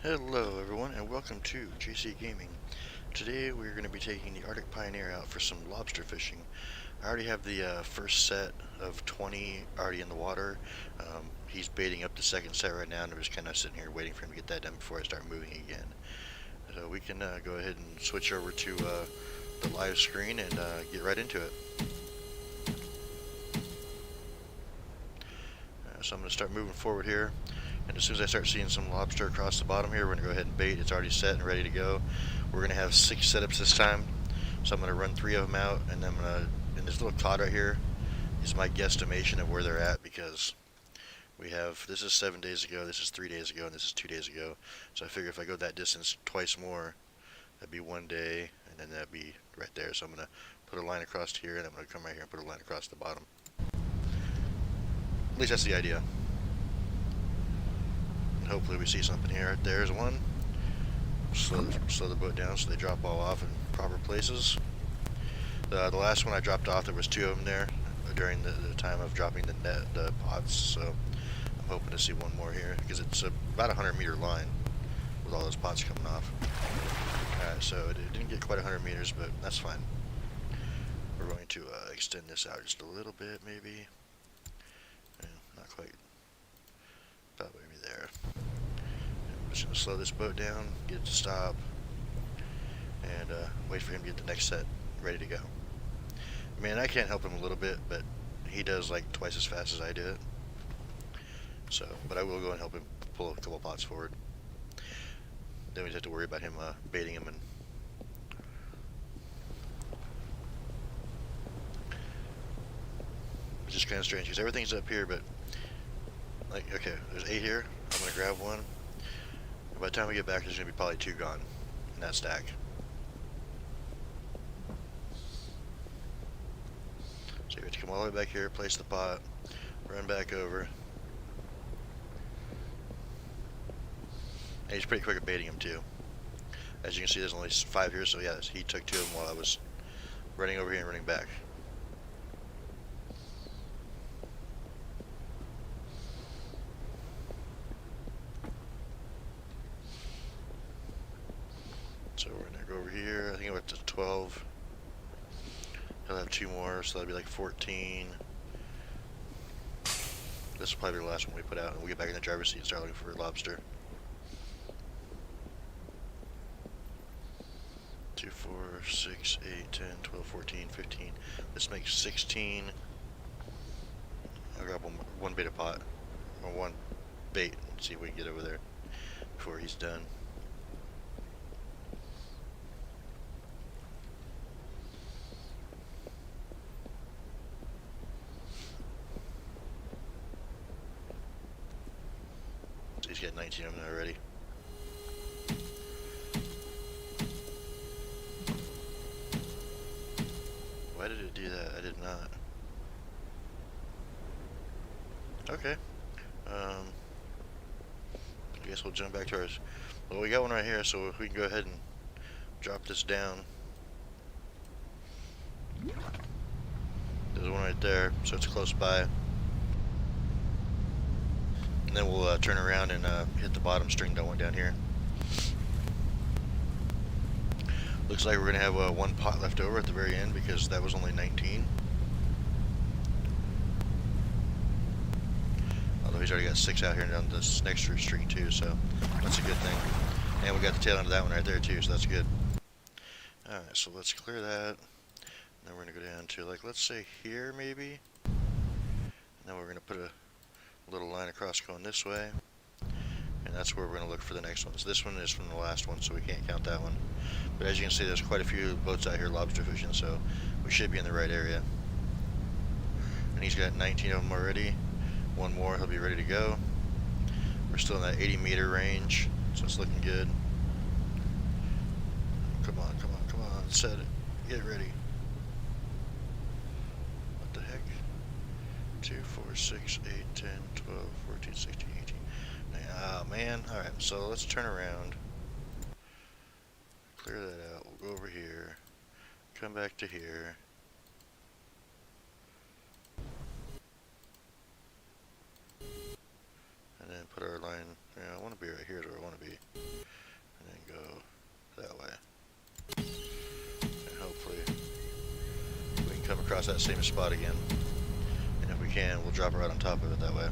Hello everyone and welcome to JCGaming. Today we're going to be taking the Arctic Pioneer out for some lobster fishing. I already have the first set of 20 already in the water. He's baiting up the second set right now and I'm just kind of sitting here waiting for him to get that done before I start moving again. So we can go ahead and switch over to the live screen and get right into it. So I'm going to start moving forward here. And as soon as I start seeing some lobster across the bottom here, we're going to go ahead and bait. It's already set and ready to go. We're going to have 6 setups this time. So I'm going to run 3 of them out, and then I'm going to, and this little cod right here is my guesstimation of where they're at, because we have, this is 7 days ago, this is 3 days ago, and this is 2 days ago. So I figure if I go that distance twice more, that'd be 1 day, and then that'd be right there. So I'm going to put a line across here, and I'm going to come right here and put a line across the bottom. At least that's the idea. And hopefully we see something here. Right there's one. Slow the boat down so they drop all off in proper places. The last one I dropped off, there was 2 of them there during the time of dropping the pots, so I'm hoping to see one more here, because it's about a 100-meter line with all those pots coming off. Alright, so it didn't get quite 100 meters, but that's fine. We're going to extend this out just a little bit, maybe. Not quite. About maybe there. I'm just going to slow this boat down, get it to stop, and wait for him to get the next set ready to go. I mean, I can't help him a little bit, but he does like twice as fast as I do it. So, but I will go and help him pull a couple pots forward. Then we just have to worry about him baiting him and it's just kind of strange because everything's up here, but like, okay, there's 8 here. I'm gonna grab one. And by the time we get back, there's gonna be probably 2 gone in that stack. So you have to come all the way back here, place the pot, run back over. And he's pretty quick at baiting him too. As you can see, there's only 5 here, so yeah, he took 2 of them while I was running over here and running back. So we're gonna go over here. I think I'm up to 12. He'll have 2 more, so that'll be like 14. This will probably be the last one we put out, and we'll get back in the driver's seat and start looking for lobster. 2, 4, 6, 8, 10, 12, 14, 15. This makes 16. I'll grab one bait of pot, or one bait, and see if we can get over there before he's done. So he's got 19 of them already. Why did it do that? I did not. Okay. I guess we'll jump back to ours. Well, we got one right here, so we can go ahead and drop this down. There's one right there, so it's close by. And then we'll turn around and hit the bottom string one down here. Looks like we're going to have 1 pot left over at the very end because that was only 19. Although he's already got 6 out here down this next string too, so that's a good thing. And we got the tail end of that one right there too, so that's good. Alright, so let's clear that. Then we're going to go down to, like, let's say here maybe. Now we're going to put a little line across going this way. And that's where we're going to look for the next one. So this one is from the last one, so we can't count that one. But as you can see, there's quite a few boats out here lobster fishing, so we should be in the right area. And he's got 19 of them already. 1 more, he'll be ready to go. We're still in that 80-meter range, so it's looking good. Come on, come on, come on, set it. Get ready. What the heck? 2, 4, 6, 8, 10, 12, 14, 16, 18. Oh man, alright, so let's turn around. Clear that out. We'll go over here. Come back to here. And then put our line. Yeah, I want to be right here is where I want to be. across that same spot again. And if we can, we'll drop right on top of it that way.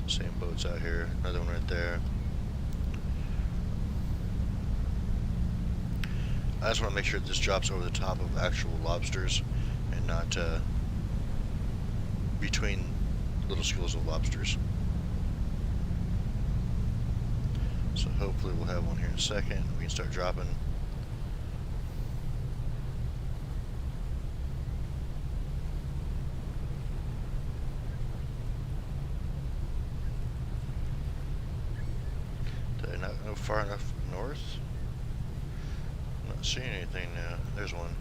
Same boats out here, another one right there. I just want to make sure this drops over the top of actual lobsters and not between little schools of lobsters. So hopefully we'll have one here in a second. We can start dropping. Did I not go far enough north? I'm not seeing anything now. There's one.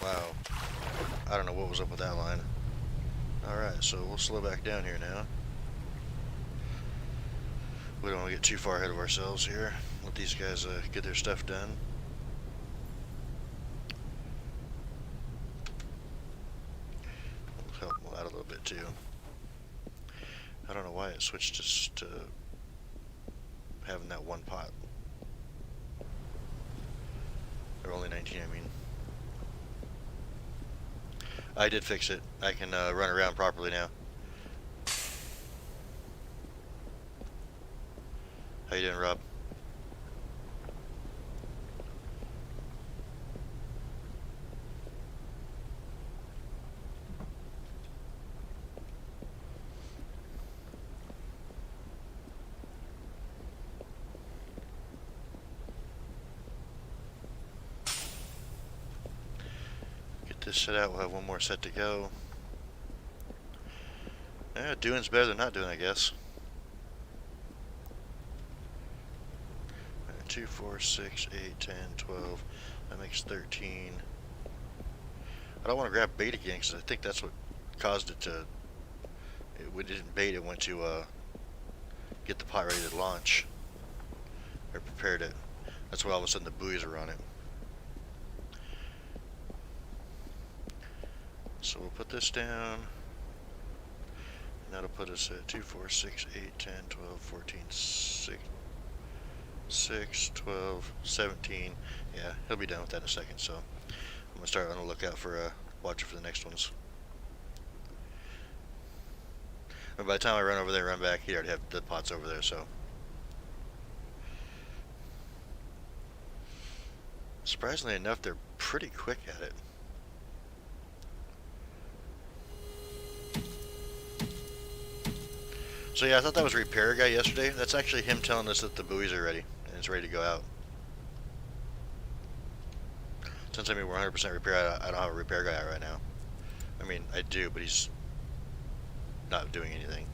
Wow. I don't know what was up with that line. Alright, so we'll slow back down here now. We don't want to get too far ahead of ourselves here. Let these guys get their stuff done. We'll help them out a little bit too. I don't know why it switched us to having that one pot. Or only 19, I mean. I did fix it. I can run around properly now. How you doing, Rob? Get this set out. We'll have one more set to go. Yeah, doing's better than not doing, I guess. 2, 4, 6, 8, 10, 12. That makes 13. I don't want to grab bait again because I think that's what caused it to. It didn't bait, it went to get the pot ready to launch. Or prepared it. That's why all of a sudden the buoys are on it. So we'll put this down. And that'll put us at 2, 4, 6, 8, 10, 12, 14, 6, 12, 17. Yeah, he'll be done with that in a second, so I'm gonna start on the lookout for watching for the next ones. And by the time I run over there and run back, he already have the pots over there, so. Surprisingly enough, they're pretty quick at it. So yeah, I thought that was a repair guy yesterday. That's actually him telling us that the buoys are ready and it's ready to go out. Since I mean we're 100% repair, I don't have a repair guy out right now. I mean, I do, but he's not doing anything.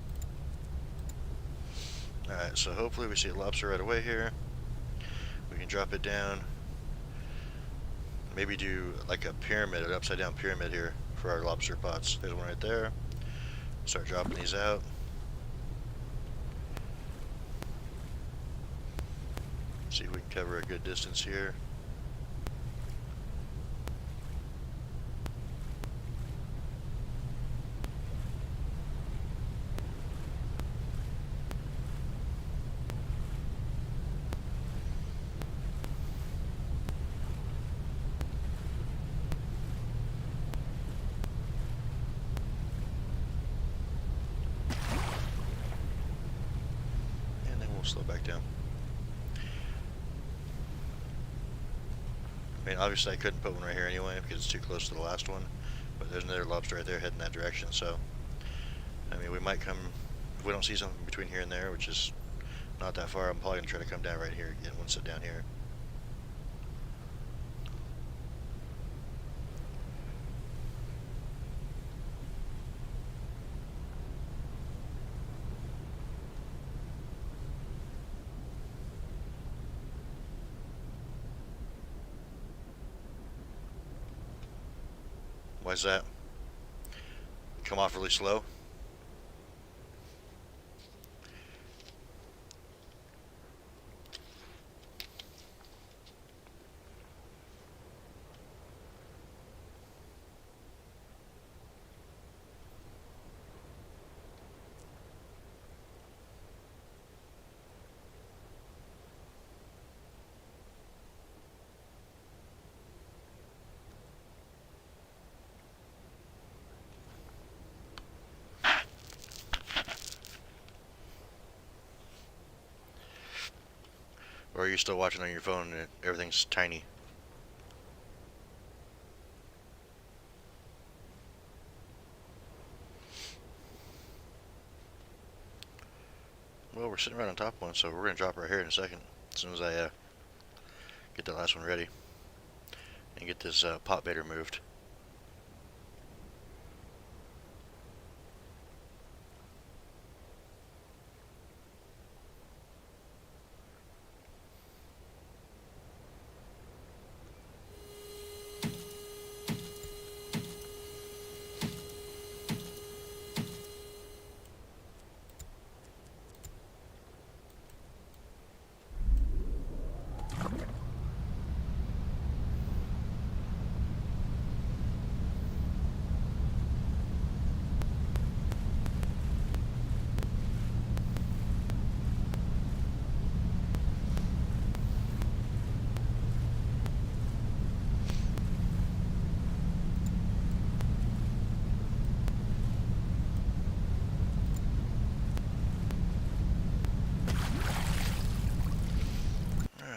Alright, so hopefully we see a lobster right away here. We can drop it down. Maybe do like a pyramid, an upside down pyramid here for our lobster pots. There's one right there. Start dropping these out. See if we can cover a good distance here. And then we'll slow back down. I mean, obviously I couldn't put one right here anyway because it's too close to the last one, but there's another lobster right there heading that direction, so I mean we might come, if we don't see something between here and there, which is not that far, I'm probably going to try to come down right here again, one sit down here. Why's that? Come off really slow? Or are you still watching on your phone and everything's tiny? Well, we're sitting right on top of one, so we're going to drop right here in a second. As soon as I get that last one ready. And get this pot bait removed.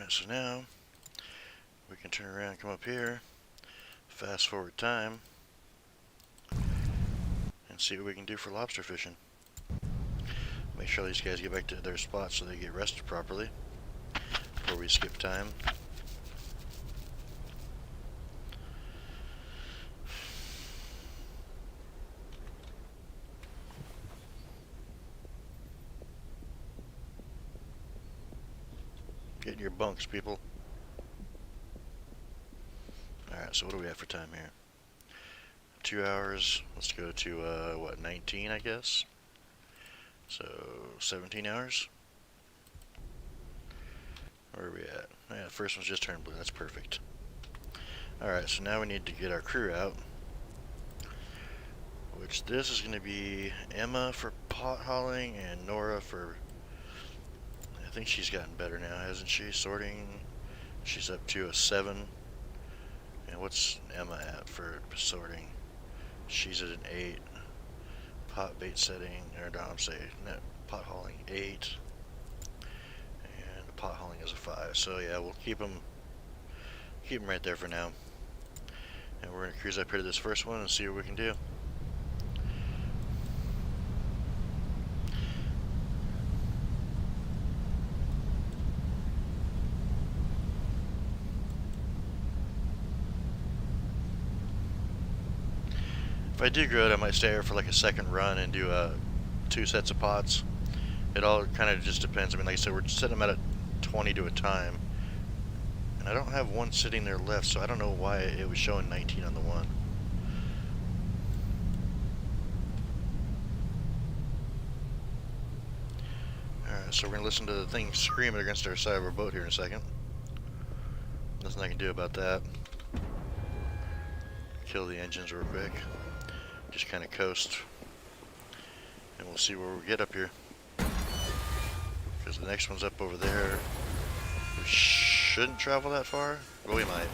So now we can turn around and come up here, fast forward time, and see what we can do for lobster fishing. Make sure these guys get back to their spots so they get rested properly before we skip time. Get in your bunks, people. Alright, so what do we have for time here? 2 hours. Let's go to, what, 19, I guess? So, 17 hours? Where are we at? Yeah, the first one's just turned blue. That's perfect. Alright, so now we need to get our crew out. Which this is going to be Emma for pot hauling and Nora for... I think she's gotten better now, hasn't she? Sorting. She's up to a 7. And what's Emma at for sorting? She's at an 8. Pot bait setting, or no, I'm saying, no, pot hauling 8. And pot hauling is a 5. So yeah, we'll keep them right there for now. And we're going to cruise up here to this first one and see what we can do. If I do good, I might stay here for like a second run and do 2 sets of pots. It all kind of just depends. I mean, like I said, we're setting them at a 20 to a time. And I don't have one sitting there left, so I don't know why it was showing 19 on the one. Alright, so we're going to listen to the thing screaming against our side of our boat here in a second. Nothing I can do about that. Kill the engines real quick. Just kind of coast. And we'll see where we get up here. Because the next one's up over there. We shouldn't travel that far, but we might.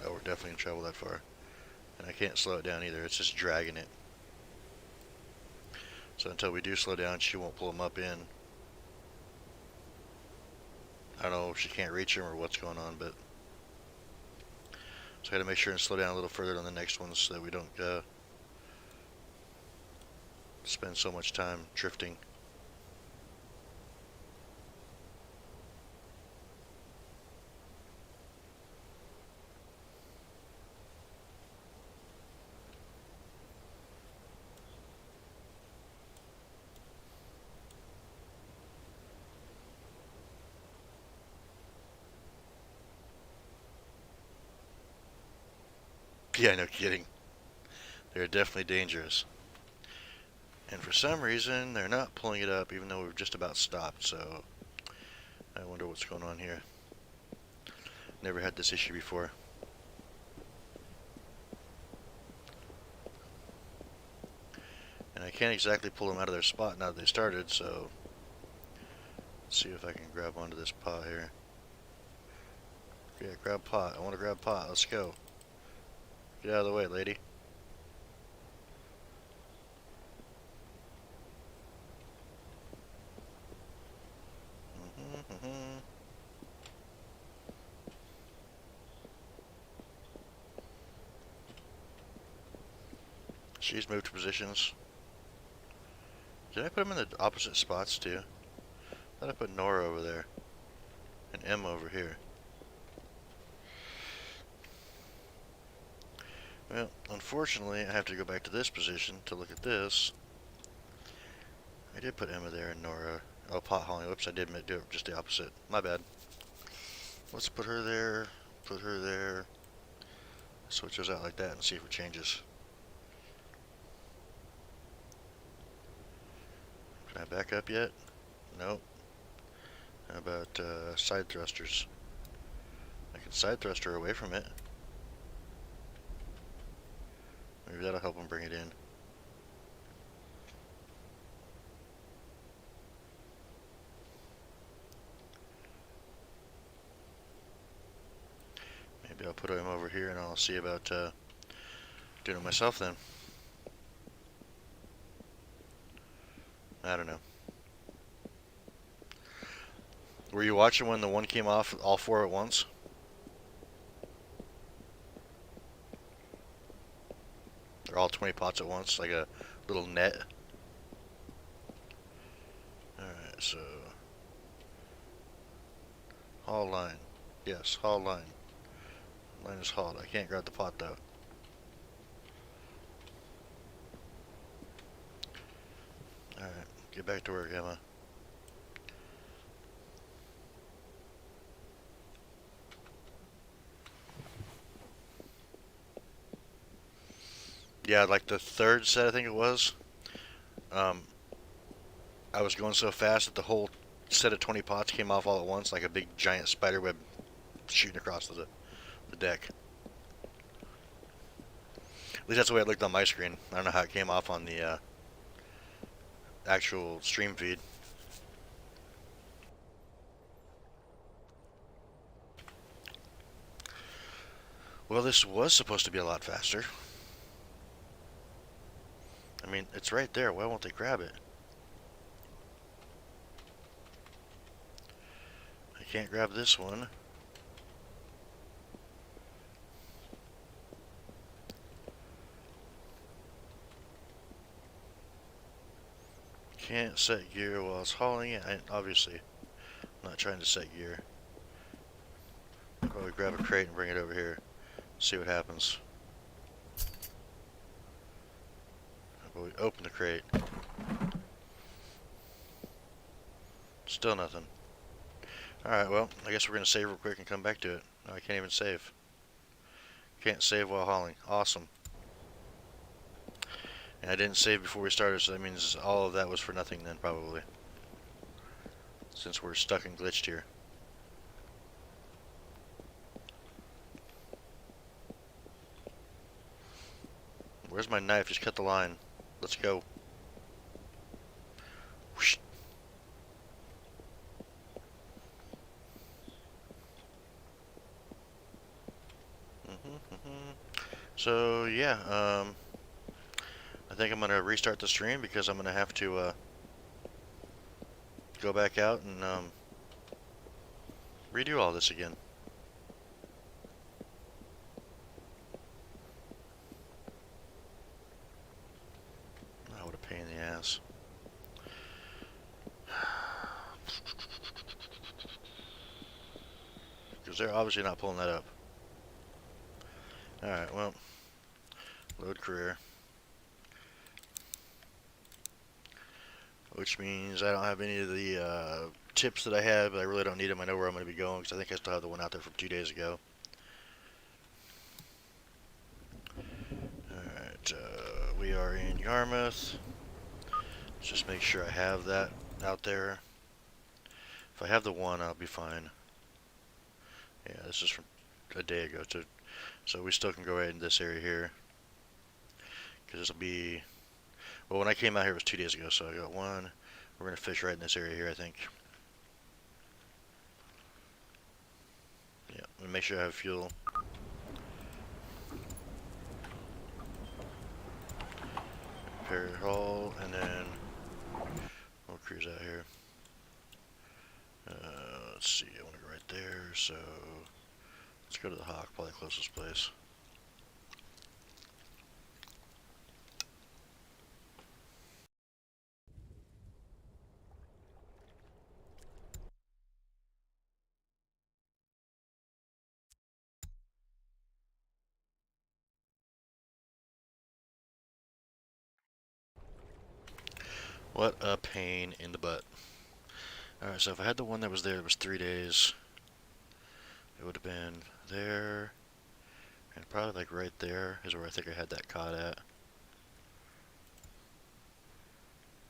Oh, we're definitely going to travel that far. And I can't slow it down either, it's just dragging it. So until we do slow down, she won't pull them up in. I don't know if she can't reach them or what's going on, but... So I gotta make sure and slow down a little further on the next ones so that we don't spend so much time drifting. Yeah, no kidding. They're definitely dangerous. And for some reason, they're not pulling it up even though we've just about stopped, so I wonder what's going on here. Never had this issue before. And I can't exactly pull them out of their spot now that they started, so let's see if I can grab onto this pot here. Yeah, grab pot. I want to grab pot. Let's go. Get out of the way, lady. She's moved positions. Did I put them in the opposite spots too? I thought I put Nora over there and Emma over here. Well, unfortunately, I have to go back to this position to look at this. I did put Emma there and Nora. Oh, pot hauling. Whoops, I did do it just the opposite. My bad. Let's put her there, put her there. Switch those out like that and see if it changes. Can I back up yet? Nope. How about side thrusters? I can side thruster away from it. Maybe that'll help them bring it in. Maybe I'll put him over here and I'll see about doing it myself then. I don't know. Were you watching when the one came off all four at once? They're all 20 pots at once, like a little net. Alright, so haul line. Yes, haul line. Line is hauled. I can't grab the pot though. Alright, get back to work, Emma. Yeah, like the third set, I think it was. I was going so fast that the whole set of 20 pots came off all at once, like a big giant spider web shooting across the deck. At least that's the way it looked on my screen. I don't know how it came off on the actual stream feed. Well, this was supposed to be a lot faster. I mean, it's right there. Why won't they grab it? I can't grab this one. Can't set gear while it's hauling it. Obviously, I'm not trying to set gear. I'll probably grab a crate and bring it over here. See what happens. But we open the crate. Still nothing. Alright, well, I guess we're going to save real quick and come back to it. No, I can't even save. Can't save while hauling. Awesome. And I didn't save before we started, so that means all of that was for nothing then, probably. Since we're stuck and glitched here. Where's my knife? Just cut the line. Let's go. Whoosh. So, yeah, I think I'm going to restart the stream because I'm going to have to go back out and redo all this again. Oh, what a pain in the ass. Because they're obviously not pulling that up. Alright, well, load career. Which means I don't have any of the tips that I had, but I really don't need them. I know where I'm going to be going, because I think I still have the one out there from 2 days ago. Alright, we are in Yarmouth. Let's just make sure I have that out there. If I have the one, I'll be fine. Yeah, this is from a day ago, so we still can go right in this area here. Because this will be... Well, when I came out here, it was 2 days ago, so I got one. We're going to fish right in this area here, I think. Yeah, let me make sure I have fuel. Repair hull, and then we'll cruise out here. Let's see, I want to go right there, so let's go to the Hawk, probably the closest place. What a pain in the butt. Alright, so if I had the one that was there, it was 3 days. It would have been there, and probably like right there is where I think I had that caught at.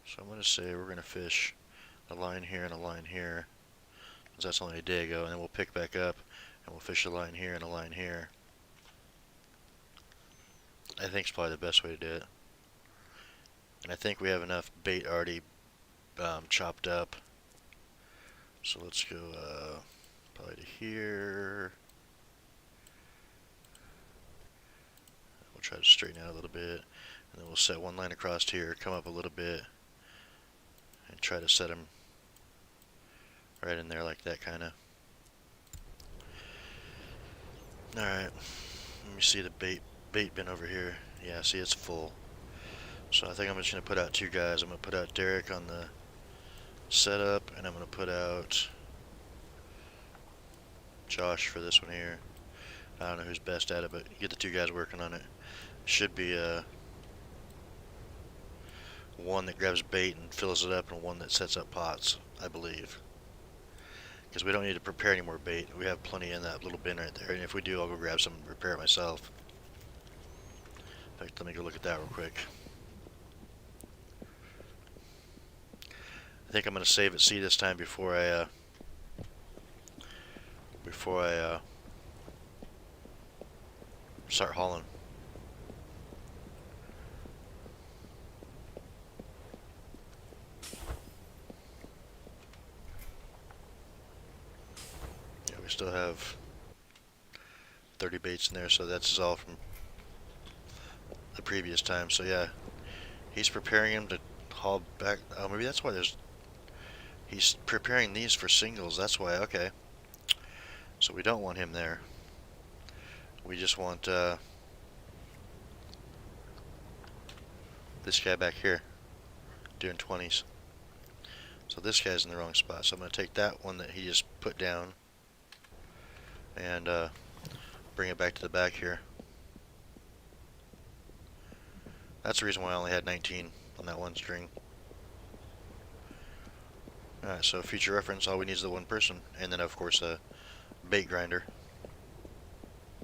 So I'm going to say we're going to fish a line here and a line here, because that's only a day ago, and then we'll pick back up and we'll fish a line here and a line here. I think it's probably the best way to do it. And I think we have enough bait already chopped up. So let's go probably to here. We'll try to straighten out a little bit, and then we'll set one line across here, come up a little bit, and try to set them right in there like that, kind of. Alright, let me see the bait bin over here. Yeah, see, it's full. So I think I'm just going to put out 2 guys. I'm going to put out Derek on the setup, and I'm going to put out Josh for this one here. I don't know who's best at it, but get the 2 guys working on it. Should be one that grabs bait and fills it up, and one that sets up pots, I believe. Because we don't need to prepare any more bait. We have plenty in that little bin right there, and if we do, I'll go grab some and prepare it myself. In fact, let me go look at that real quick. I think I'm going to save at sea this time before I start hauling. Yeah, we still have 30 baits in there, so that's all from the previous time. So yeah, he's preparing him to haul back. Oh, maybe that's why he's preparing these for singles. That's why. Okay. So we don't want him there. We just want this guy back here doing 20s. So this guy's in the wrong spot. So I'm going to take that one that he just put down and bring it back to the back here. That's the reason why I only had 19 on that one string. Alright, so future reference, all we need is the one person, and then of course a bait grinder.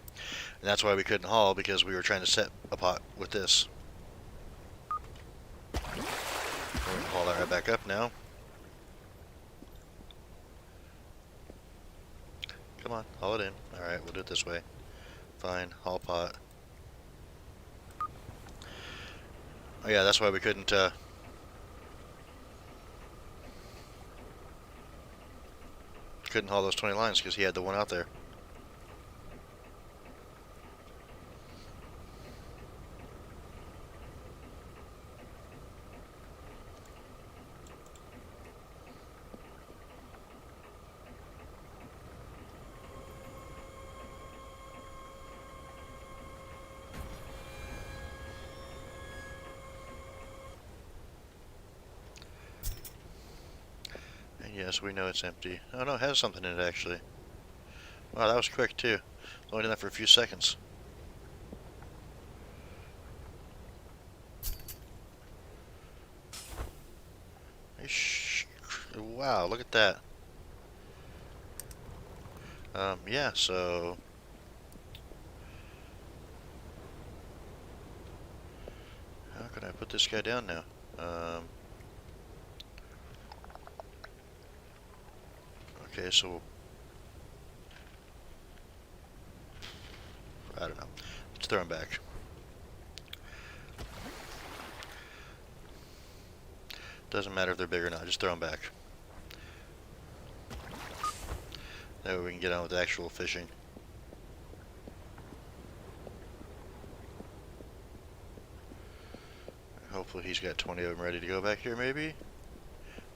And that's why we couldn't haul, because we were trying to set a pot with this. We're going to haul that right back up now. Come on, haul it in. Alright, we'll do it this way. Fine, haul pot. Oh yeah, that's why we couldn't haul those 20 lines, because he had the one out there. Yes, we know it's empty. Oh no, it has something in it actually. Wow, that was quick too. Only did that for a few seconds. Wow, look at that. Yeah, so how can I put this guy down now? Okay, so I don't know. Let's throw him back. Doesn't matter if they're big or not, just throw them back. That way we can get on with the actual fishing. Hopefully he's got 20 of them ready to go back here, maybe?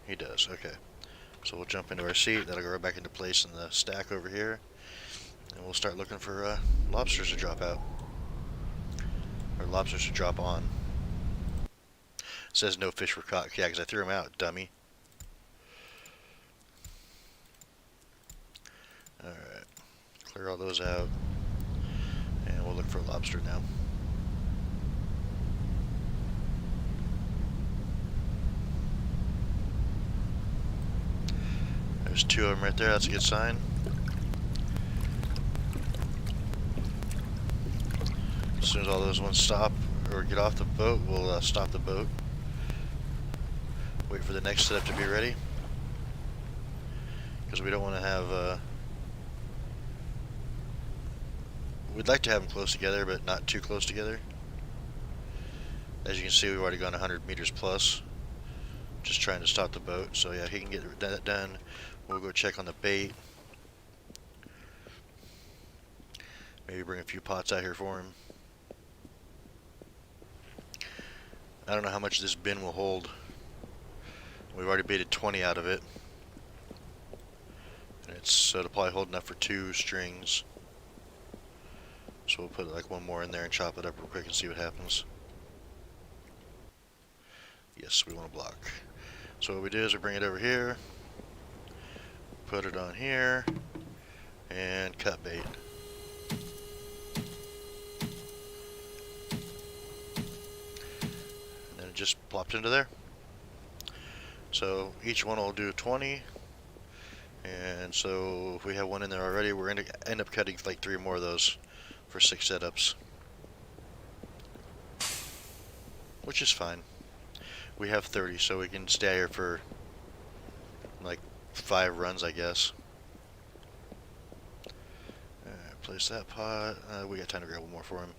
He does, okay. So we'll jump into our seat, that'll go right back into place in the stack over here. And we'll start looking for lobsters to drop out. Or lobsters to drop on. It says no fish were caught. Yeah, because I threw them out, dummy. Alright. Clear all those out. And we'll look for a lobster now. There's 2 of them right there. That's a good sign. As soon as all those ones stop or get off the boat, we'll stop the boat. Wait for the next setup to be ready. Because we don't want to have... we'd like to have them close together, but not too close together. As you can see, we've already gone 100 meters plus. Just trying to stop the boat. So yeah, he can get that done. We'll go check on the bait. Maybe bring a few pots out here for him. I don't know how much this bin will hold. We've already baited 20 out of it. And it'll probably hold enough for 2 strings. So we'll put like 1 more in there and chop it up real quick and see what happens. Yes, we want to block. So what we do is we bring it over here, put it on here, and cut bait. And then it just plopped into there. So each one will do 20. And so if we have 1 in there already, we're going to end up cutting like 3 more of those for 6 setups. Which is fine. We have 30, so we can stay here for like 5 runs, I guess. Place that pot. We got time to grab 1 more for him.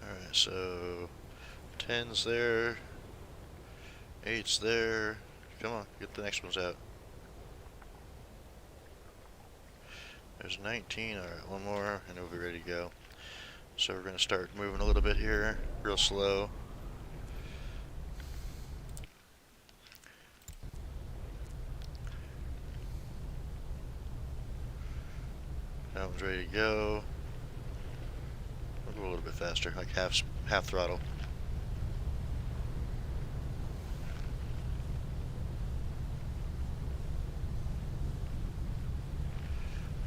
Alright, so 10's there, 8's there. Come on, get the next ones out. There's 19. Alright, 1 more, and we'll be ready to go. So we're going to start moving a little bit here, real slow. That one's ready to go. We'll go a little bit faster, like half throttle.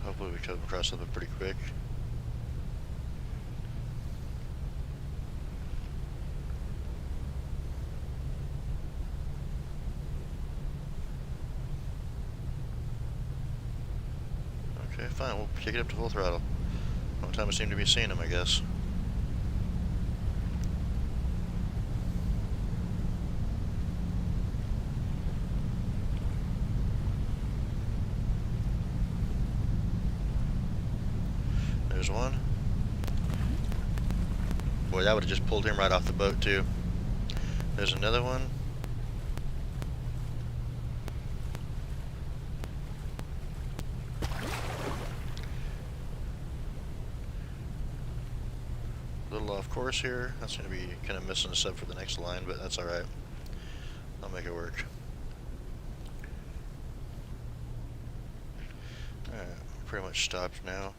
Hopefully we come across something pretty quick. Okay, fine, we'll kick it up to full throttle. Long time I seem to be seeing them, I guess. There's 1. Boy, that would have just pulled him right off the boat, too. There's another one. A little off course here. That's going to be kind of messing us up for the next line, but that's alright. I'll make it work. Alright, pretty much stopped now.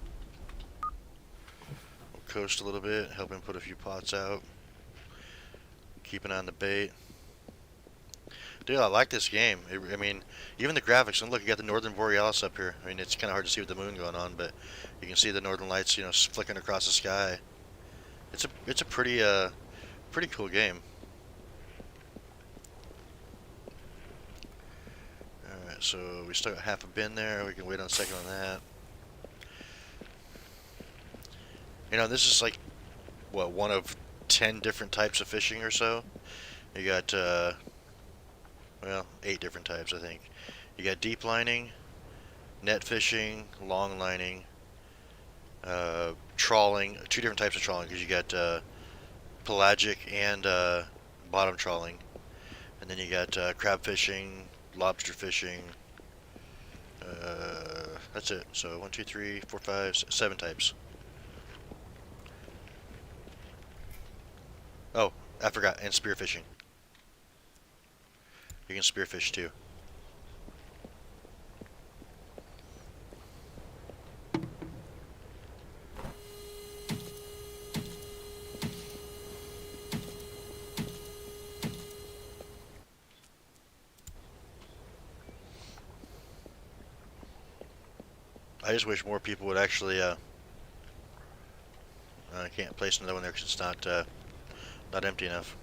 Coast a little bit, help him put a few pots out, keep an eye on the bait. Dude, I like this game. I mean, even the graphics, and look, you got the Northern Borealis up here. I mean, it's kind of hard to see with the moon going on, but you can see the northern lights, you know, flicking across the sky. It's a pretty cool game. Alright, so we still got half a bin there. We can wait on a second on that. You know, this is like, what, 1 of 10 different types of fishing or so. You got, well, 8 different types, I think. You got deep lining, net fishing, long lining, trawling, 2 different types of trawling, because you got pelagic and bottom trawling. And then you got crab fishing, lobster fishing. That's it. So 1, 2, 3, 4, 5, 7 types. Oh, I forgot, and spearfishing. You can spearfish too. I just wish more people would actually. I can't place another one there because it's not empty enough.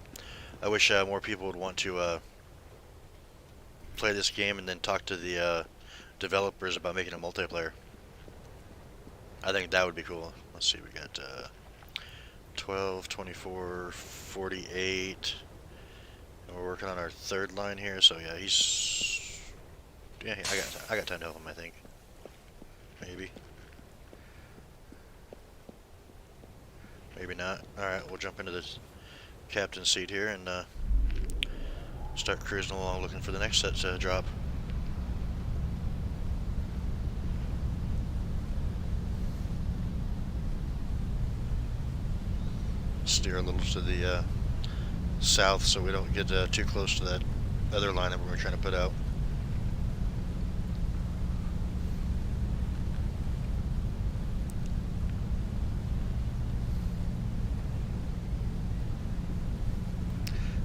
I wish more people would want to play this game and then talk to the developers about making a multiplayer. I think that would be cool. Let's see, we got 12, 24, 48. And we're working on our third line here, so yeah, yeah, I got time to help him, I think. Maybe. Maybe not. Alright, we'll jump into the captain's seat here and start cruising along looking for the next set to drop. Steer a little to the south so we don't get too close to that other line that we're trying to put out.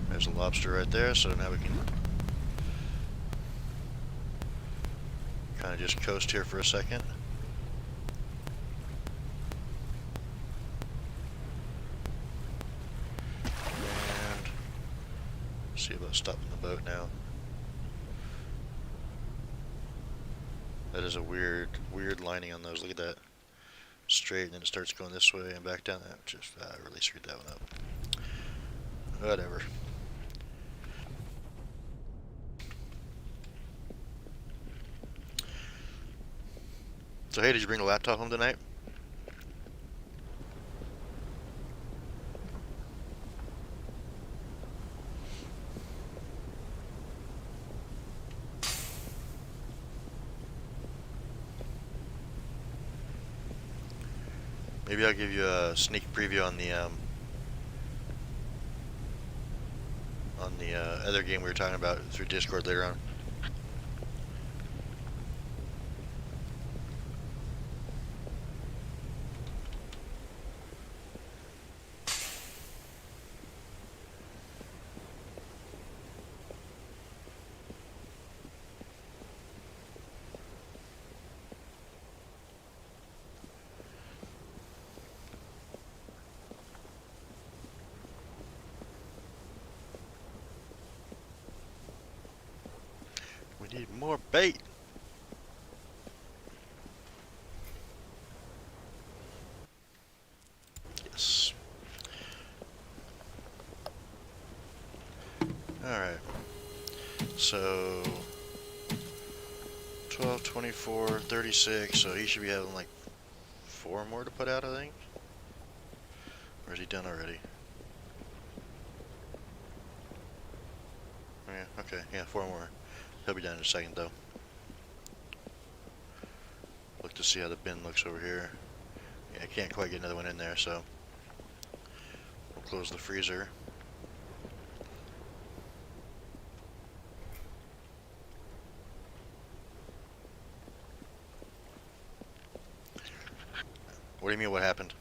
There's a lobster right there, so now we can kind of just coast here for a second. And see about stopping the boat now. That is a weird lining on those. Look at that. Straight, and then it starts going this way and back down. That just I really screwed that one up. Whatever. So hey, did you bring the laptop home tonight? Maybe I'll give you a sneak preview on the other game we were talking about through Discord later on. We need more bait. Yes. Alright. So 12, 24, 36, so he should be having like 4 more to put out, I think. Or is he done already? Oh, yeah, okay, yeah, 4 more. He'll be done in a second though. Look to see how the bin looks over here. Yeah, I can't quite get another one in there, so we'll close the freezer. What do you mean, what happened?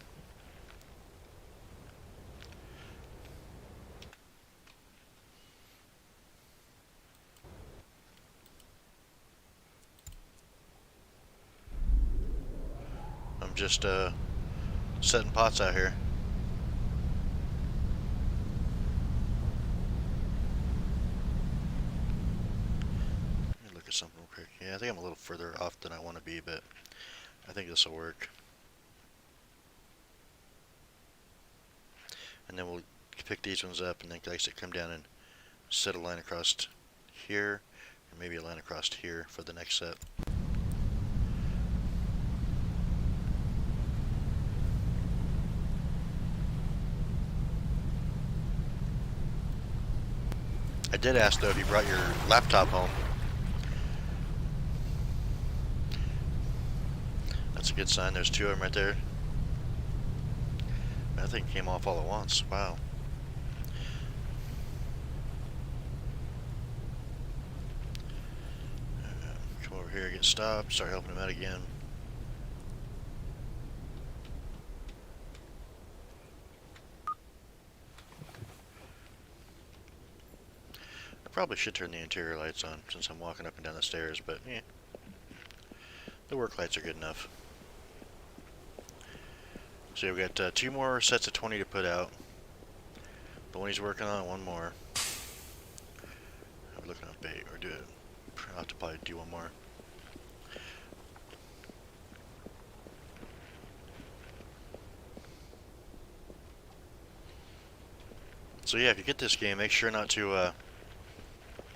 I'm just setting pots out here. Let me look at something real quick. Yeah, I think I'm a little further off than I want to be, but I think this will work. And then we'll pick these ones up and then like I said, come down and set a line across here, and maybe a line across here for the next set. I did ask though if you brought your laptop home. That's a good sign. There's 2 of them right there. That thing came off all at once. Wow. Come over here, get stopped, start helping him out again. I probably should turn the interior lights on since I'm walking up and down the stairs, but yeah. The work lights are good enough. So yeah, we've got 2 more sets of 20 to put out. The one he's working on, 1 more. I'm looking at bait, or do it. I'll have to probably do 1 more. So yeah, if you get this game, make sure not to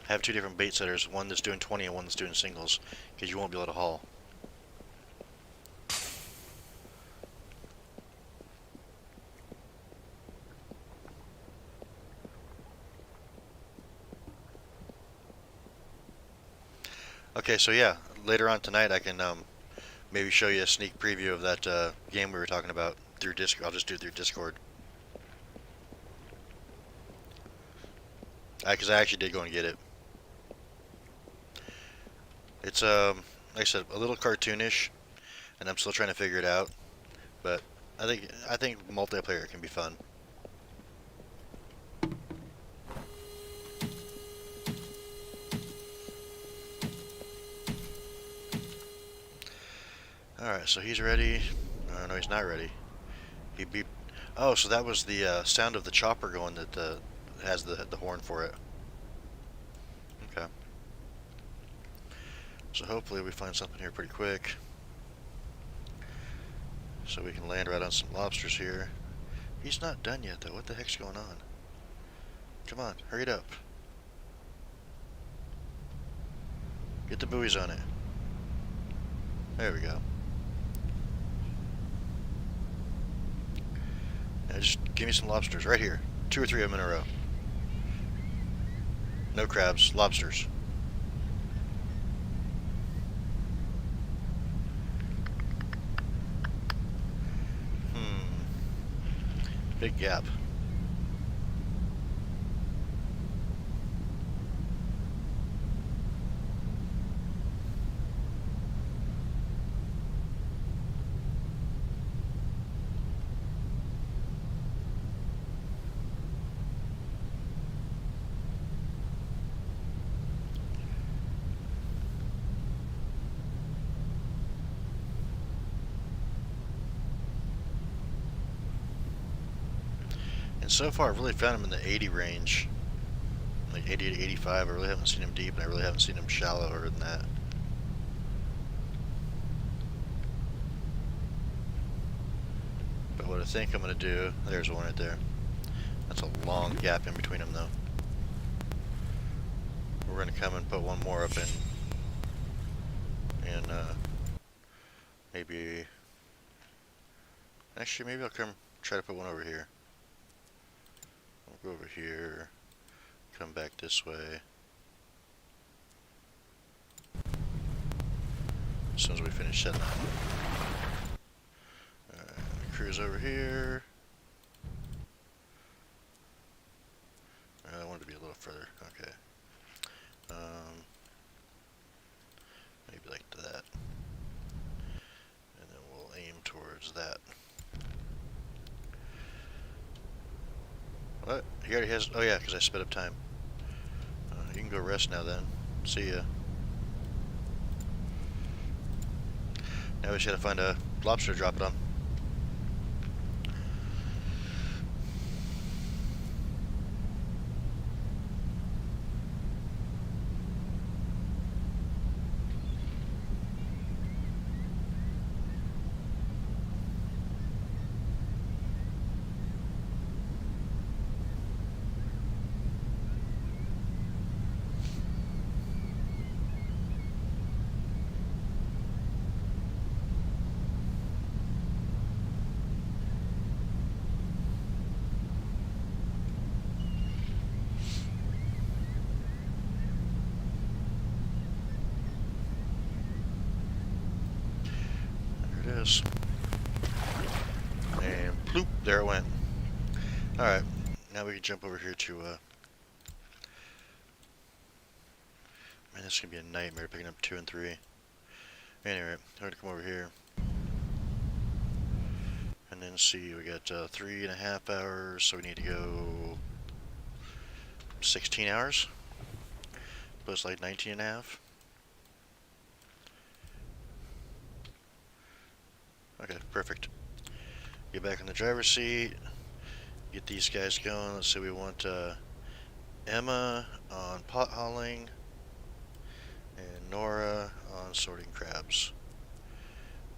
have 2 different bait setters, one that's doing 20 and one that's doing singles, because you won't be able to haul. Okay, so yeah, later on tonight I can maybe show you a sneak preview of that game we were talking about through Discord. I'll just do it through Discord. Because I actually did go and get it. It's like I said, a little cartoonish, and I'm still trying to figure it out. But I think multiplayer can be fun. Alright, so he's ready. No, he's not ready. He beeped. Oh, so that was the sound of the chopper going that has the horn for it. Okay. So hopefully we find something here pretty quick. So we can land right on some lobsters here. He's not done yet though. What the heck's going on? Come on, hurry it up. Get the buoys on it. There we go. Now just give me some lobsters right here. 2 or 3 of them in a row. No crabs, lobsters. Big gap. And so far, I've really found him in the 80 range. Like 80 to 85. I really haven't seen him deep, and I really haven't seen him shallower than that. But what I think I'm going to do... There's one right there. That's a long gap in between them, though. We're going to come and put 1 more up in... And, maybe... Actually, maybe I'll come try to put 1 over here. Go over here, come back this way. As soon as we finish setting up. Cruise over here. I want it to be a little further. Okay. Maybe like that. And then we'll aim towards that. What? He already has... Oh yeah, because I sped up time. You can go rest now then. See ya. Now we just gotta find a lobster to drop it on. And bloop, there it went. Alright, now we can jump over here to, man, this is going to be a nightmare picking up 2 and 3. Anyway, I'm going to come over here. And then see, we got 3.5 hours, so we need to go 16 hours. But it's like 19.5. Okay, perfect. Get back in the driver's seat. Get these guys going. Let's see, we want Emma on pot hauling and Nora on sorting crabs.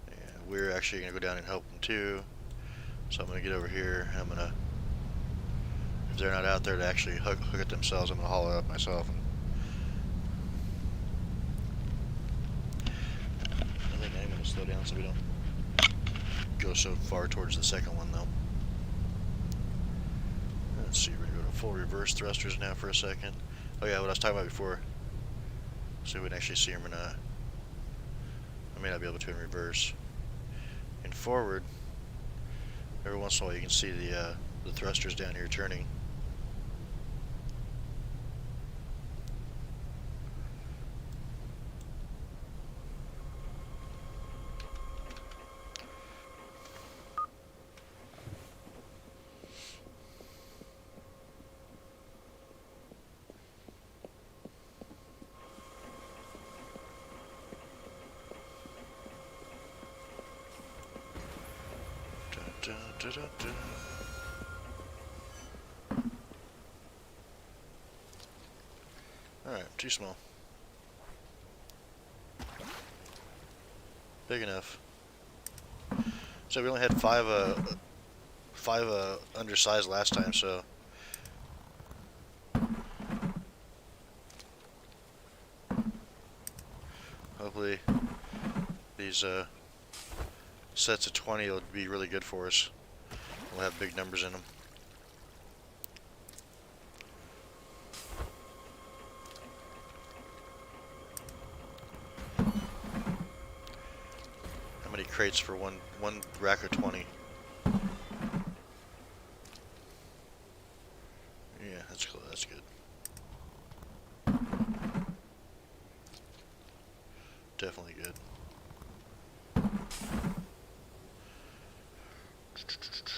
And we're actually going to go down and help them too. So I'm going to get over here. I'm going to, if they're not out there to actually hook it themselves, I'm going to haul it up myself. I think I'm going to slow down so we don't go so far towards the second one though. Let's see, we're going to go to full reverse thrusters now for a second. Oh yeah, what I was talking about before. See if we can actually see them or not. I may not be able to in reverse. In forward, every once in a while you can see the thrusters down here turning. Dun, dun, dun, dun. Alright, too small. Big enough. So we only had five undersized last time, so hopefully these sets of 20 will be really good for us. We'll have big numbers in them. How many crates for one rack of 20? Yeah, that's cool. That's good. Definitely good.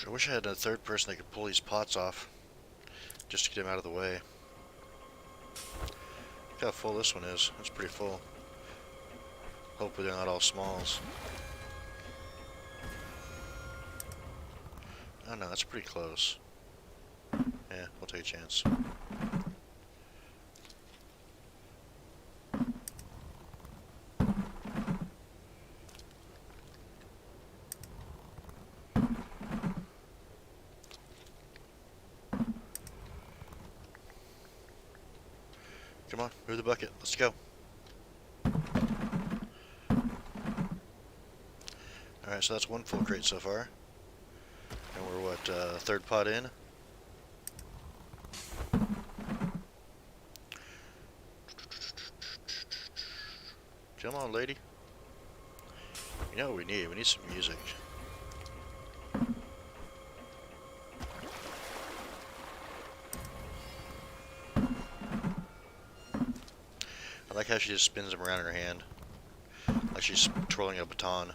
I wish I had a third person that could pull these pots off, just to get them out of the way. Look how full this one is. It's pretty full. Hopefully they're not all smalls. Oh no, that's pretty close. Yeah, we'll take a chance. Come on, move the bucket. Let's go. Alright, so that's one full crate so far. And we're what, third pot in? Come on, lady. You know what we need? We need some music. I like how she just spins them around in her hand. Like she's twirling a baton.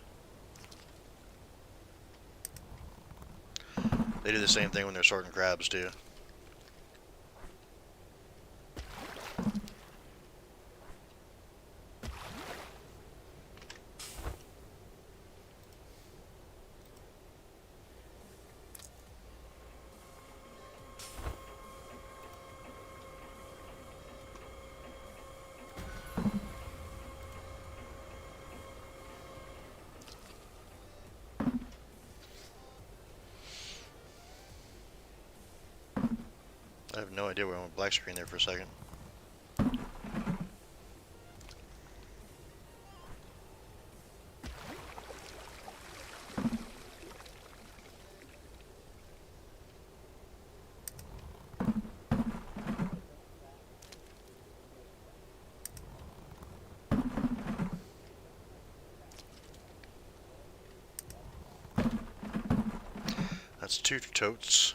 They do the same thing when they're sorting crabs too. I have no idea where I went black screen there for a second. That's 2 totes.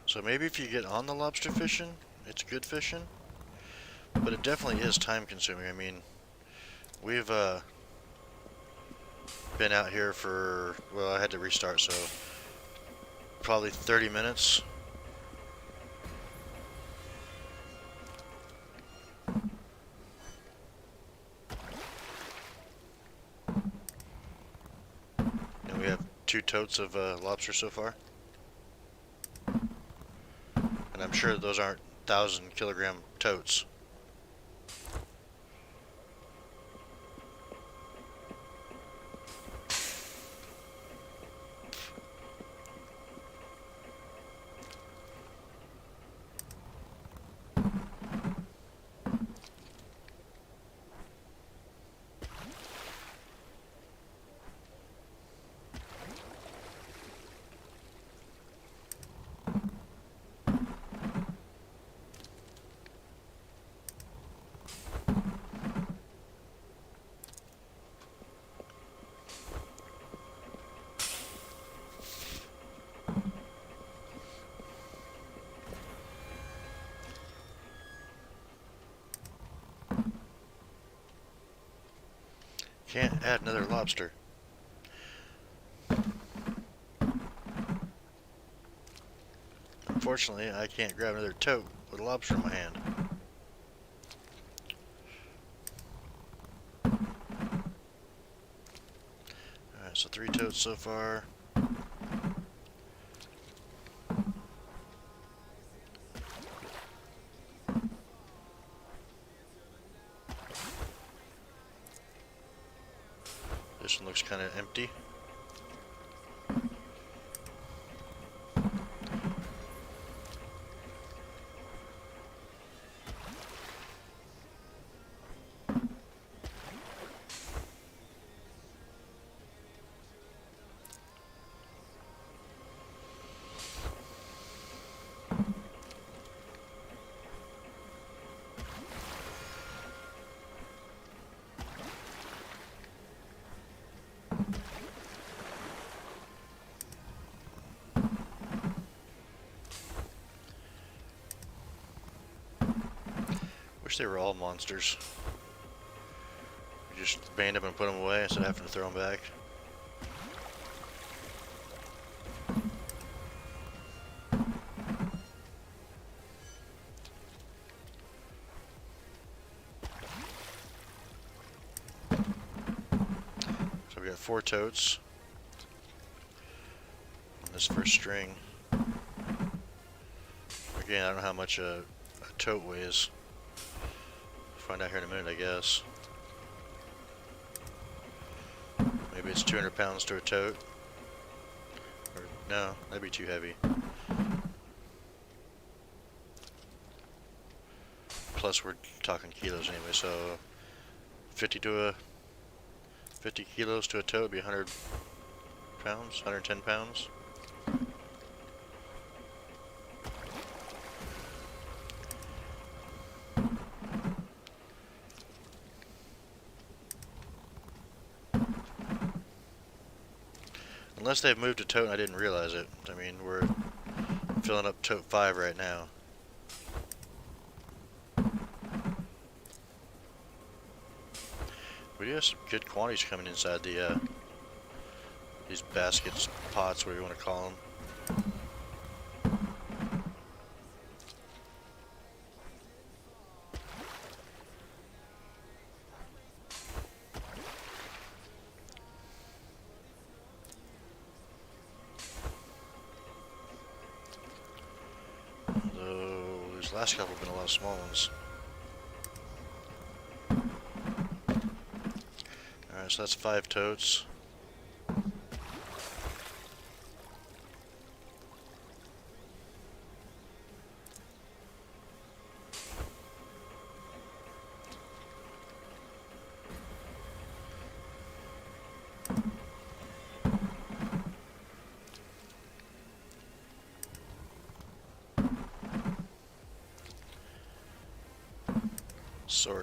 So maybe if you get on the lobster fishing, it's good fishing, but it definitely is time consuming. I mean, we've been out here for, well, I had to restart, so probably 30 minutes. And we have 2 totes of lobster so far. And I'm sure those aren't 1,000-kilogram totes. Can't add another lobster. Unfortunately, I can't grab another tote with a lobster in my hand. Alright, so 3 totes so far. This one looks kind of empty. Wish they were all monsters. You just band them and put them away instead of having to throw them back. So we got 4 totes on this first string. Again, I don't know how much a tote weighs. Find out here in a minute, I guess. Maybe it's 200 pounds to a tote. Or no, that'd be too heavy. Plus, we're talking kilos anyway, so 50 kilos to a tote would be 100 pounds, 110 pounds. Unless they've moved to tote and I didn't realize it. I mean, we're filling up tote 5 right now. We do have some good quantities coming inside the these baskets, pots, whatever you want to call them. Last couple have been a lot of small ones. Alright, so that's 5 totes.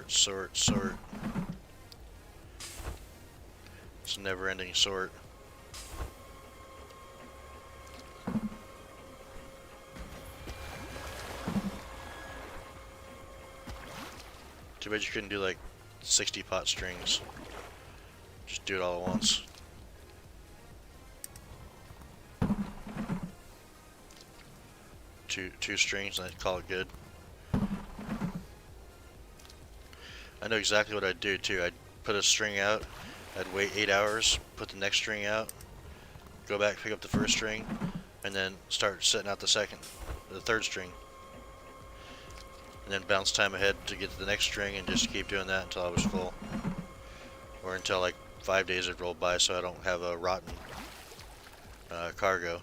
Sort. It's a never-ending sort. Too bad you couldn't do like 60 pot strings. Just do it all at once. two strings and I'd call it good. I know exactly what I'd do too. I'd put a string out, I'd wait 8 hours, put the next string out, go back, pick up the first string, and then start setting out the third string. And then bounce time ahead to get to the next string and just keep doing that until I was full. Or until like 5 days had rolled by so I don't have a rotten cargo.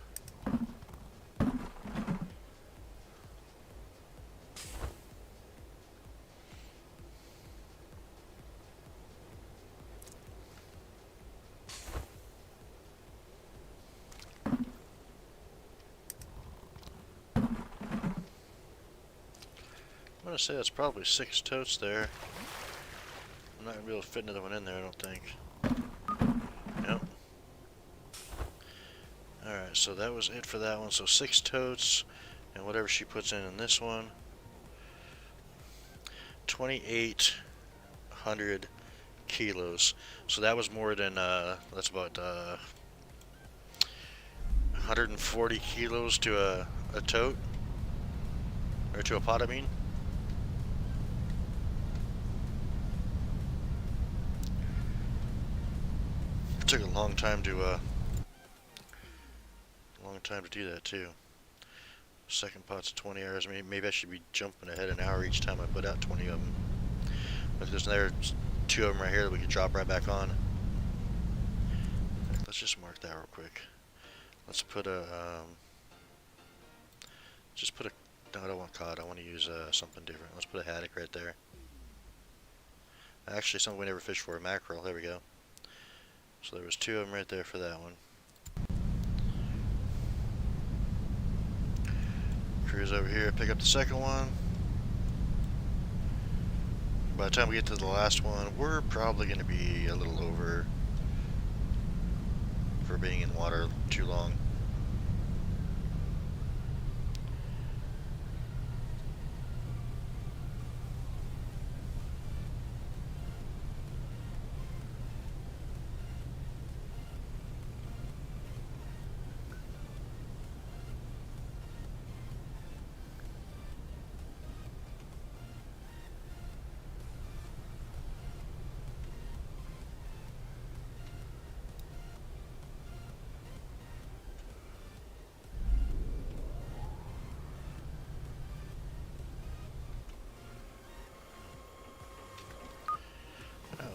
I'm gonna say that's probably 6 totes there. I'm not gonna be able to fit another one in there, I don't think. Yep. Alright, so that was it for that one. So 6 totes, and whatever she puts in this one. 2,800 kilos. So that was more than, that's about 140 kilos to a tote. Or to a pot, I mean. It took a long time to do that too. Second pot's 20 hours. Maybe I should be jumping ahead an hour each time I put out 20 of them. But there's another 2 of them right here that we can drop right back on. Let's just mark that real quick. Let's put a no, I don't want cod. I want to use something different. Let's put a haddock right there. Actually, something we never fished for, a mackerel. There we go. So there was 2 of them right there for that one. Cruise over here, pick up the second one. By the time we get to the last one, we're probably going to be a little over for being in water too long.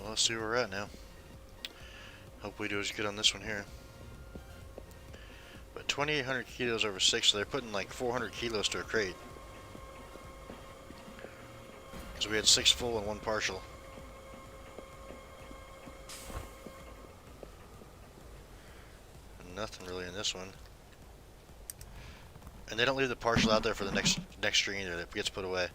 Let's see where we're at now. Hope we do as good on this one here. But 2,800 kilos over 6, so they're putting like 400 kilos to a crate. So we had 6 full and 1 partial. Nothing really in this one. And they don't leave the partial out there for the next string either. It gets put away.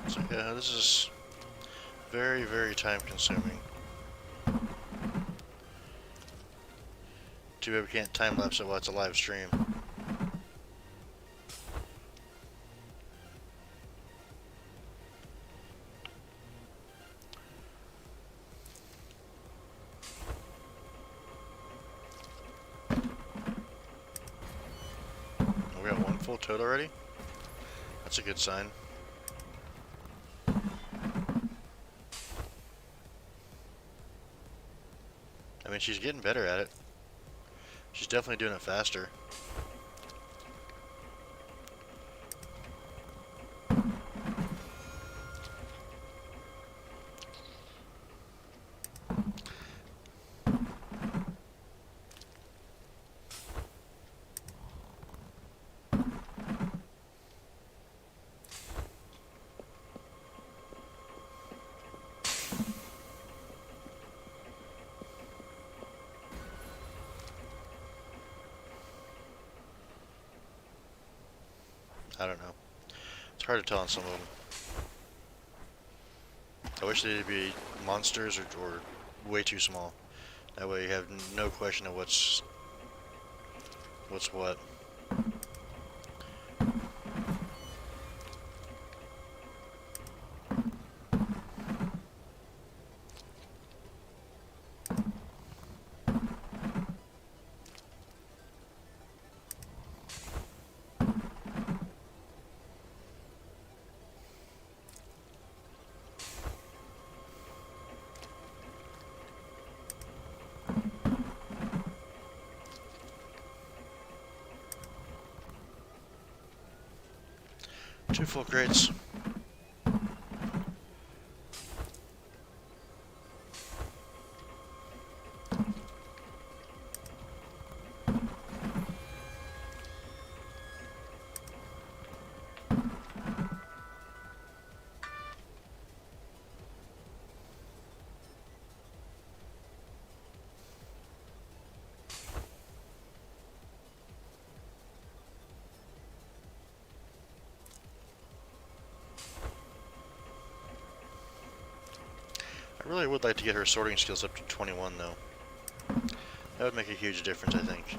So yeah, this is very, very time consuming. Too bad we can't time lapse it while it's a live stream. We got 1 full tote already? That's a good sign. I mean, she's getting better at it. She's definitely doing it faster. I don't know. It's hard to tell on some of them. I wish they'd be monsters or way too small. That way you have no question of what's what. Two full crates. I really would like to get her sorting skills up to 21 though. That would make a huge difference, I think.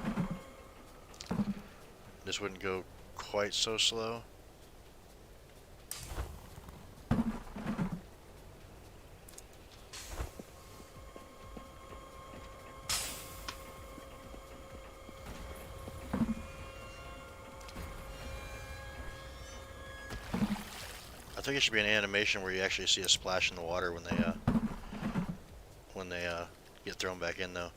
This wouldn't go quite so slow. I think it should be an animation where you actually see a splash in the water when they get thrown back in though.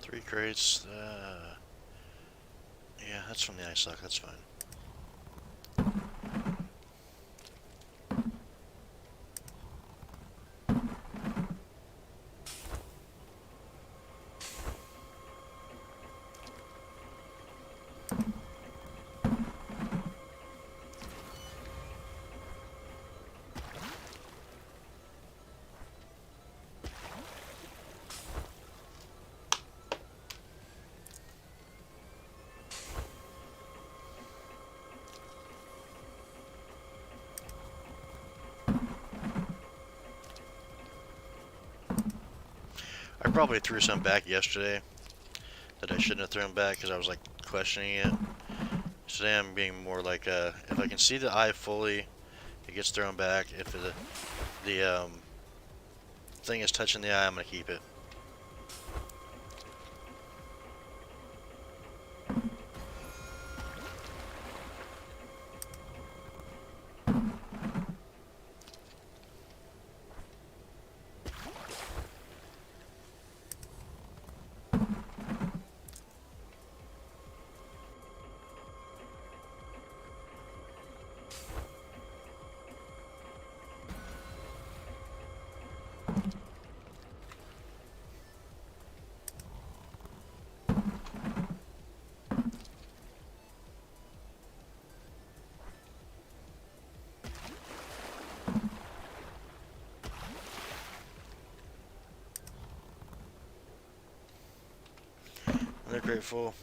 Three crates. Yeah, that's from the ice lock. That's fine. I probably threw some back yesterday that I shouldn't have thrown back because I was like questioning it. Today I'm being more like, if I can see the eye fully, it gets thrown back. If the thing is touching the eye, I'm gonna keep it. Another crate full.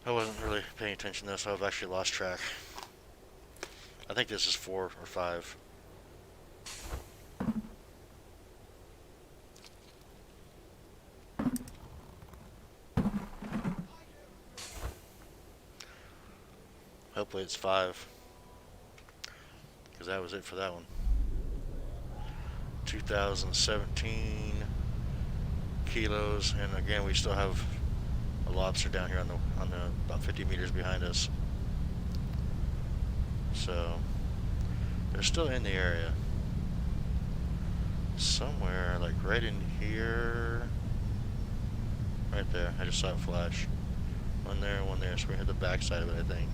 I wasn't really paying attention though, so I've actually lost track. I think this is 4 or 5. Hopefully it's 5. Because that was it for that one. 2017 kilos, and again we still have a lobster down here on the about 50 meters behind us. So they're still in the area. Somewhere like right in here. Right there. I just saw it flash. One there, one there. So we hit the back side of it, I think.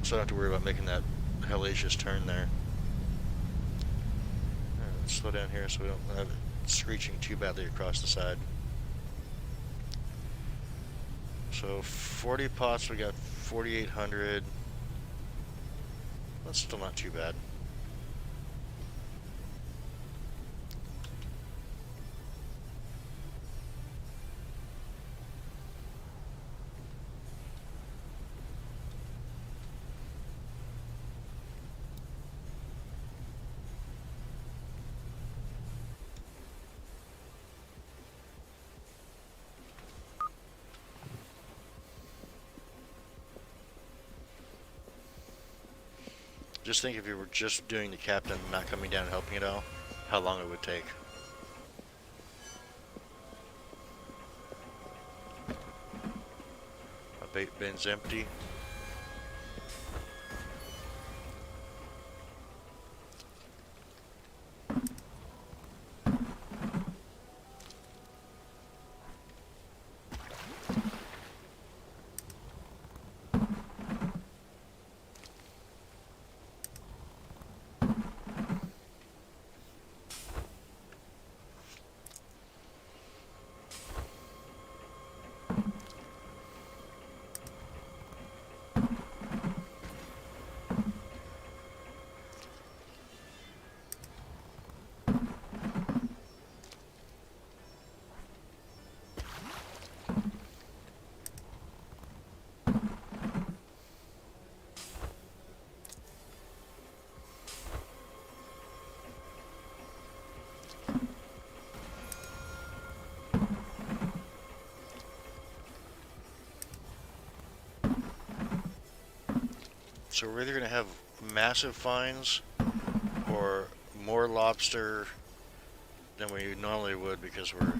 So I don't have to worry about making that hellacious turn there. Alright, let's slow down here so we don't have it screeching too badly across the side. So 40 pots, we got 4,800. That's still not too bad. Just think if you were just doing the captain, not coming down and helping it out, how long it would take. My bait bin's empty. So we're either going to have massive finds or more lobster than we normally would, because we're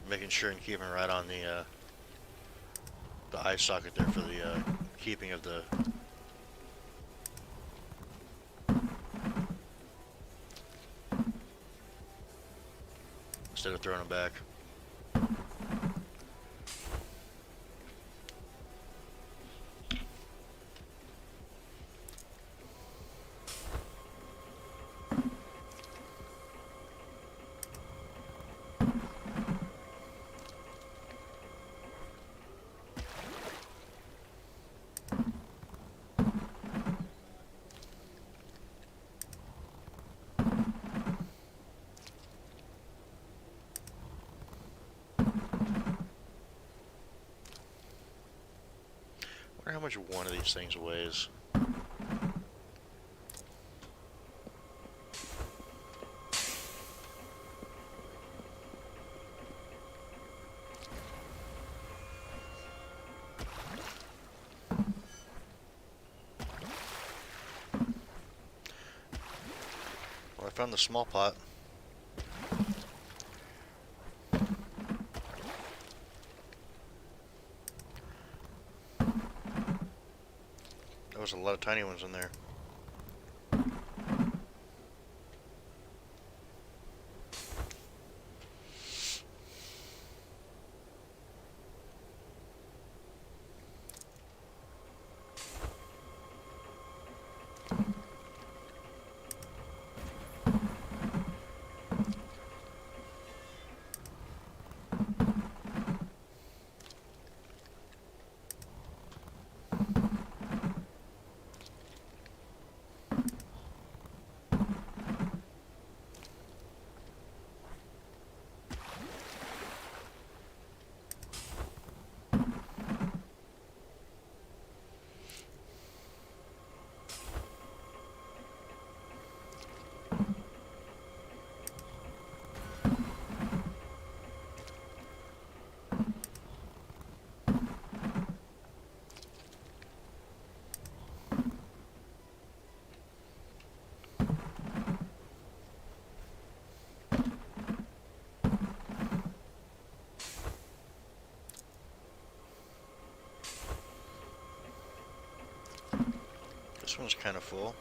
making sure and keeping right on the eye socket there for the keeping of the instead of throwing them back. I wonder how much one of these things weighs. Well, I found the small pot. There was a lot of tiny ones in there. This one's kind of full.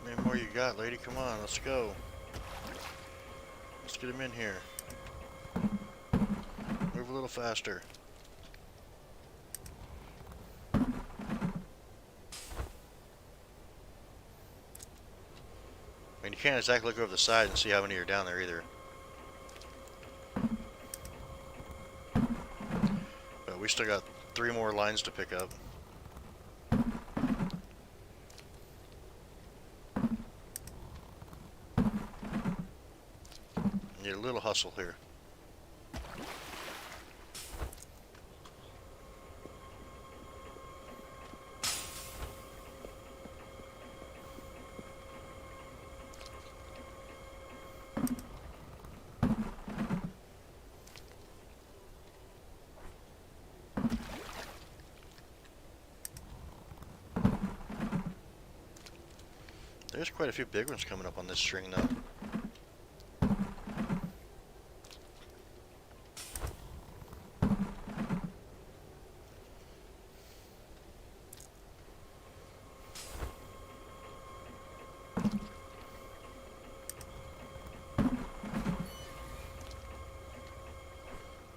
How many more you got, lady? Come on, let's go. Let's get him in here. Move a little faster. I mean, you can't exactly look over the side and see how many are down there either. But we still got 3 more lines to pick up. Need a little hustle here. There's quite a few big ones coming up on this string though.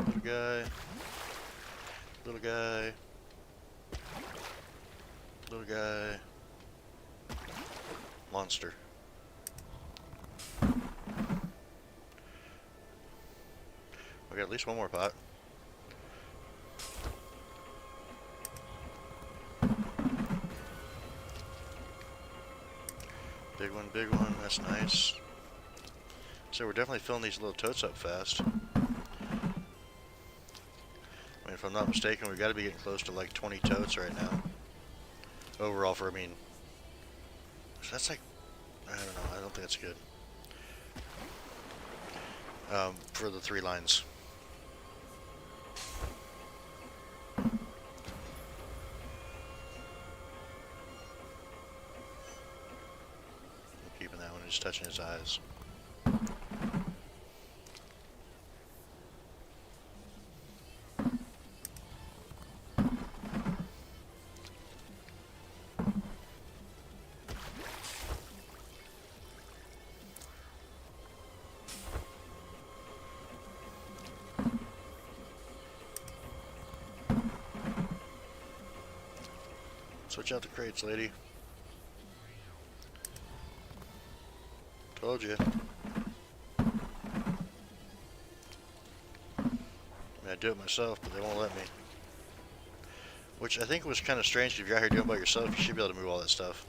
Little guy, little guy, little guy, monster. We got at least one more pot. Big one, that's nice. So we're definitely filling these little totes up fast. I mean, if I'm not mistaken, we've got to be getting close to like 20 totes right now. Overall for, I mean, so that's like, I don't know, I don't think that's good. For the 3 lines. Keeping that one, just touching his eyes. Switch out the crates, lady. Told you. I mean, I do it myself, but they won't let me. Which I think was kind of strange. If you're out here doing it by yourself, you should be able to move all that stuff.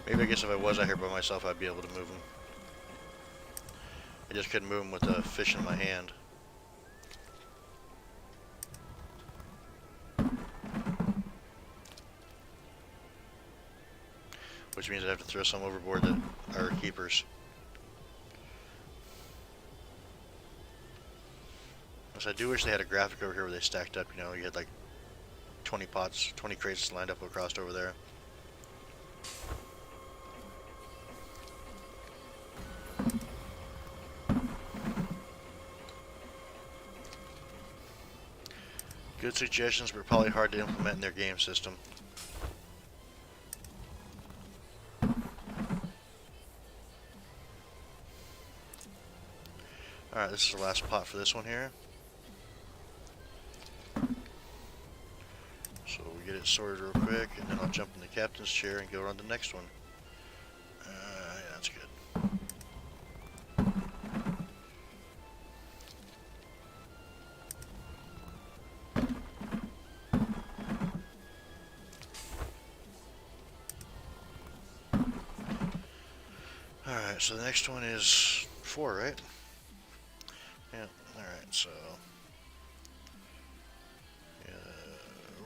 Maybe I guess if I was out here by myself, I'd be able to move them. I just couldn't move them with a fish in my hand. which means I have to throw some overboard that are keepers. So I do wish they had a graphic over here where they stacked up, you know, you had like 20 pots, 20 crates lined up across over there. Good suggestions, but probably hard to implement in their game system. Alright, this is the last pot for this one here. So we get it sorted real quick, and then I'll jump in the captain's chair and go on to the next one. Yeah, that's good. Alright, so the next one is 4, right? Yeah, alright, so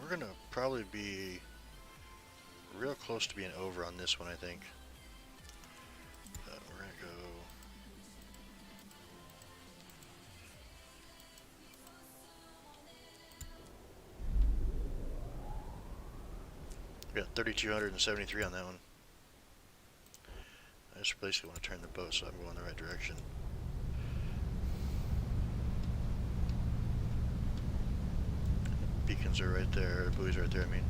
we're gonna probably be real close to being over on this one, I think. We're gonna go. We got 3,273 on that one. I just basically want to turn the boat so I'm going the right direction. Beacons are right there, buoys are right there, I mean.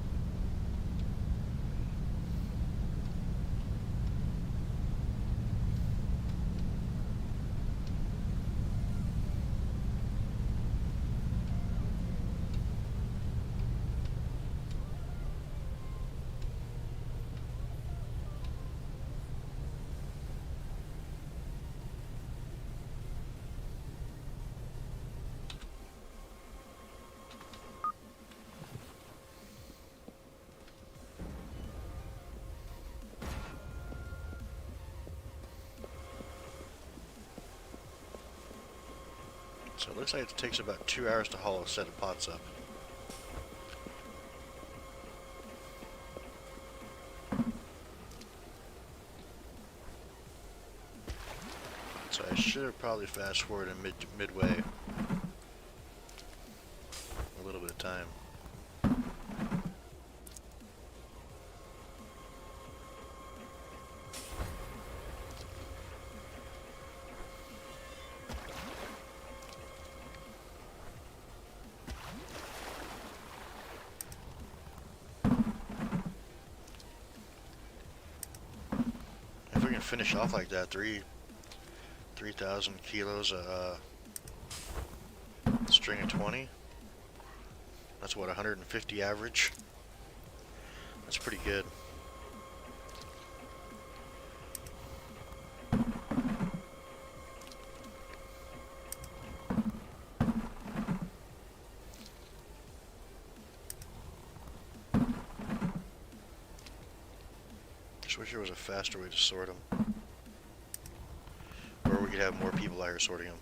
So it looks like it takes about 2 hours to haul a set of pots up. So I should have probably fast forwarded midway a little bit of time. If we can finish off like that, 3,000 kilos string of 20. That's what, 150 average? That's pretty good. Just wish there was a faster way to sort them. Or we could have more people out here sorting them.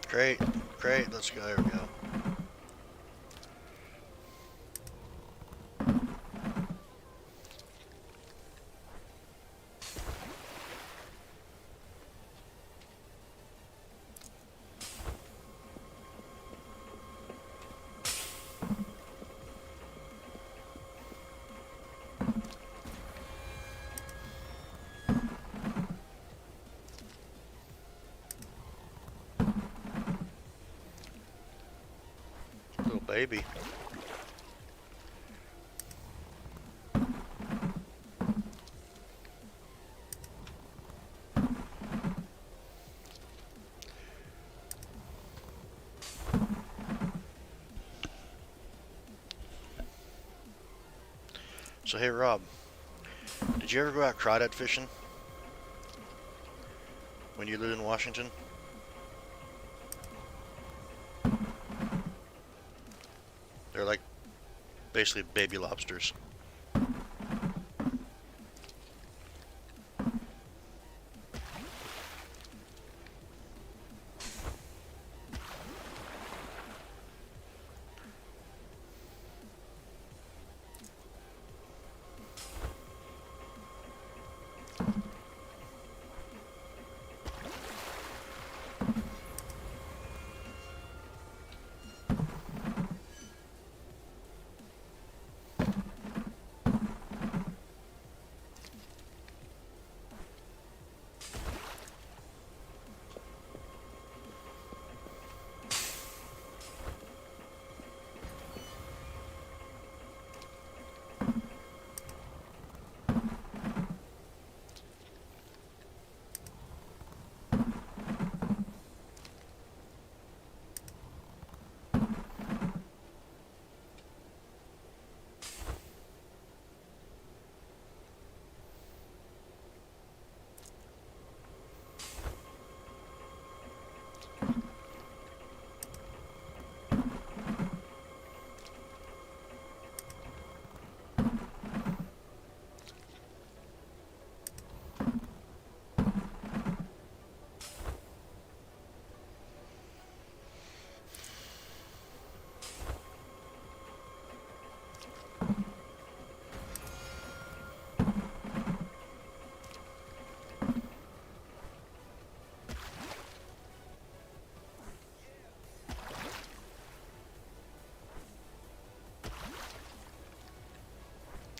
Great, great, let's go, there we go. Little baby. So hey Rob, did you ever go out crawdad fishing when you lived in Washington? They're like Basically baby lobsters.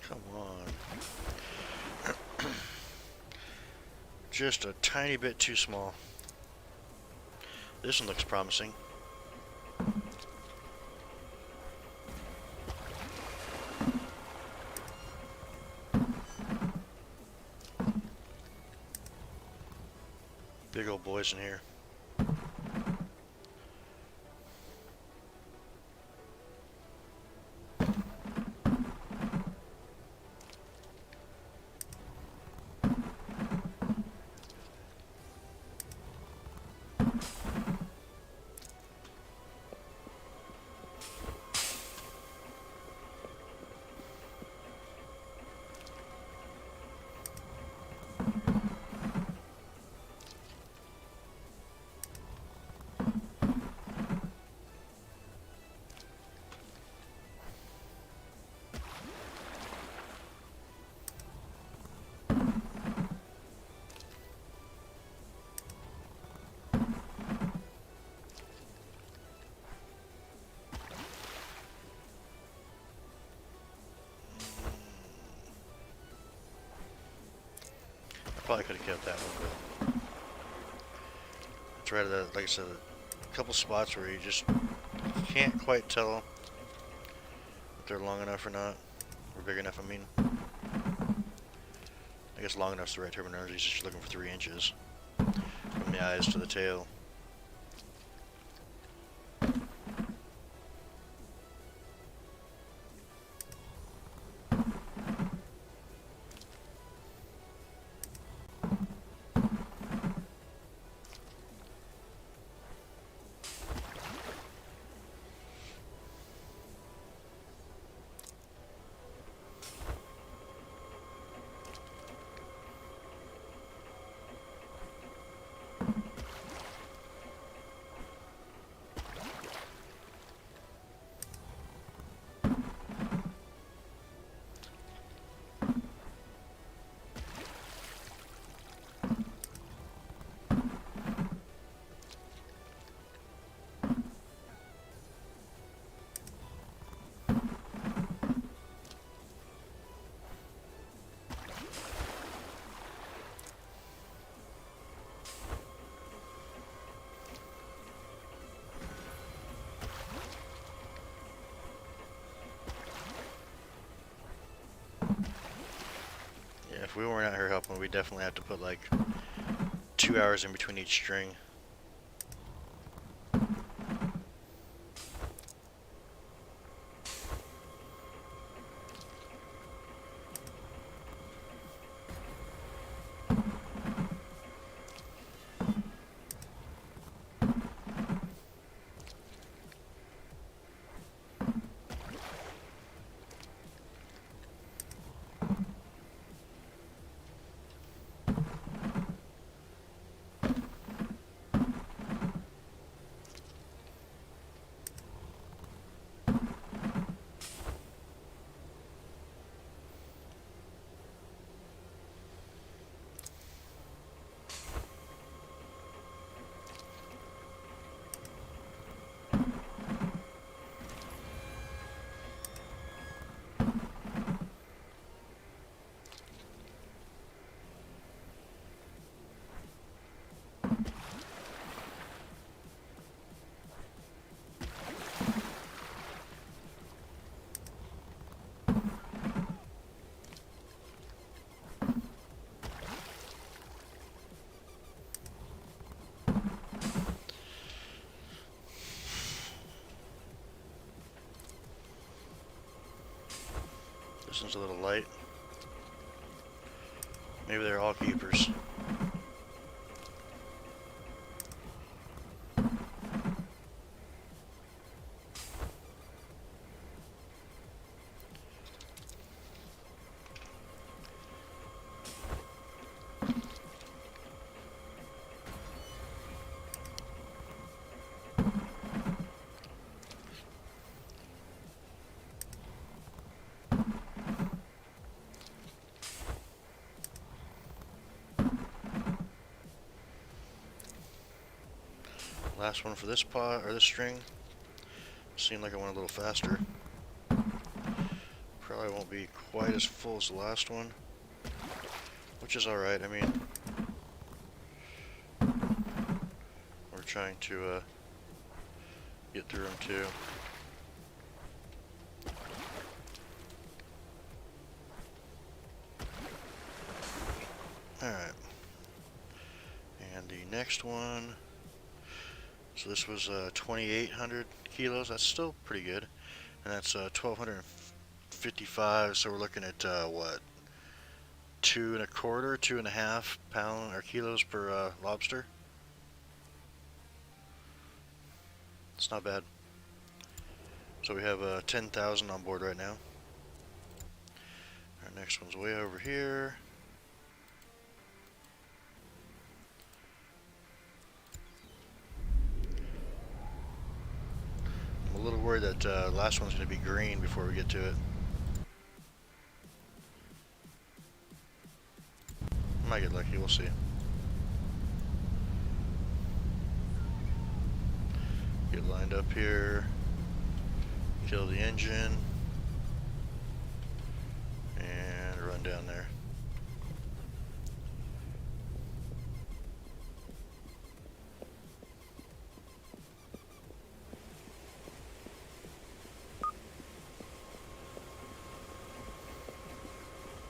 Come on. Just a tiny bit too small. This one looks promising. Big old boys in here. Probably could have kept that one, but it's right at that, like I said, a couple spots where you just can't quite tell if they're long enough or not, or big enough, I mean. I guess long enough's the right terminology, he's just looking for 3 inches from the eyes to the tail. If we weren't out here helping, we'd definitely have to put like 2 hours in between each string. This one's a little light. Maybe they're all keepers. Last one for this pot, or this string. Seemed like it went a little faster. Probably won't be quite as full as the last one, which is alright. I mean, we're trying to get through them too. Alright. And the next one, so this was 2,800 kilos. That's still pretty good. And that's 1,255, so we're looking at what, 2¼ to 2.5 pound or kilos per lobster. It's not bad. So we have 10,000 on board right now. Our next one's way over here. I'm a little worried that last one's going to be green before we get to it. Might get lucky, we'll see. Get lined up here, kill the engine, and run down there.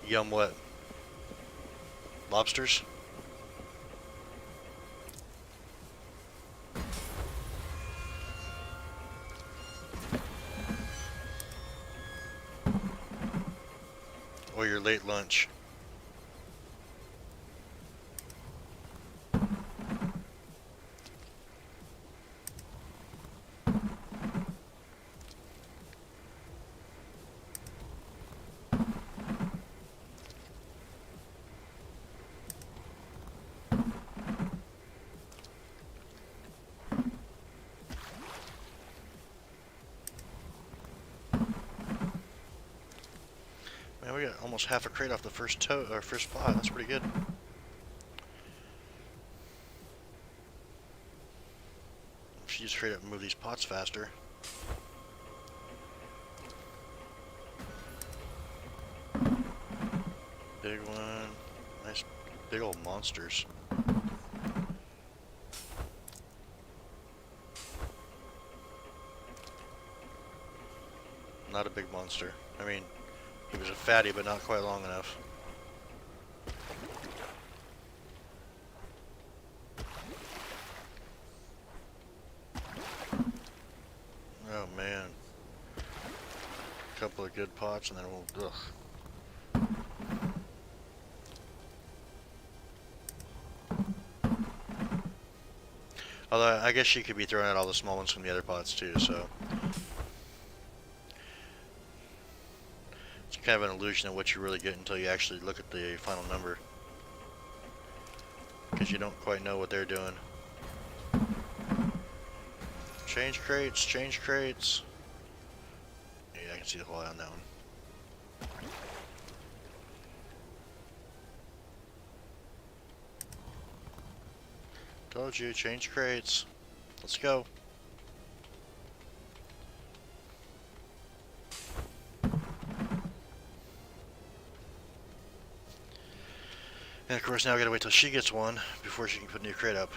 Yum what? Lobsters? Or your late lunch? Man, we got almost half a crate off the first spot. That's pretty good. Should just straight up move these pots faster. Big one. Nice big old monsters. Not a big monster. I mean, he was a fatty, but not quite long enough. Oh man. A couple of good pots and then we'll, ugh. Although, I guess she could be throwing out all the small ones from the other pots too, so. It's kind of an illusion of what you really get until you actually look at the final number. Because you don't quite know what they're doing. Change crates, change crates. Yeah, I can see the whole eye on that one. Told you, change crates. Let's go. And of course now we gotta wait till she gets one before she can put a new crate up.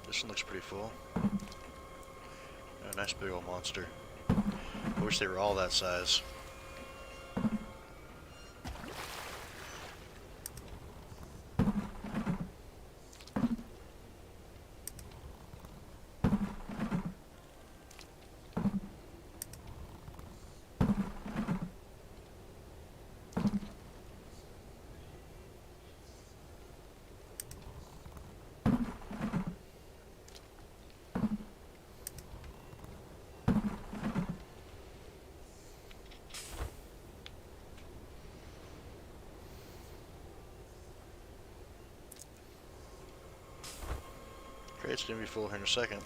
This one looks pretty full. Oh, nice big old monster. I wish they were all that size. Crate's gonna be full here in a second.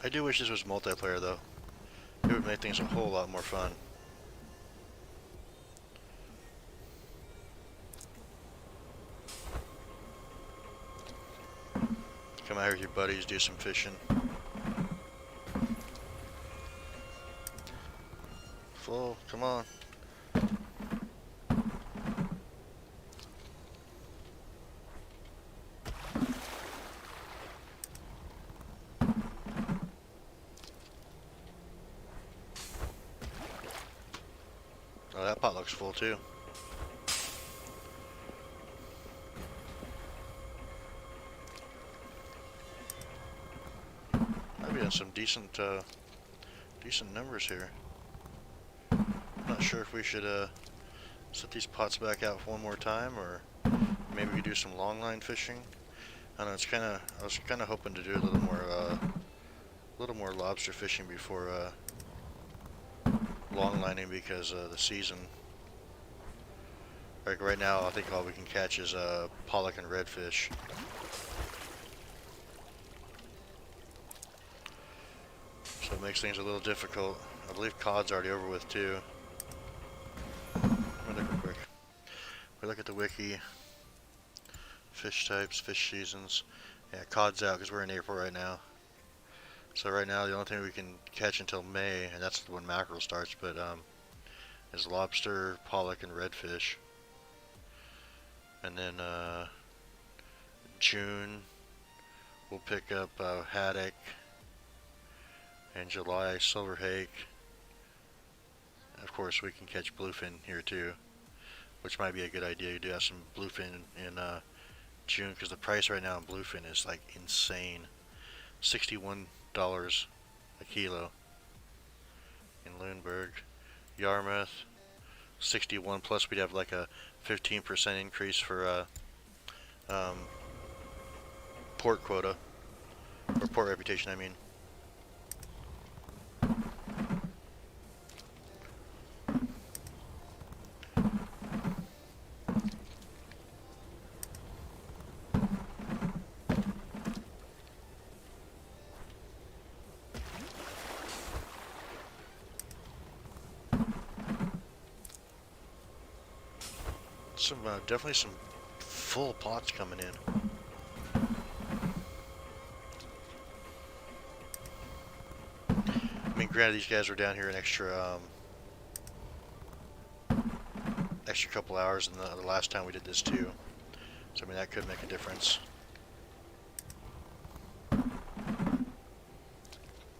I do wish this was multiplayer though. It would make things a whole lot more fun. Come out here with your buddies, do some fishing. Full, come on. Oh, that pot looks full too. I've got some decent numbers here. Not sure if we should set these pots back out one more time, or maybe we do some long line fishing. I don't know. I was kind of hoping to do a little more lobster fishing before long lining, because the season. Like right now, I think all we can catch is pollock and redfish. So it makes things a little difficult. I believe cod's already over with too. Let me look real quick. We look at the wiki. Fish types, fish seasons. Yeah, cod's out because we're in April right now. So right now the only thing we can catch until May, and that's when mackerel starts, but is lobster, pollock, and redfish. And then June we'll pick up haddock, and July silver hake. Of course we can catch bluefin here too, which might be a good idea. You do have some bluefin in June, because the price right now on bluefin is like insane. $61 a kilo in Lundberg. Yarmouth 61, plus we'd have like a 15% increase for port quota, or port reputation I mean. Some definitely some full pots coming in. I mean, granted, these guys were down here an extra couple hours than the last time we did this too. So I mean, that could make a difference. I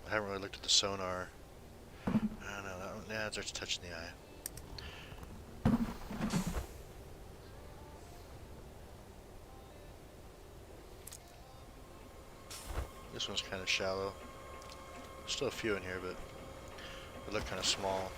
haven't really looked at the sonar. I don't know. it starts touching the eye. This one's kind of shallow. Still a few in here, but they look kind of small.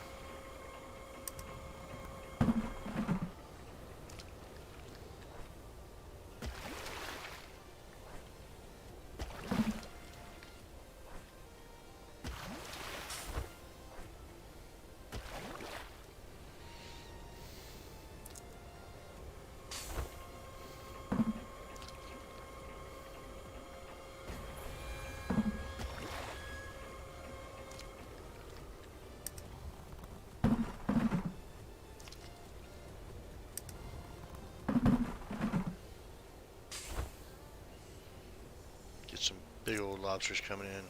Some big old lobsters coming in.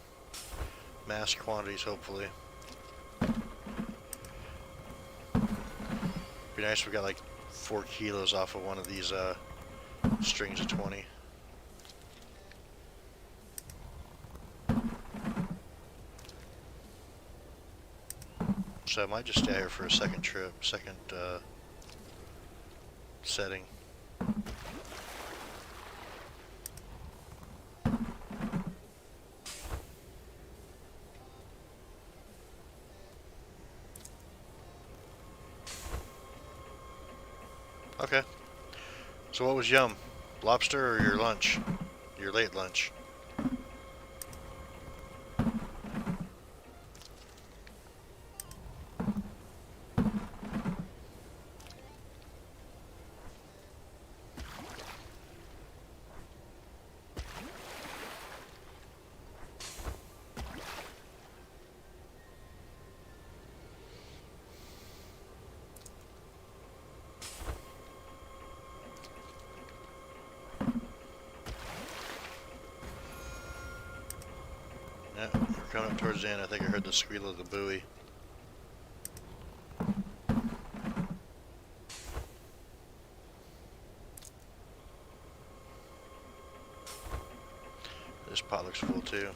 Mass quantities, hopefully. Be nice if we got like 4 kilos off of one of these strings of 20. So I might just stay here for a second setting. Okay. So what was yum? Lobster or your lunch? Your late lunch? Yeah, we're coming up towards the end. I think I heard the squeal of the buoy. This pot looks full too.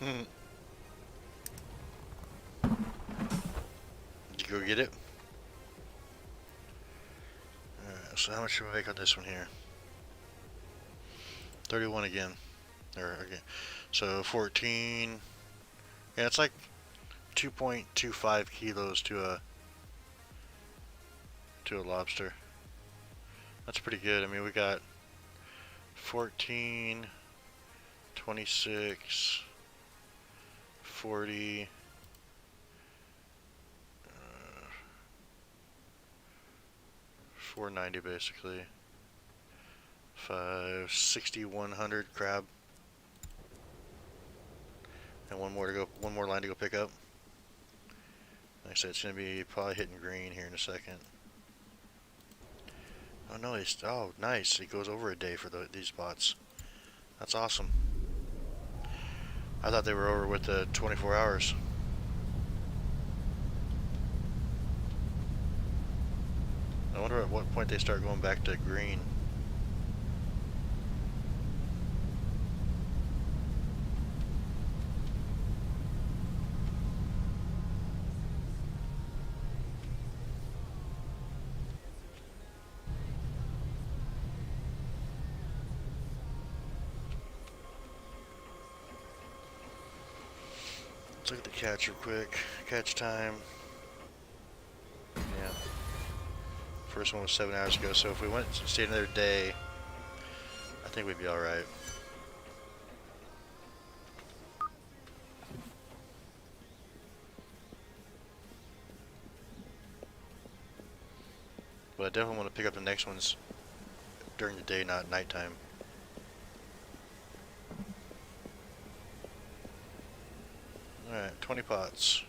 Did you go get it? Alright, so how much should we make on this one here? 31 again. Or again. So 14. Yeah, it's like 2.25 kilos to a lobster. That's pretty good. I mean, we got 14, 26, 40, 490 basically. 6,100 crab. And one more line to go pick up. Like I said, it's gonna be probably hitting green here in a second. Oh no, oh nice. It goes over a day for these spots. That's awesome. I thought they were over with the 24 hours. I wonder at what point they start going back to green. Let's look at the catch real quick. Catch time. First one was 7 hours ago, so if we went and stayed another day, I think we'd be alright. But I definitely want to pick up the next ones during the day, not nighttime. Alright, 20 pots.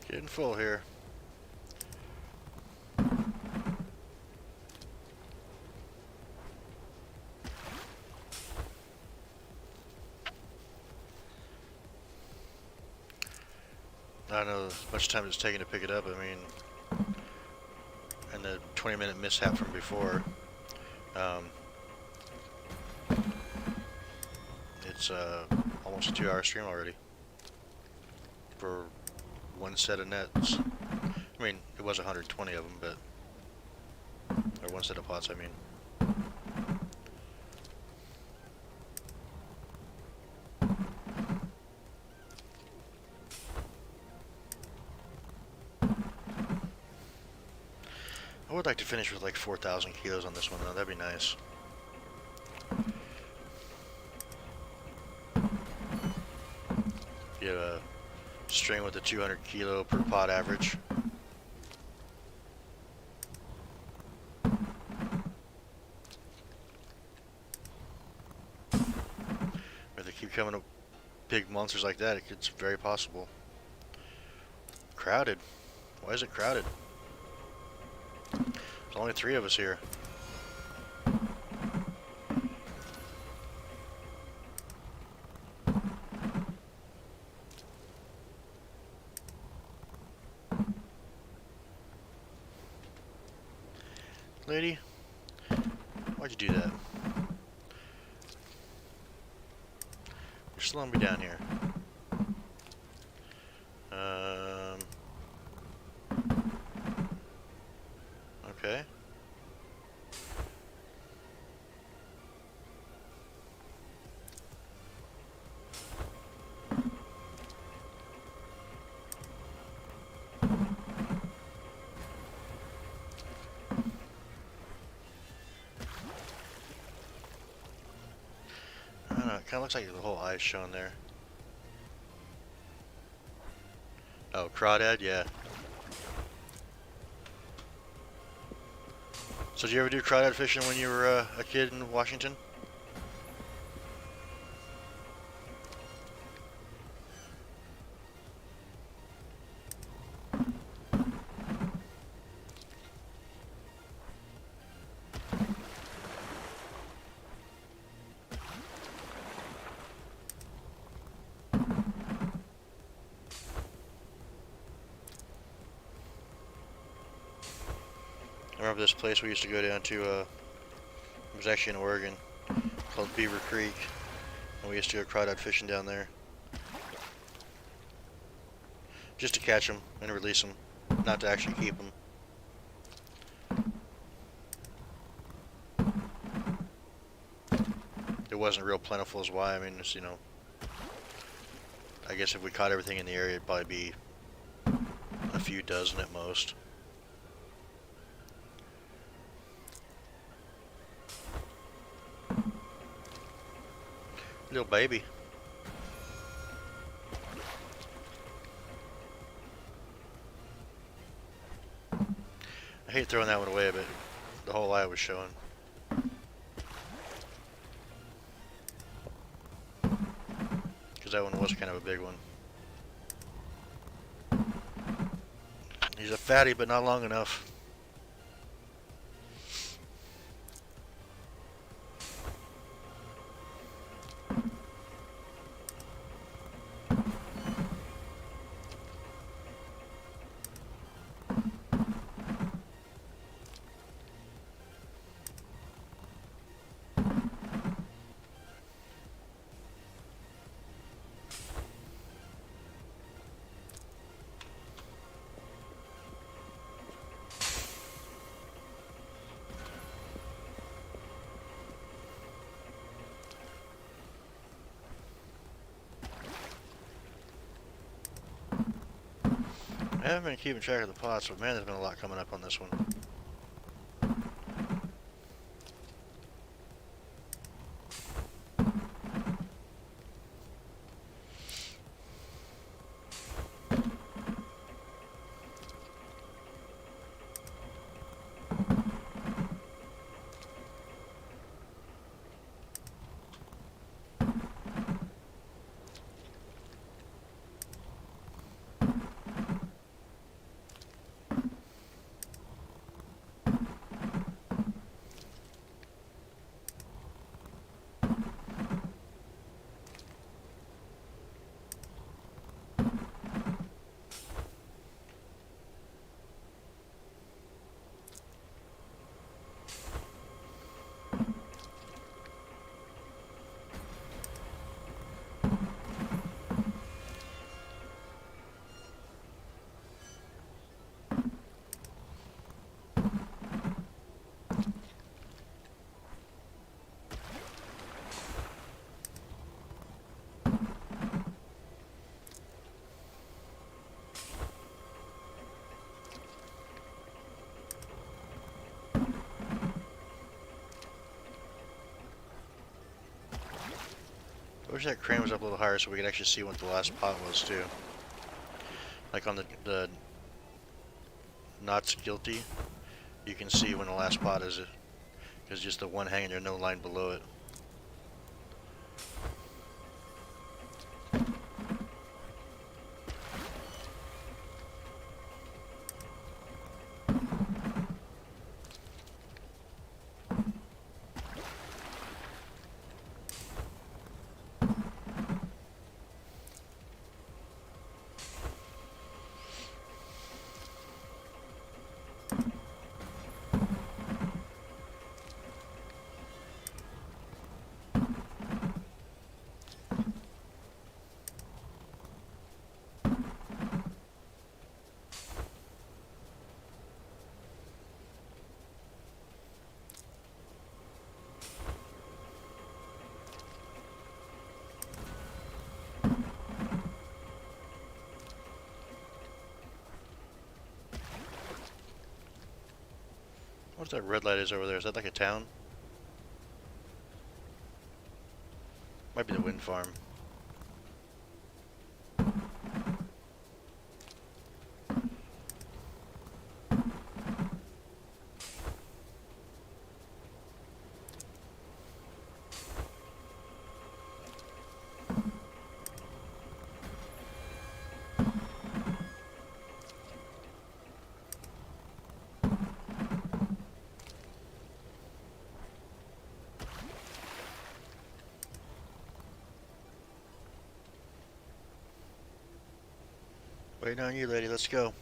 Getting full here. I don't know as much time it's taking to pick it up. I mean, and the 20-minute mishap from before. It's almost a 2-hour stream already for one set of nets. I mean, it was 120 of them, but or one set of pots, I mean. I would like to finish with like 4,000 kilos on this one though, that'd be nice. You have a string with a 200 kilo per pot average. If they keep coming up big monsters like that, it's very possible. Crowded. Why is it crowded? There's only 3 of us here. Lady, why'd you do that? You're slowing me down here. Okay. I don't know, it kind of looks like the whole eye's showing there. Oh, crawdad, yeah. So did you ever do crawdad fishing when you were a kid in Washington? I remember this place we used to go down to, it was actually in Oregon, called Beaver Creek, and we used to go crawdad fishing down there. Just to catch them and release them, not to actually keep them. It wasn't real plentiful is why. I mean, it's, you know, I guess if we caught everything in the area, it'd probably be a few dozen at most. Little baby. I hate throwing that one away, but the whole eye was showing. because that one was kind of a big one. He's a fatty, but not long enough. I haven't been keeping track of the pots, but man, there's been a lot coming up on this one. I wish that crane was up a little higher so we could actually see what the last pot was too. Like on the not guilty, you can see when the last pot is. Because just the one hanging there, no line below it. What's that red light is over there? Is that like a town? Might be the wind farm. Waiting on you, lady. Let's go.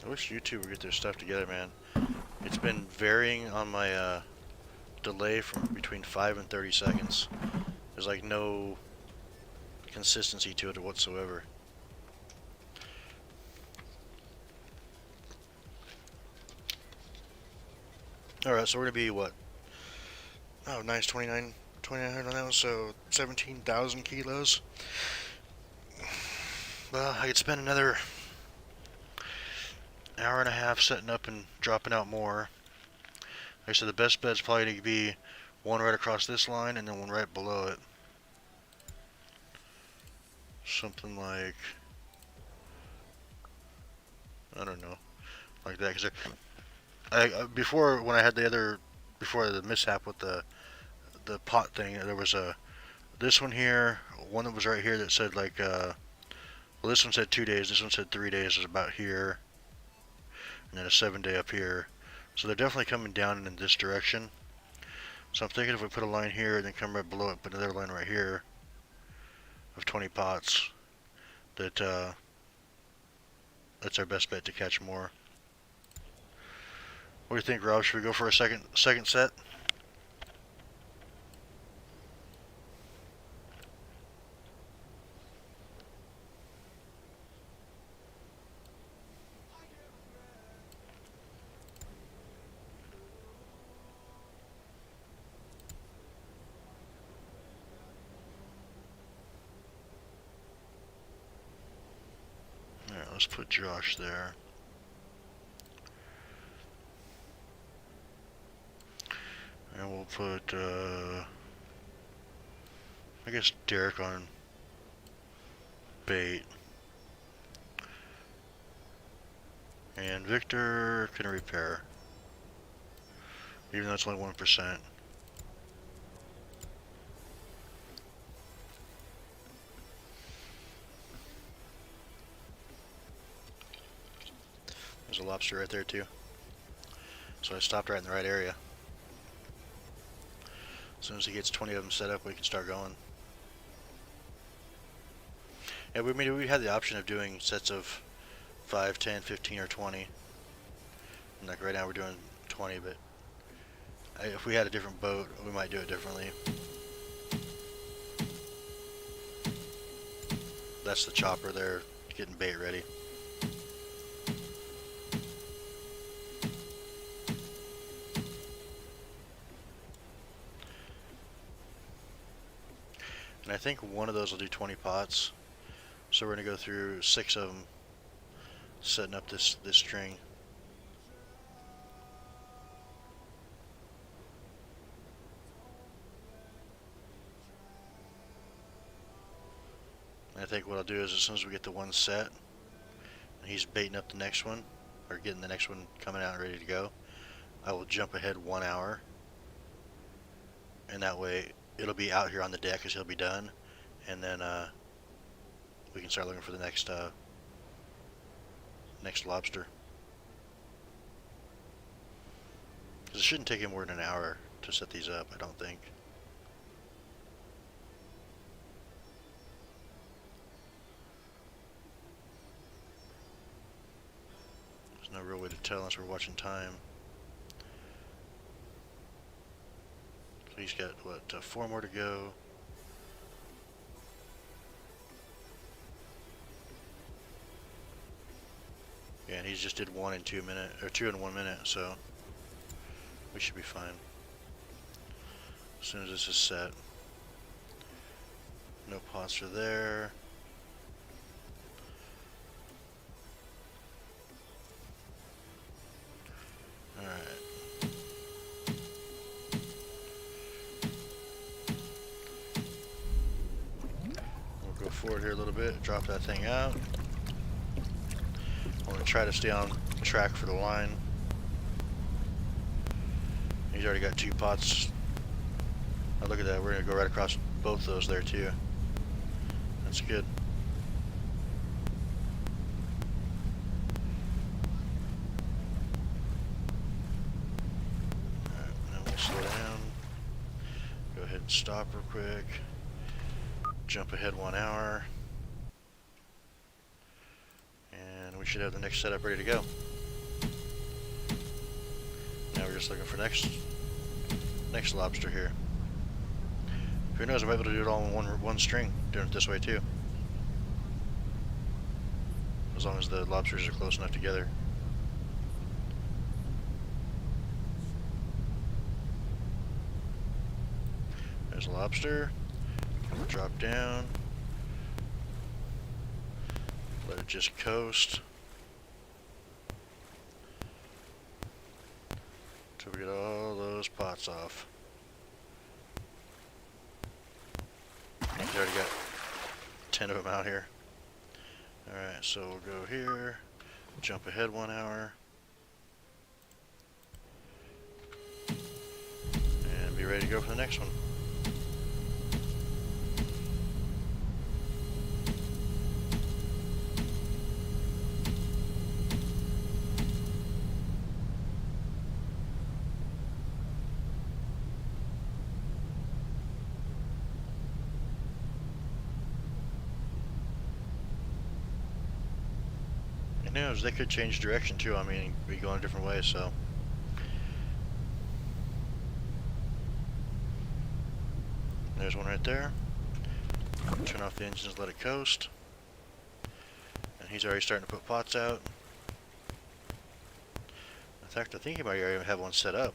I wish YouTube would get their stuff together, man. It's been varying on my delay from between 5 and 30 seconds. There's like no consistency to it whatsoever. Alright, so we're gonna be what? Oh, nice, 2,900 on that one, so 17,000 kilos. Well, I could spend another hour and a half setting up and dropping out more. Like I said, the best bet's probably going to be one right across this line and then one right below it. Something like, I don't know, like that. Because before, when I had before the mishap with the pot thing, there was this one here, one that was right here that said like, well, this one said 2 days, this one said 3 days, is about here, and then a 7-day up here. So they're definitely coming down in this direction. So I'm thinking if we put a line here and then come right below it, put another line right here of 20 pots, that that's our best bet to catch more. What do you think, Rob? Should we go for a second set? Alright, let's put Josh there. And we'll put, I guess Derek on bait. And Victor can repair. Even though it's only 1%. There's a lobster right there too. So I stopped right in the right area. As soon as he gets 20 of them set up, we can start going. Yeah, we had the option of doing sets of 5, 10, 15, or 20. And like right now we're doing 20, but if we had a different boat, we might do it differently. That's the chopper there, getting bait ready. And I think one of those will do 20 pots. So we're going to go through 6 of them, setting up this string. And I think what I'll do is as soon as we get the one set, and he's baiting up the next one, or getting the next one coming out and ready to go, I will jump ahead 1 hour. And that way it'll be out here on the deck as he'll be done, and then we can start looking for the next lobster. Because it shouldn't take him more than an hour to set these up, I don't think. There's no real way to tell unless we're watching time. So he's got, what, 4 more to go. Yeah, and he just did 1 in 2 minutes, or 2 in 1 minute, so we should be fine. As soon as this is set. No pots are there. Alright. We'll go forward here a little bit, drop that thing out. I'm going to try to stay on track for the line. He's already got 2 pots. Oh, look at that, we're going to go right across both those there too. That's good. Alright, now we'll slow down. Go ahead and stop real quick. Jump ahead 1 hour. And we should have the next setup ready to go. Now we're just looking for next lobster here. Who knows, I'm able to do it all in one string, doing it this way too. As long as the lobsters are close enough together. There's a lobster. Drop down. Let it just coast. Till we get all those pots off. We already got 10 of them out here. Alright, so we'll go here. Jump ahead 1 hour. And be ready to go for the next one. Who knows, they could change direction too. I mean, be going a different way, so. There's one right there. Turn off the engines, let it coast. And he's already starting to put pots out. In fact, I think he might already have one set up.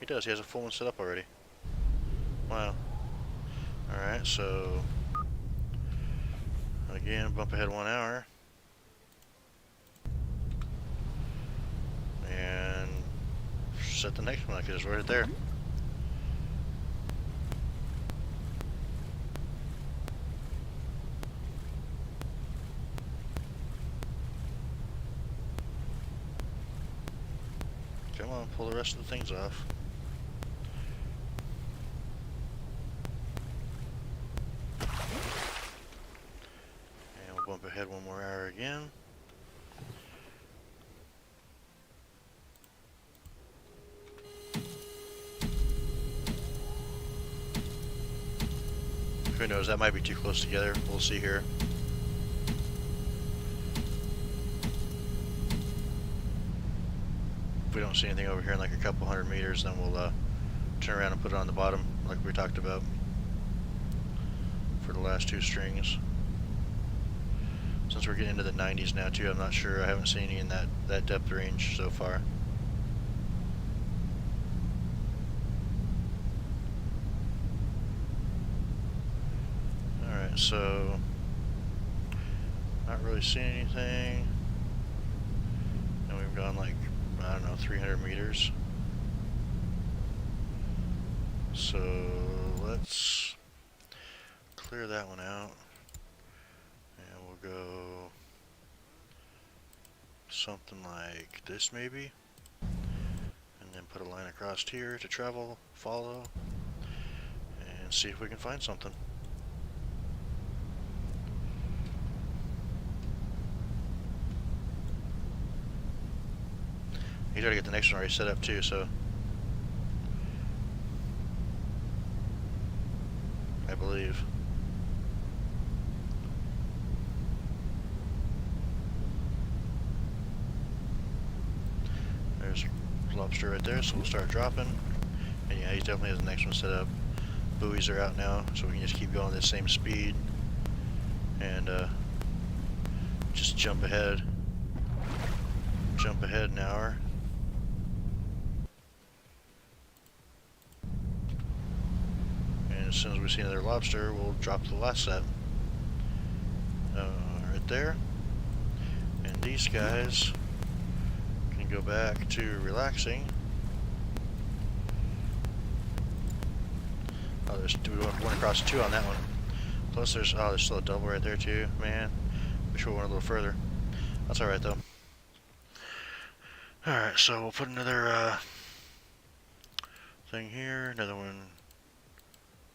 He does, he has a full one set up already. Wow. Alright, so again, bump ahead 1 hour. And set the next one, because it's right there. Come on, pull the rest of the things off. Bump ahead 1 more hour again. Who knows, that might be too close together. We'll see here. If we don't see anything over here in like a couple 100 meters, then we'll turn around and put it on the bottom like we talked about for the last 2 strings. Since we're getting into the 90s now too, I'm not sure. I haven't seen any in that depth range so far. Alright, so not really seeing anything. And we've gone like, I don't know, 300 meters. So let's clear that one out. Go something like this maybe, and then put a line across here to travel, follow, and see if we can find something. You gotta get the next one already set up too, so I believe. There's lobster right there, so we'll start dropping. And yeah, he definitely has the next one set up. Buoys are out now, so we can just keep going at the same speed. And just jump ahead. Jump ahead an hour. And as soon as we see another lobster, we'll drop the last set. Right there. And these guys can go back to relaxing. Oh, there's one across 2 on that one. Plus there's still a double right there too. Man, wish we went a little further. That's alright though. Alright, so we'll put another thing here, another one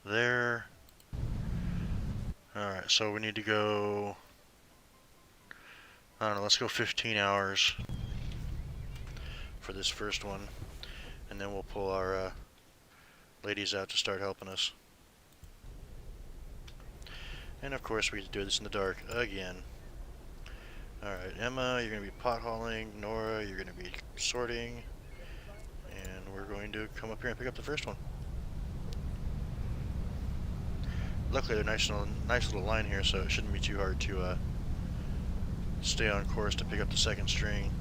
there. Alright, so we need to go, I don't know, let's go 15 hours for this first one, and then we'll pull our ladies out to start helping us. And of course we do this in the dark again. Alright, Emma, you're going to be pot hauling. Nora, you're going to be sorting. And we're going to come up here and pick up the first one. Luckily they're nice little line here, so it shouldn't be too hard to stay on course to pick up the second string.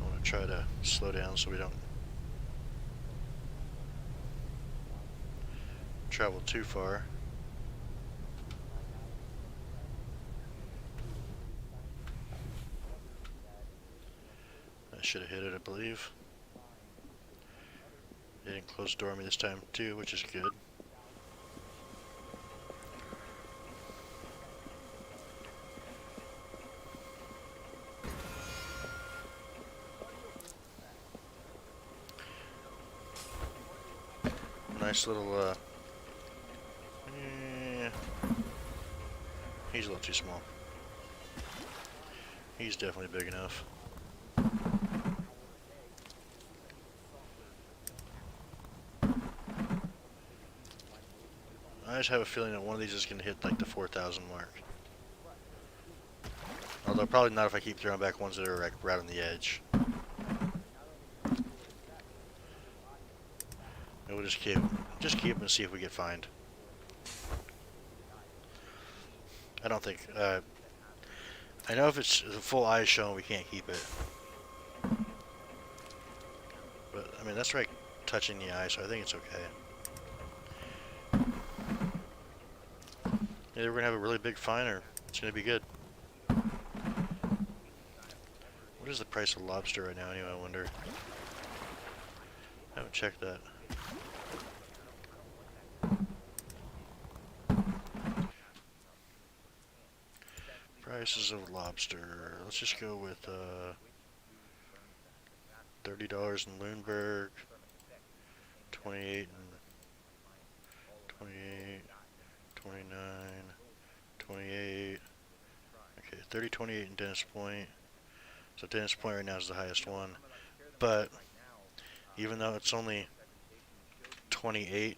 I want to try to slow down so we don't travel too far. I should have hit it, I believe. It didn't close the door on me this time too, which is good. Nice little, he's a little too small. He's definitely big enough. I just have a feeling that one of these is going to hit like the 4,000 mark. Although probably not if I keep throwing back ones that are like right on the edge. And we'll just keep and see if we get fined. I don't think, I know if it's the full eye shown, we can't keep it. But, I mean, that's right touching the eye, so I think it's okay. Either we're going to have a really big fine or it's going to be good. What is the price of lobster right now anyway, I wonder? I haven't checked that. Prices of lobster. Let's just go with $30 in Lundberg, 28 and 28, 29, 28. Okay, 30, 28 in Dennis Point. So Dennis Point right now is the highest one. But even though it's only 28,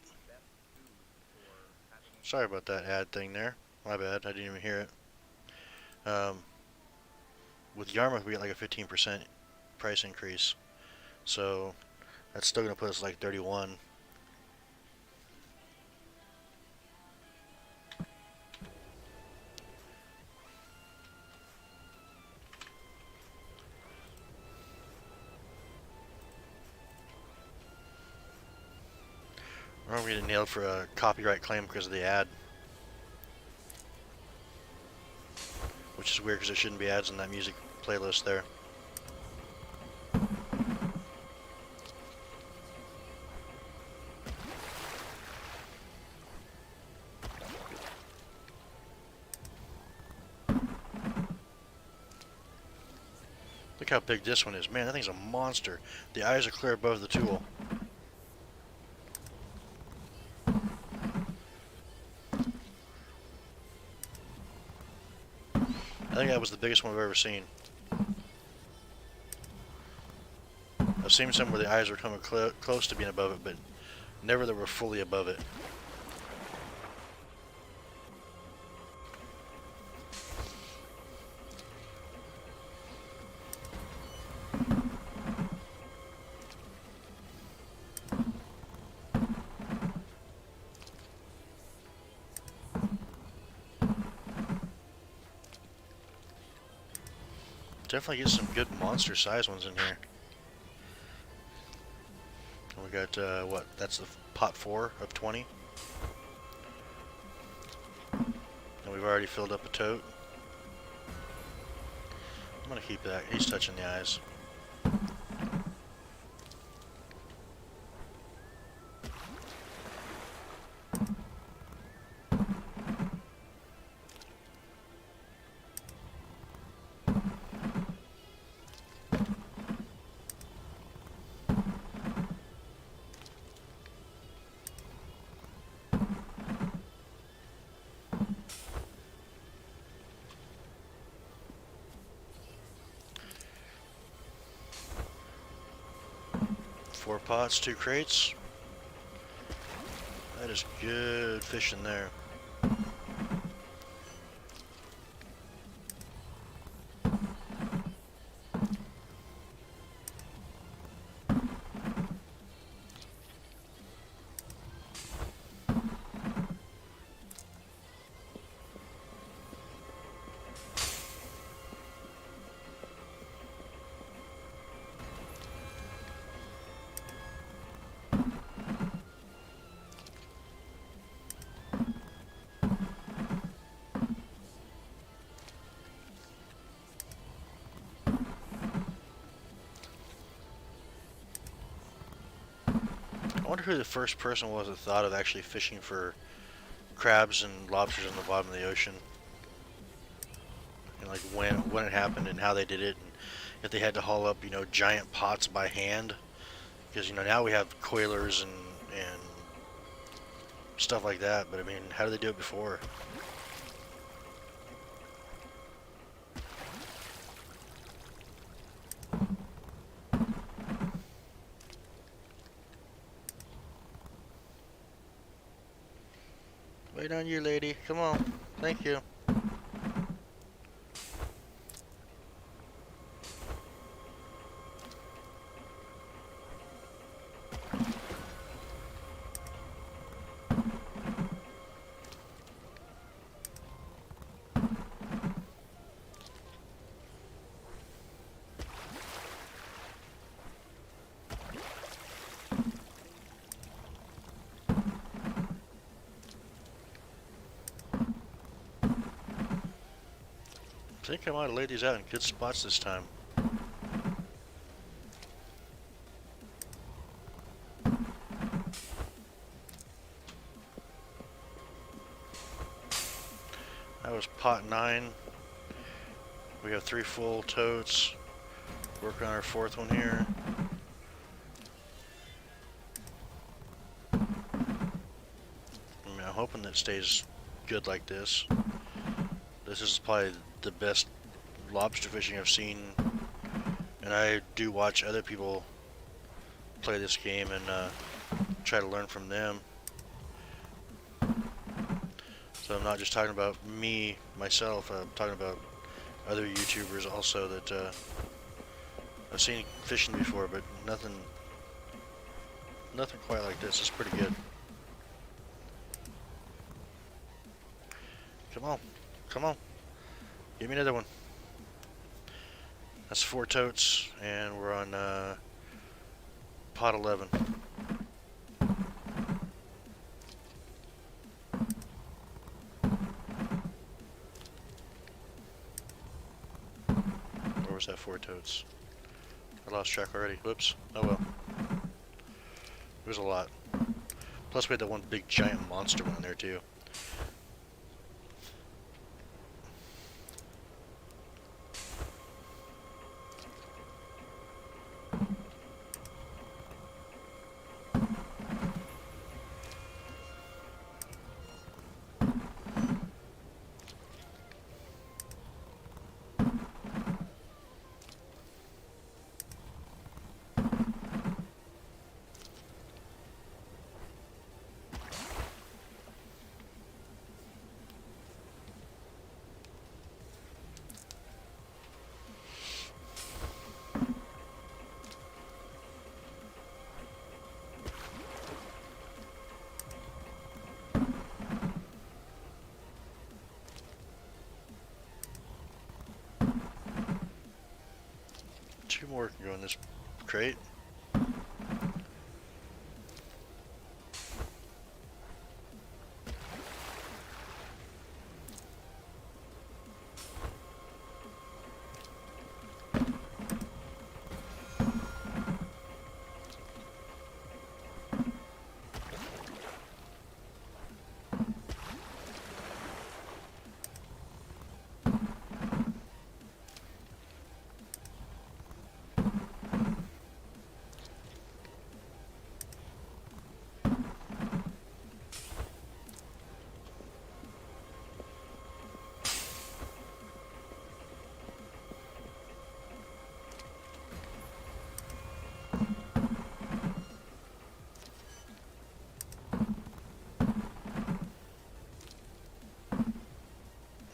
sorry about that ad thing there. My bad, I didn't even hear it. With Yarmouth, we get like a 15% price increase. So that's still going to put us like 31. We're going to get nailed for a copyright claim because of the ad. Which is weird because there shouldn't be ads in that music playlist there. Look how big this one is. Man, that thing's a monster. The eyes are clear above the tool. I think that was the biggest one I've ever seen. I've seen some where the eyes were coming close to being above it, but never that were fully above it. Definitely get some good monster size ones in here. And we got, what, that's the pot 4 of 20. And we've already filled up a tote. I'm going to keep that. He's touching the eyes. Four pots, 2 crates. That is good fishing there. wonder who the first person was that thought of actually fishing for crabs and lobsters on the bottom of the ocean. And like when it happened and how they did it, and if they had to haul up, you know, giant pots by hand. Because, you know, now we have coilers and stuff like that, but I mean, how did they do it before? Wait on you, lady. Come on. Thank you. I think I might have laid these out in good spots this time. That was pot 9. We have 3 full totes. Working on our 4th one here. I mean, I'm hoping that it stays good like this. This is probably the best lobster fishing I've seen, and I do watch other people play this game and try to learn from them. So I'm not just talking about me, myself, I'm talking about other YouTubers also that I've seen fishing before, but nothing quite like this. It's pretty good. Come on. Come on. Give me another one. That's 4 totes, and we're on pot 11. Where was that 4 totes? I lost track already. Whoops. Oh well. There's a lot. Plus we had that one big giant monster one in there too. Two more can go in this crate.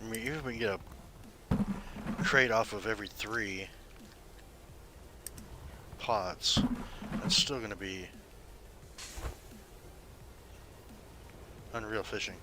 I mean, even if we can get a crate off of every 3 pots, that's still going to be unreal fishing.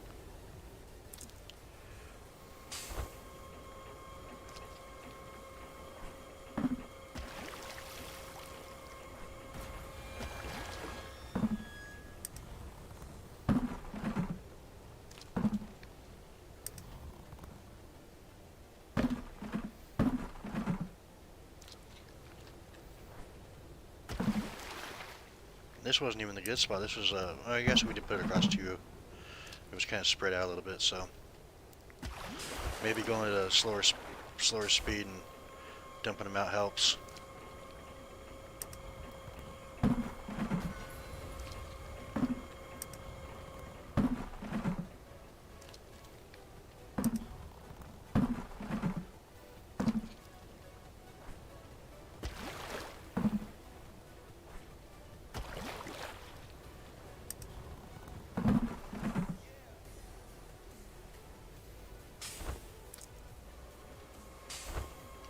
This wasn't even the good spot. This was, I guess we did put it across two. It was kind of spread out a little bit, so maybe going at a slower speed and dumping them out helps.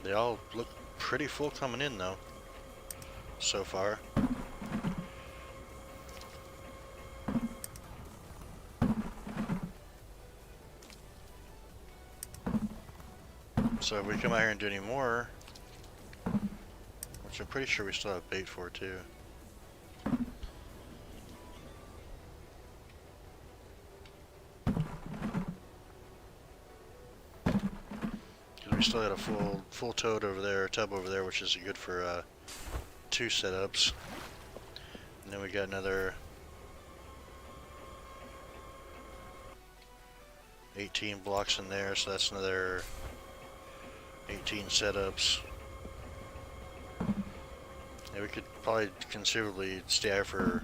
They all look pretty full coming in though, so far. So if we come out here and do any more, which I'm pretty sure we still have bait for too. We still had a full toad over there, tub over there, which is good for 2 setups. And then we got another 18 blocks in there, so that's another 18 setups. Yeah, we could probably considerably stay out for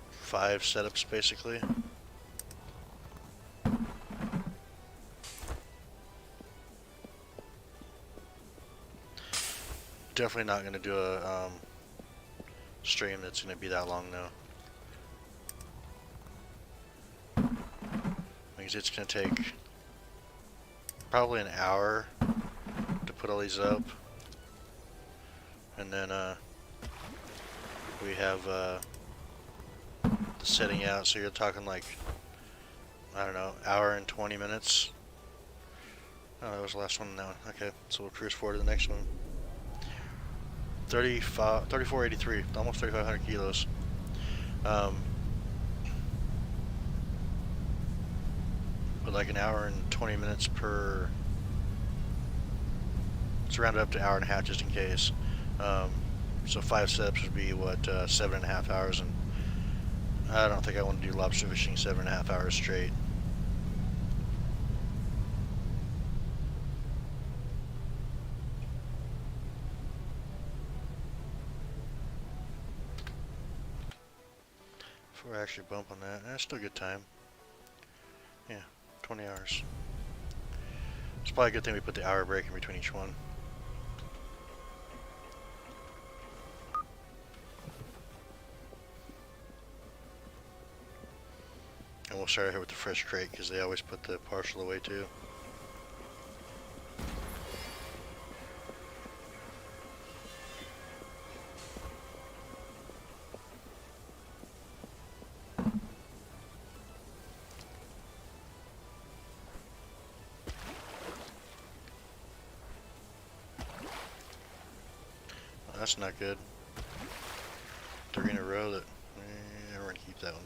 5 setups basically. Definitely not going to do a stream that's going to be that long though. Because it's going to take probably an hour to put all these up. And then we have the setting out, so you're talking like, I don't know, hour and 20 minutes. Oh, that was the last one in that one. Okay, so we'll cruise forward to the next one. 3483, almost 3,500 kilos. But like an hour and 20 minutes per. Let's round it up to an hour and a half just in case. So 5 steps would be what, 7.5 hours, and I don't think I want to do lobster fishing 7.5 hours straight. Before I actually bump on that, that's still a good time. Yeah, 20 hours. It's probably a good thing we put the hour break in between each one. And we'll start here with the fresh crate because they always put the partial away too. Well, that's not good. 3 in a row that we're gonna keep that one.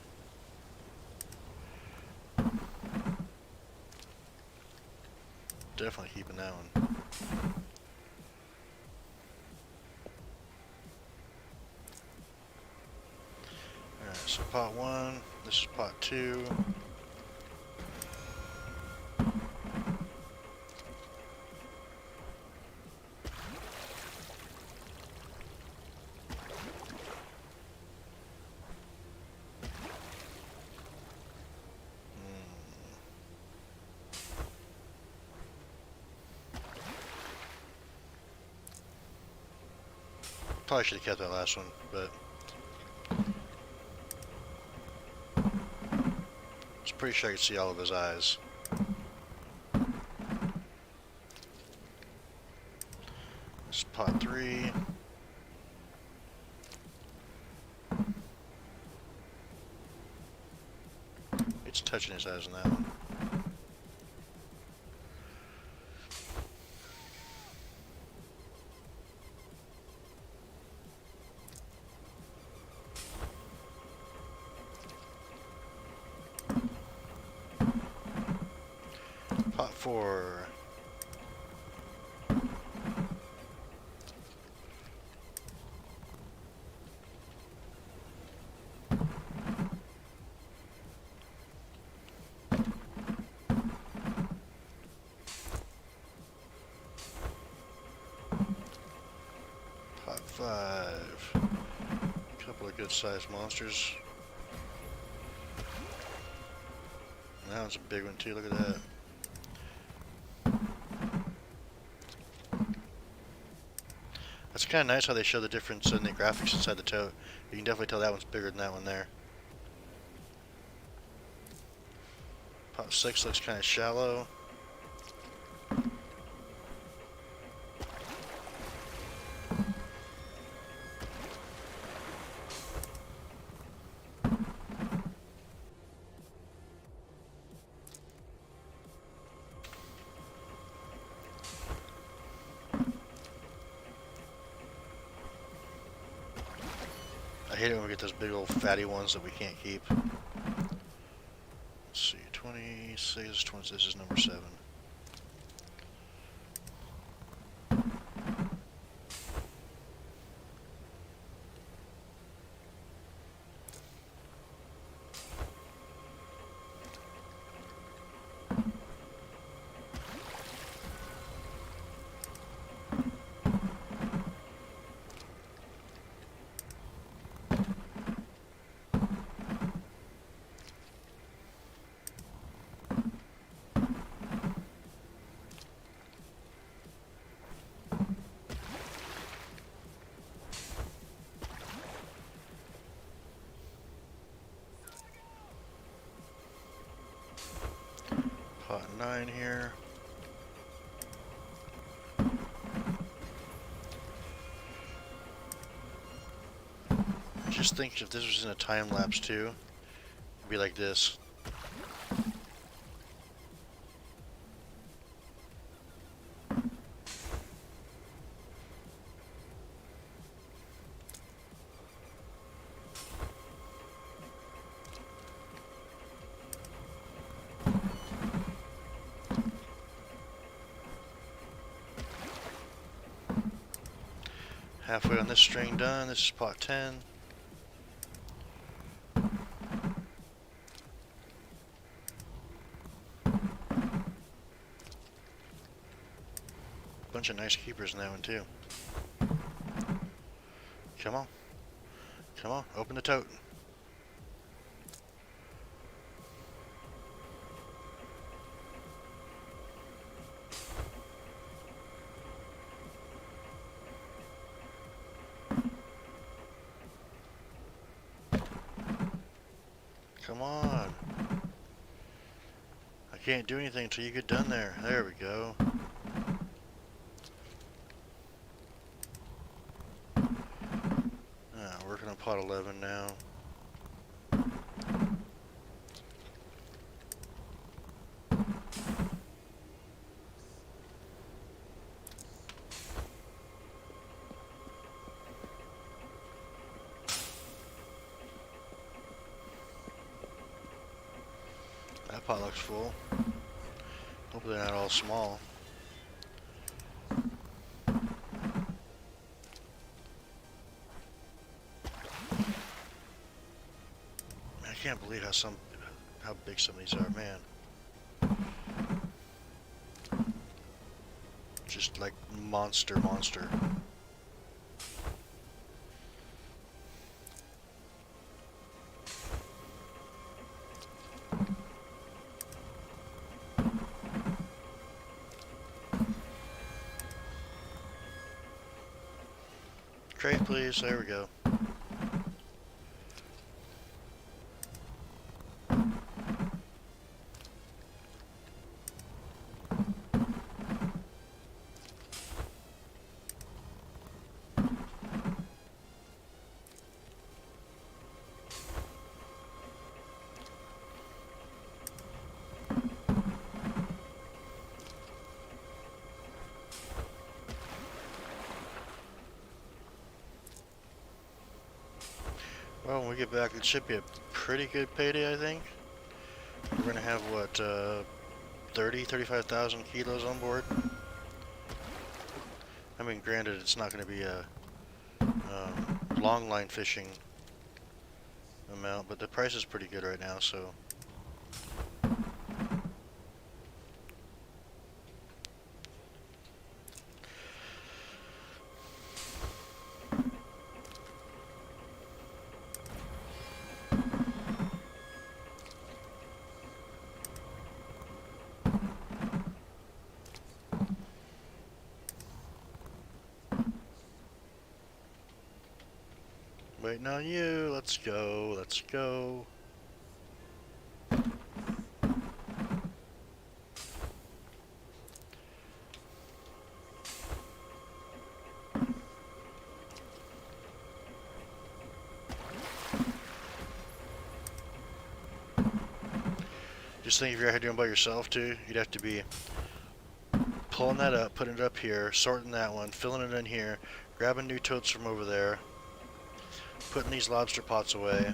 Definitely keeping that one. Alright, so pot 1, this is pot 2. Probably should have kept that last one, but I was pretty sure I could see all of his eyes. This is pot 3. It's touching his eyes on that one. Pot 4. 5. Couple of good sized monsters. That one's a big one too, look at that. It's kind of nice how they show the difference in the graphics inside the tote. You can definitely tell that one's bigger than that one there. Pot 6 looks kind of shallow. I hate it when we get those big old fatty ones that we can't keep. Let's see, 26, 20, this is number 7. Pot 9 here. Just think if this was in a time lapse too, it'd be like this. Halfway on this string done. This is pot 10. Bunch of nice keepers in that one too. Come on. Come on, open the tote. Come on. I can't do anything until you get done there. There we go. Working on pot 11 now. That pot looks full. Hopefully they're not all small. I can't believe how big some of these are, man. Just like monster. Crate, please. There we go. Well, when we get back, it should be a pretty good payday, I think. We're going to have, what, 35,000 kilos on board. I mean, granted, it's not going to be a long line fishing amount, but the price is pretty good right now, so. waiting on you. Let's go. Let's go. Just think if you're out here doing it by yourself too, you'd have to be pulling that up, putting it up here, sorting that one, filling it in here, grabbing new totes from over there, putting these lobster pots away.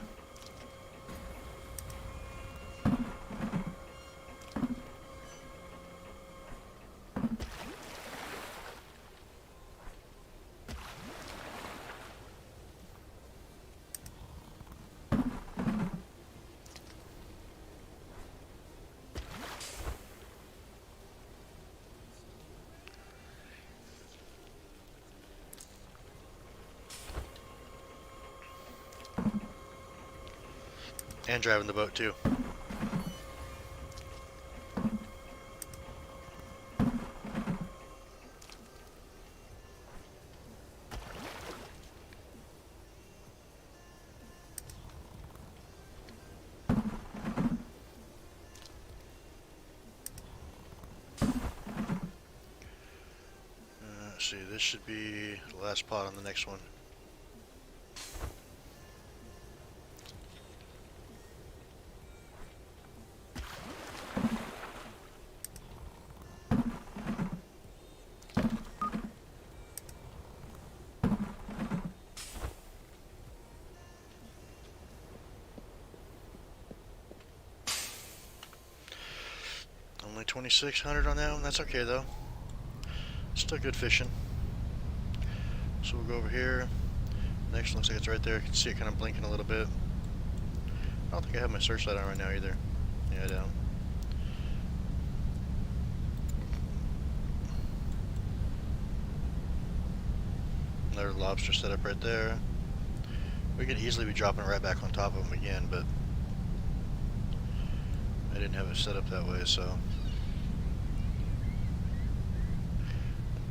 And driving the boat too. Let's see, this should be the last pot on the next one. Only 2,600 on that one. That's okay though. Still good fishing. So we'll go over here. Next one looks like it's right there. You can see it kind of blinking a little bit. I don't think I have my searchlight on right now either. Yeah, I don't. Another lobster setup right there. We could easily be dropping right back on top of them again, but I didn't have it set up that way, so.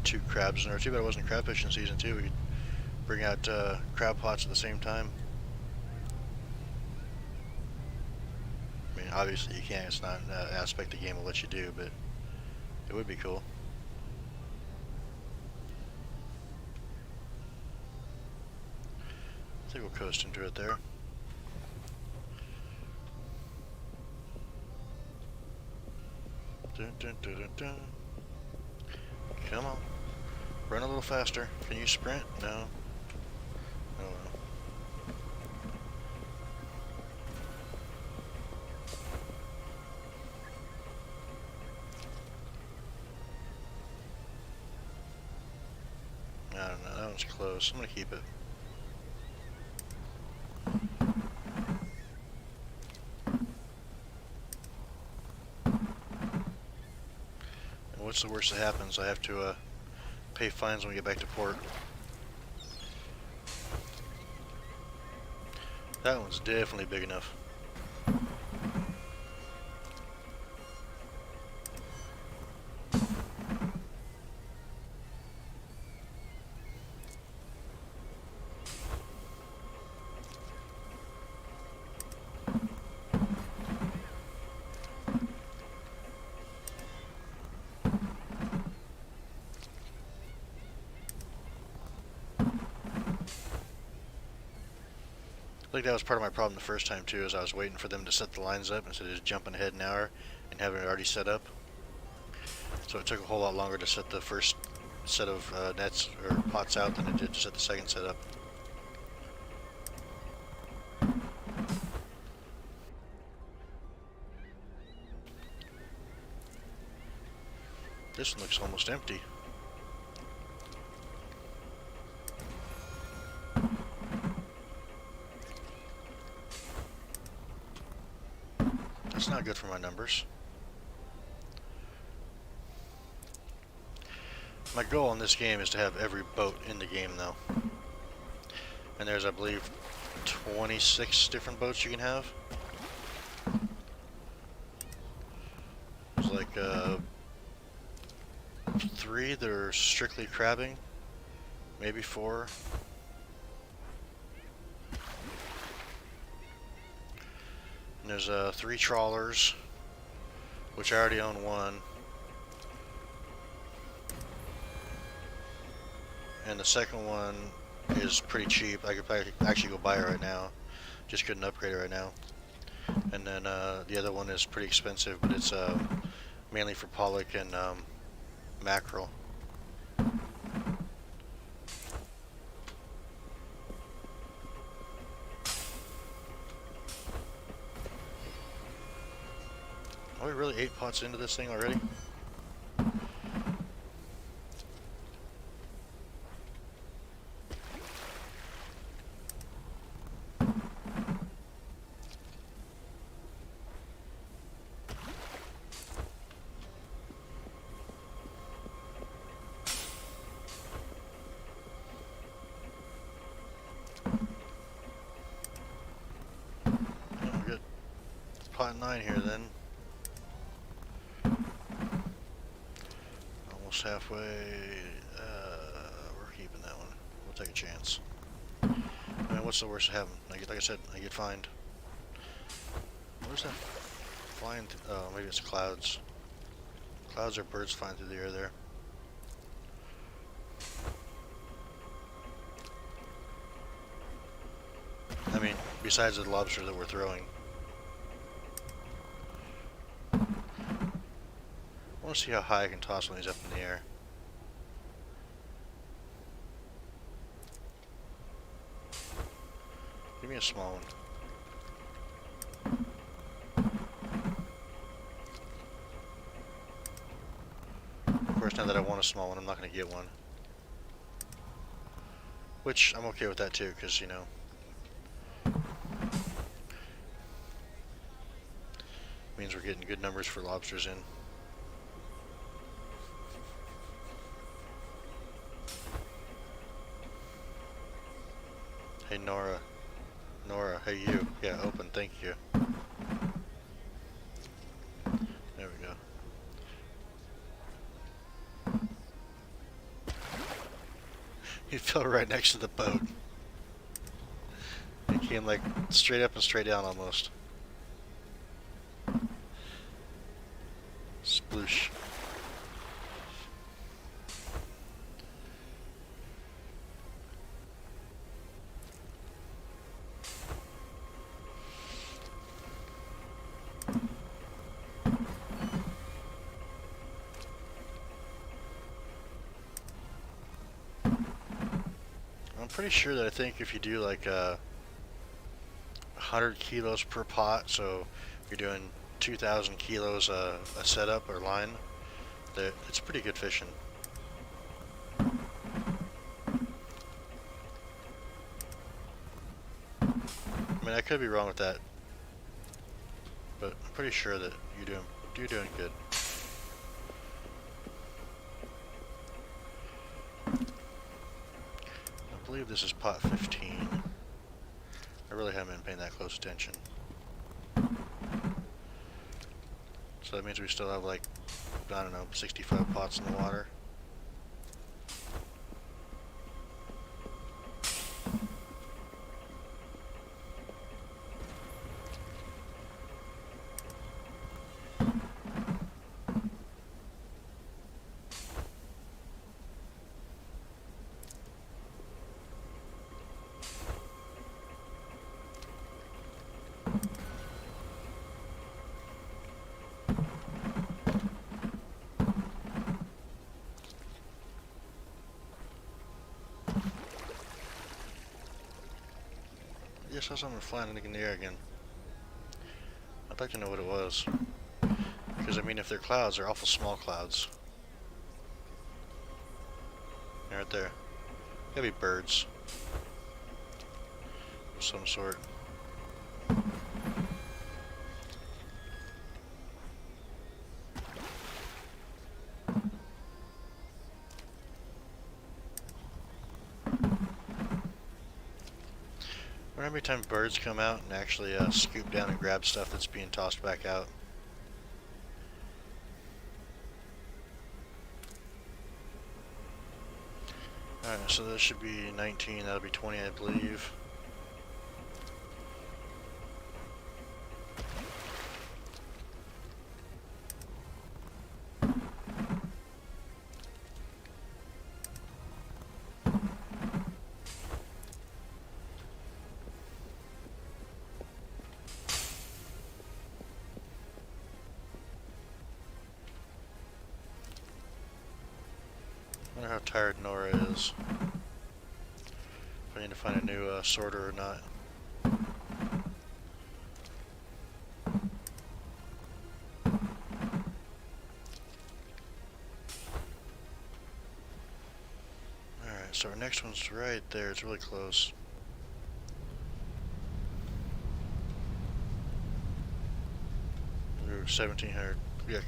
2 crabs in there. Too bad it wasn't crab fishing season too. We could bring out crab pots at the same time. I mean, obviously you can't. It's not an aspect the game will let you do, but it would be cool. I think we'll coast into it there. Dun, dun, dun, dun, dun. Come on. Run a little faster. Can you sprint? No. Oh well. I don't know. That one's close. I'm gonna keep it. And what's the worst that happens? I have to pay fines when we get back to port. That one's definitely big enough. I think that was part of my problem the first time too, is I was waiting for them to set the lines up instead of just jumping ahead an hour and having it already set up. So it took a whole lot longer to set the first set of nets or pots out than it did to set the second set up. This one looks almost empty. That's not good for my numbers. My goal in this game is to have every boat in the game though. And there's, I believe, 26 different boats you can have. There's like 3 that are strictly crabbing. Maybe 4. And there's 3 trawlers, which I already own one. And the second one is pretty cheap. I could actually go buy it right now. Just couldn't upgrade it right now. And then the other one is pretty expensive, but it's mainly for pollock and mackerel. Are we really 8 pots into this thing already? Pot 9 here then. Almost halfway. We're keeping that one. We'll take a chance. I mean, what's the worst of having? Like I said, I get fined. Where's that flying? Oh, maybe it's clouds. Clouds or birds flying through the air there. I mean, besides the lobster that we're throwing. I want to see how high I can toss one of these up in the air. Give me a small one. Of course, now that I want a small one, I'm not going to get one. Which, I'm okay with that too, because, you know, means we're getting good numbers for lobsters in. Hey Nora, hey you, yeah, open, thank you. There we go. He fell right next to the boat. He came like straight up and straight down almost. Sploosh. I'm pretty sure that I think if you do like 100 kilos per pot, so you're doing 2,000 kilos a setup or line, that it's pretty good fishing. I mean, I could be wrong with that, but I'm pretty sure that you're doing good. I believe this is pot 15. I really haven't been paying that close attention. So that means we still have like, I don't know, 65 pots in the water. I saw something flying in the air again. I'd like to know what it was. Because, I mean, if they're clouds, they're awful small clouds. They're right there. Gotta be birds. Of some sort. Every time birds come out and actually scoop down and grab stuff that's being tossed back out. Alright, so this should be 19, that'll be 20 I believe. wonder how tired Nora is. If I need to find a new sorter or not. Alright, so our next one's right there. It's really close. Ooh, 1700. Yuck.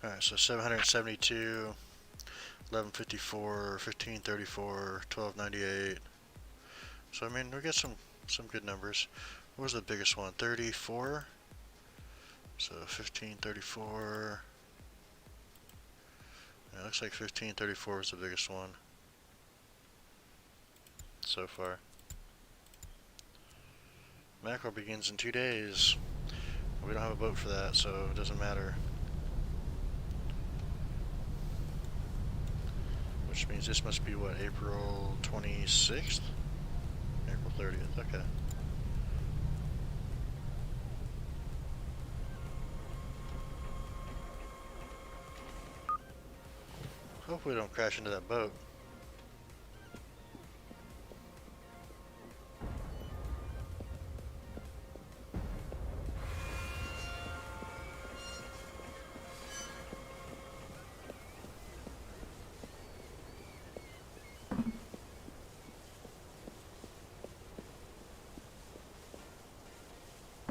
Alright, so 772, 1154, 1534, 1298. So I mean, we get some good numbers. What was the biggest one? 34. So 1534. Yeah, it looks like 1534 was the biggest one so far. Mackerel begins in 2 days. We don't have a boat for that, so it doesn't matter. Which means this must be what, April 26th? April 30th, okay. Hopefully we don't crash into that boat.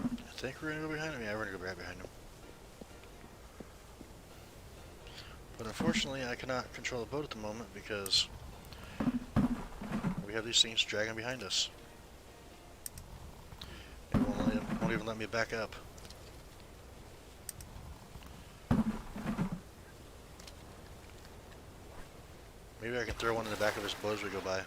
I think we're gonna go behind him. Yeah, we're gonna go right behind him. But unfortunately, I cannot control the boat at the moment because we have these things dragging behind us. It won't even let me back up. Maybe I can throw one in the back of his boat as we go by.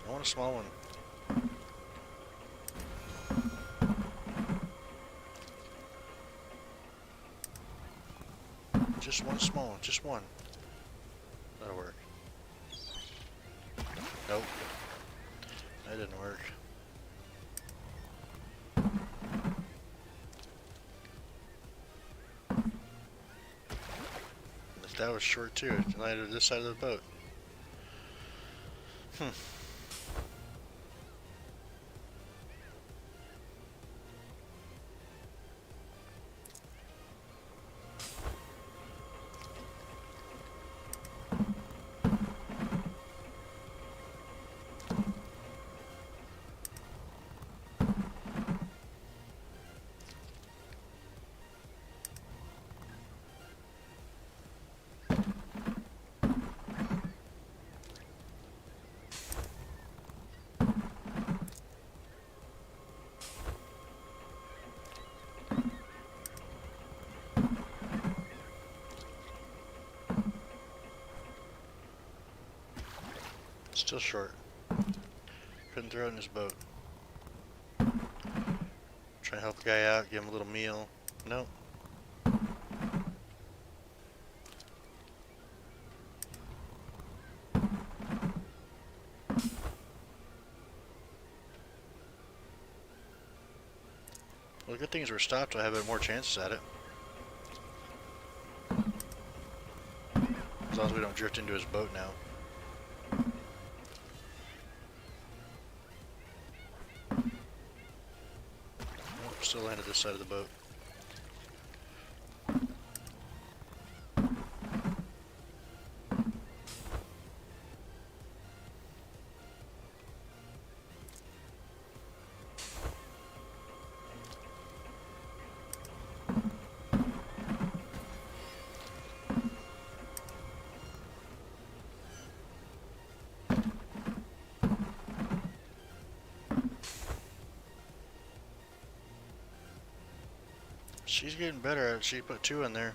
I want a small one. Just one small one, just one. That'll work. Nope. That didn't work. That was short too. It landed this side of the boat. Still short. Couldn't throw it in his boat. Try to help the guy out, give him a little meal. Nope. Well, the good thing is we're stopped, so I have more chances at it. As long as we don't drift into his boat now. Still landed this side of the boat. She's getting better. She put 2 in there.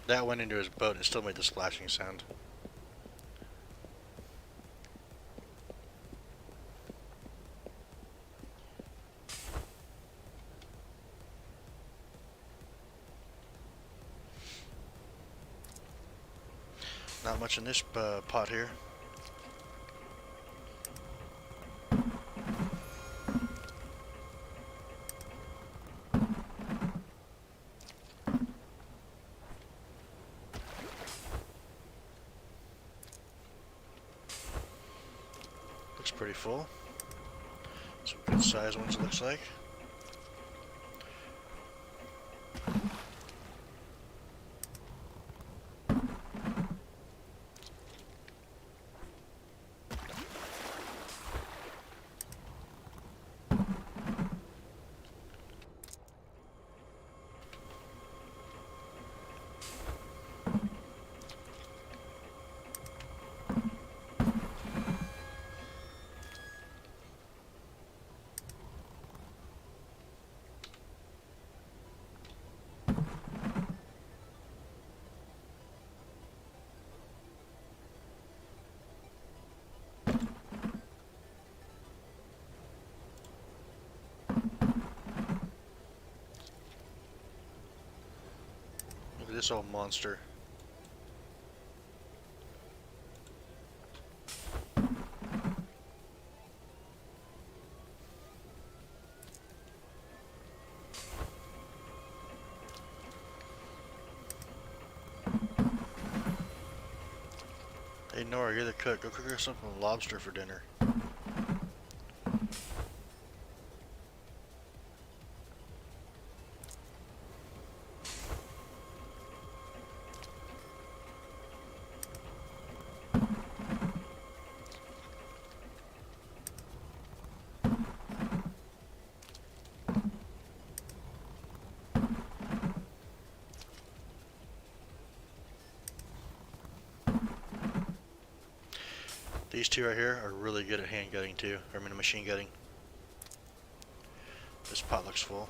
That went into his boat and it still made the splashing sound. Not much in this pot here. Looks pretty full. Some good sized ones it looks like. Look at this old monster. Hey Nora, you're the cook. Go cook her something lobster for dinner. These two right here are really good at hand gutting too, or I mean machine gutting. This pot looks full.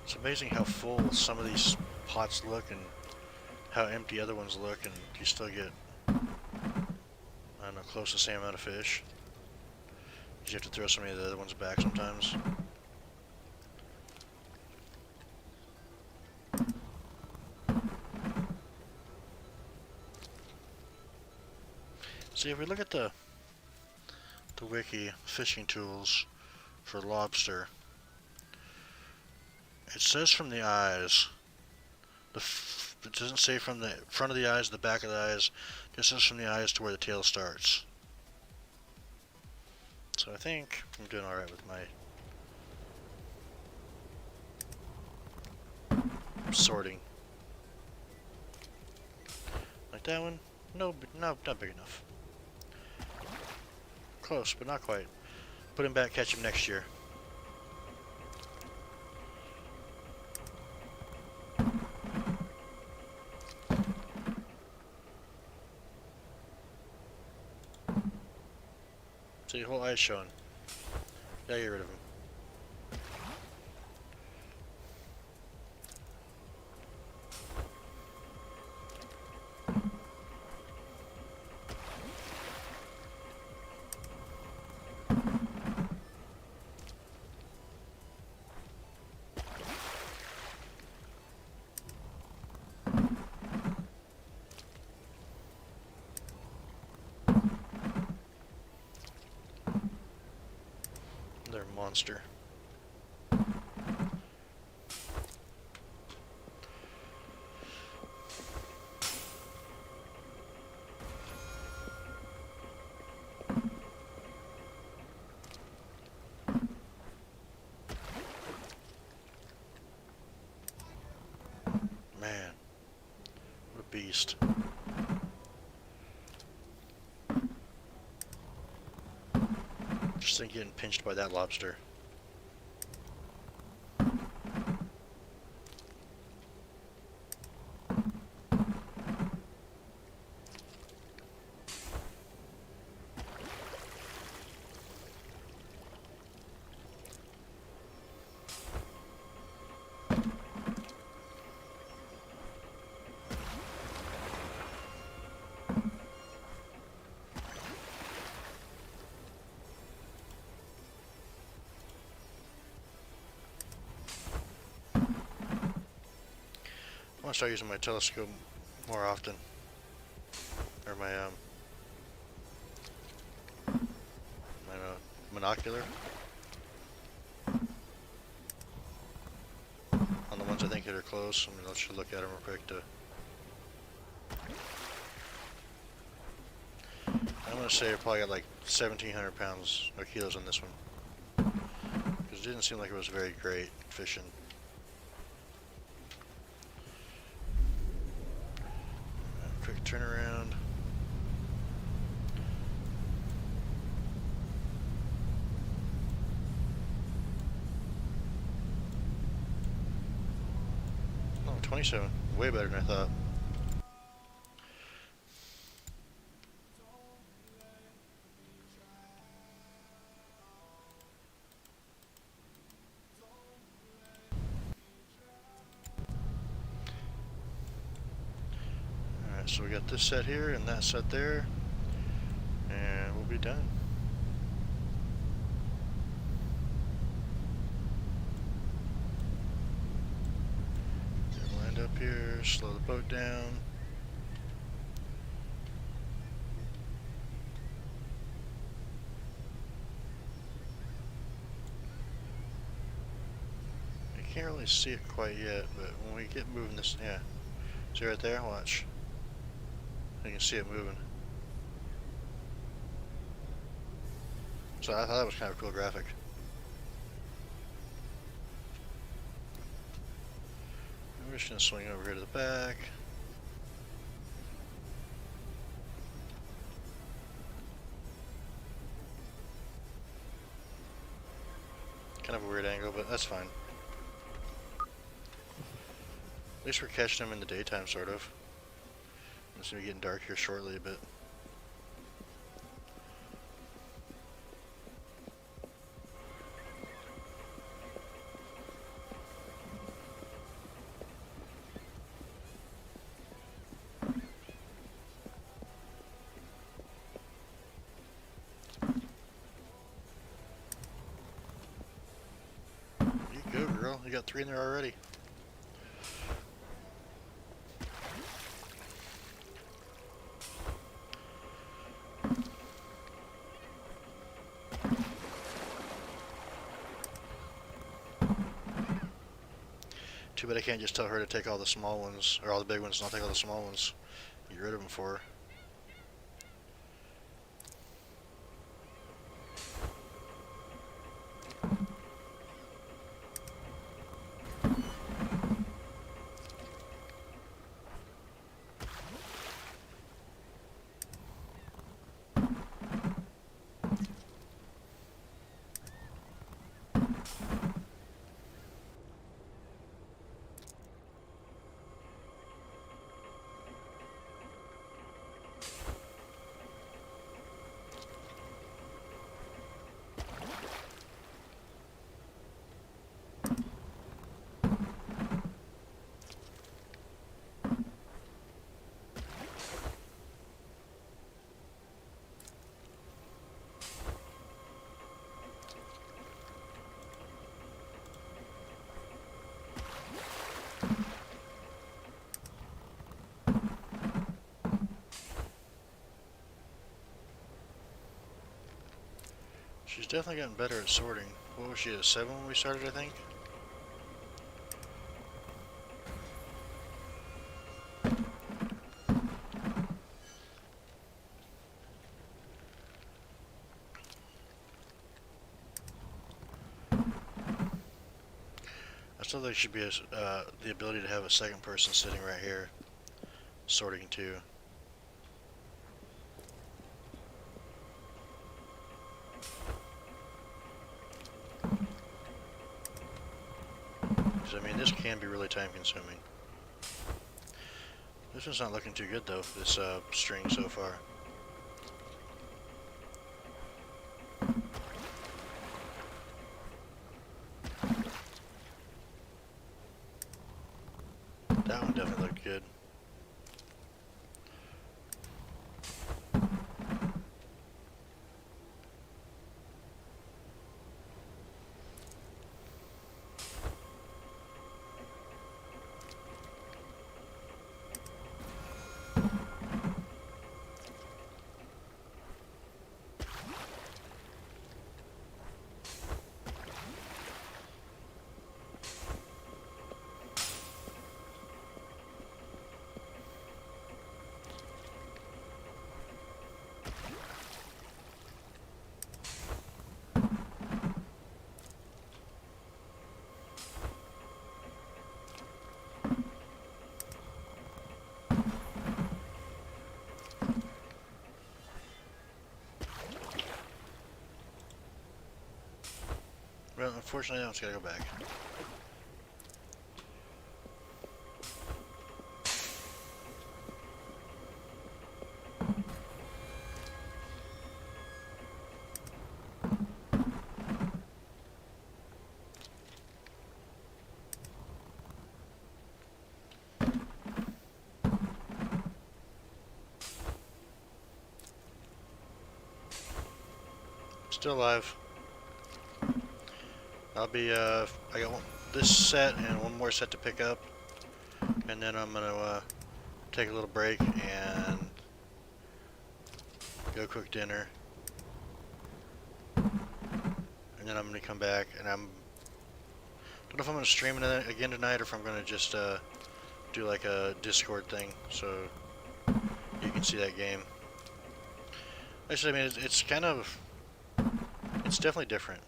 It's amazing how full some of these pots look and how empty other ones look, and you still get, I don't know, close to the same amount of fish. You have to throw so many of the other ones back sometimes. See, if we look at the wiki fishing tools for lobster, it says from the eyes. It doesn't say from the front of the eyes, the back of the eyes. It just says from the eyes to where the tail starts. So I think I'm doing alright with my sorting. Like that one? No, not big enough. Close, but not quite. Put him back, catch him next year. See, whole eye's showing. Gotta get rid of him. They're a monster. least. Just think getting pinched by that lobster. I want to start using my telescope more often, or my monocular on the ones I think that are close. I mean, let's just look at them real quick. I'm gonna say I probably got like 1,700 pounds or kilos on this one, because it didn't seem like it was very great fishing. Quick turnaround. Oh, 27. Way better than I thought. Alright, so we got this set here and that set there, and we'll be done. Land up here, slow the boat down. You can't really see it quite yet, but when we get moving this, yeah. See right there? Watch. You can see it moving. So I thought that was kind of a cool graphic. We're just going to swing over here to the back. Kind of a weird angle, but that's fine. At least we're catching them in the daytime, sort of. It's going to be getting dark here shortly a bit. You go, girl. You got 3 in there already. Too bad I can't just tell her to take all the small ones, or all the big ones, and I'll take all the small ones. Get rid of them for her. She's definitely gotten better at sorting. What was she, a 7 when we started, I think? I still think there should be the ability to have a second person sitting right here, sorting too. Because I mean, this can be really time consuming. This one's not looking too good though, this string so far. That one definitely looked good. Well, unfortunately, I just gotta go back. Still alive. I'll be, I got this set and one more set to pick up, and then I'm gonna take a little break and go cook dinner, and then I'm gonna come back, and don't know if I'm gonna stream it again tonight or if I'm gonna just do like a Discord thing so you can see that game. Actually, I mean, it's kind of, it's definitely different.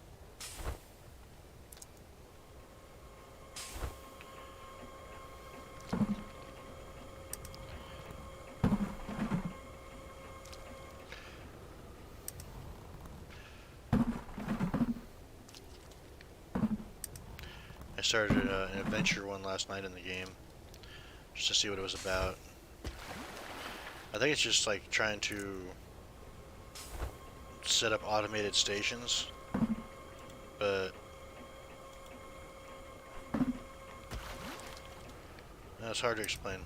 I started an adventure one last night in the game, just to see what it was about. I think it's just like trying to set up automated stations, but it's hard to explain.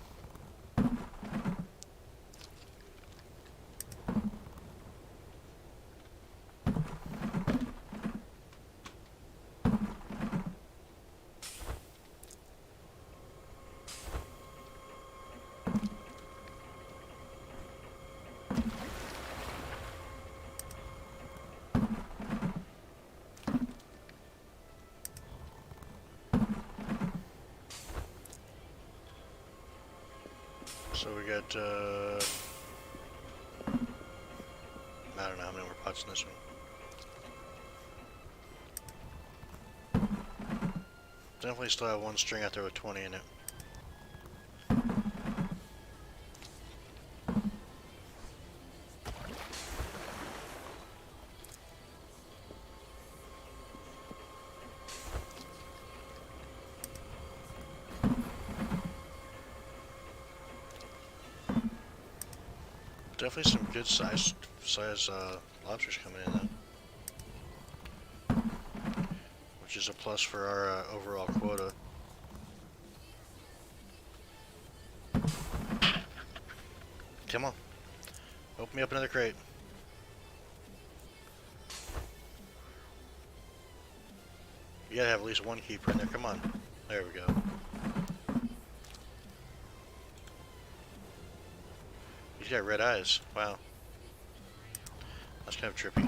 So we got, I don't know how many more pots in this one. Definitely still have one string out there with 20 in it. Definitely some good size lobsters coming in though, which is a plus for our overall quota. Come on, open me up another crate. You gotta have at least one keeper in there. Come on, there we go. He's got red eyes. Wow. That's kind of trippy.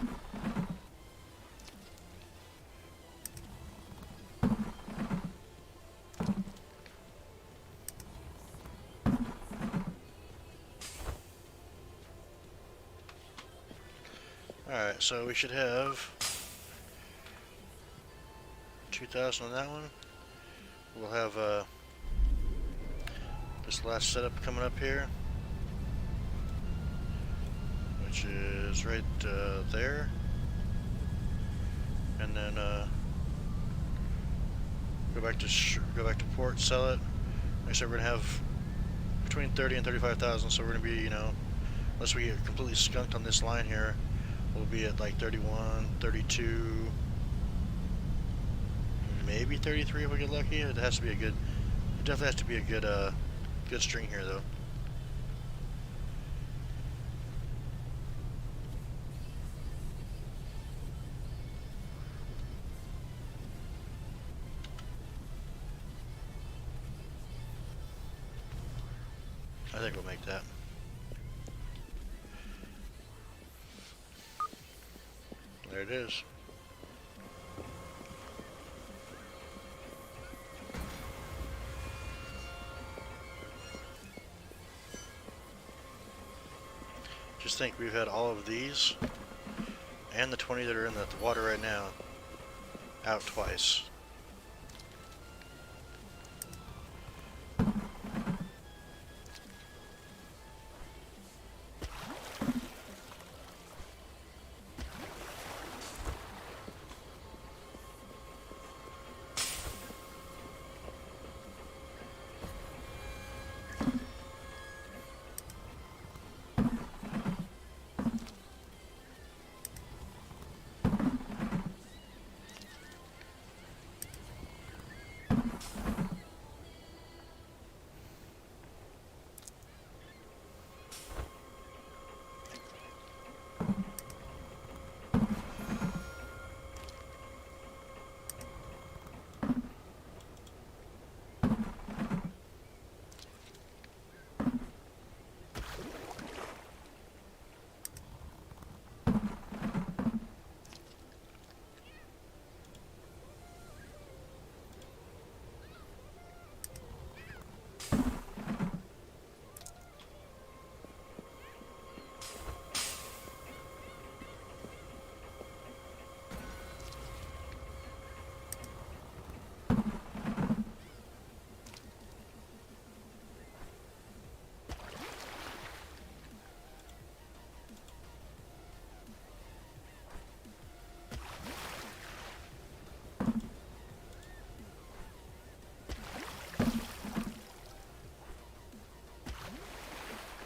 Alright, so we should have 2,000 on that one. We'll have this last setup coming up here, which is right there, and then go back to port, sell it. Like I said, we're gonna have between 30 and 35,000, so we're gonna be, you know, unless we get completely skunked on this line here, we'll be at like 31, 32, maybe 33 if we get lucky. It has to be a good, it definitely has to be a good good string here though. I think we'll make that. There it is. Just think, we've had all of these and the 20 that are in the water right now out twice.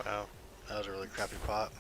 Wow, that was a really crappy pot.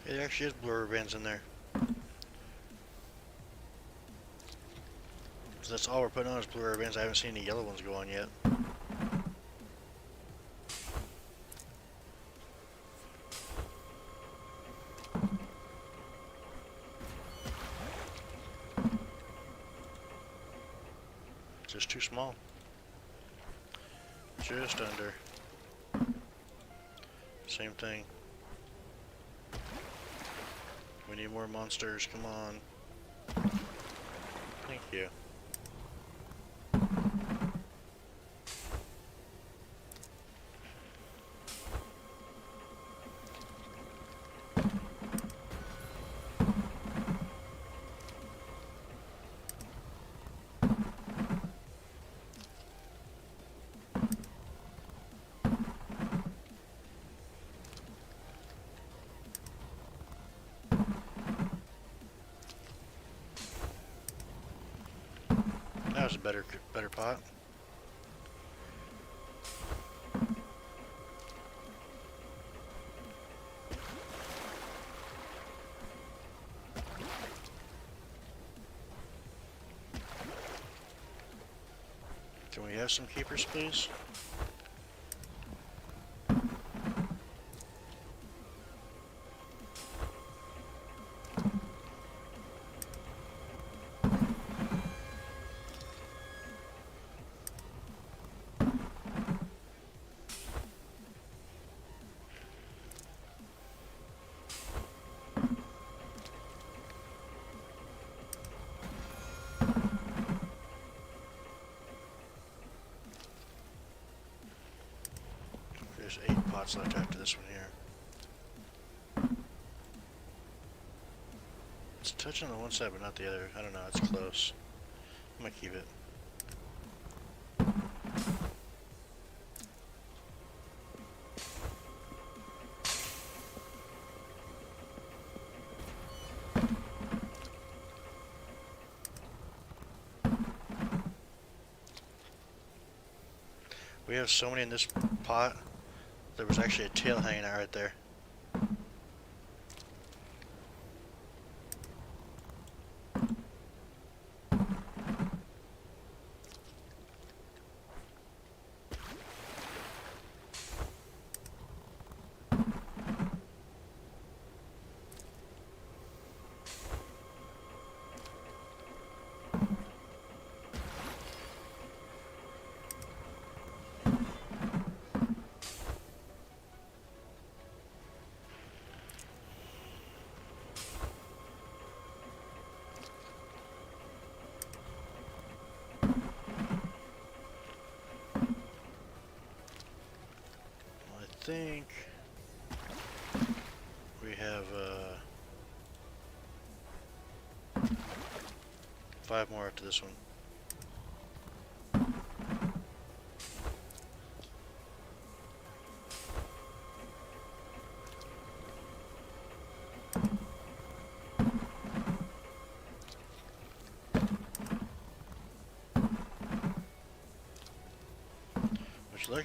It actually is blue rubber bands in there. So that's all we're putting on is blue rubber bands. I haven't seen any yellow ones go on yet. Just too small. Just under. Same thing. We need more monsters, come on. Thank you. That was a better pot. we have some keepers, please? There's 8 pots left after this one here. It's touching on one side but not the other. I don't know, it's close. I'm gonna keep it. We have so many in this pot. There was actually a tail hanging out right there. I think we have 5 more after this one.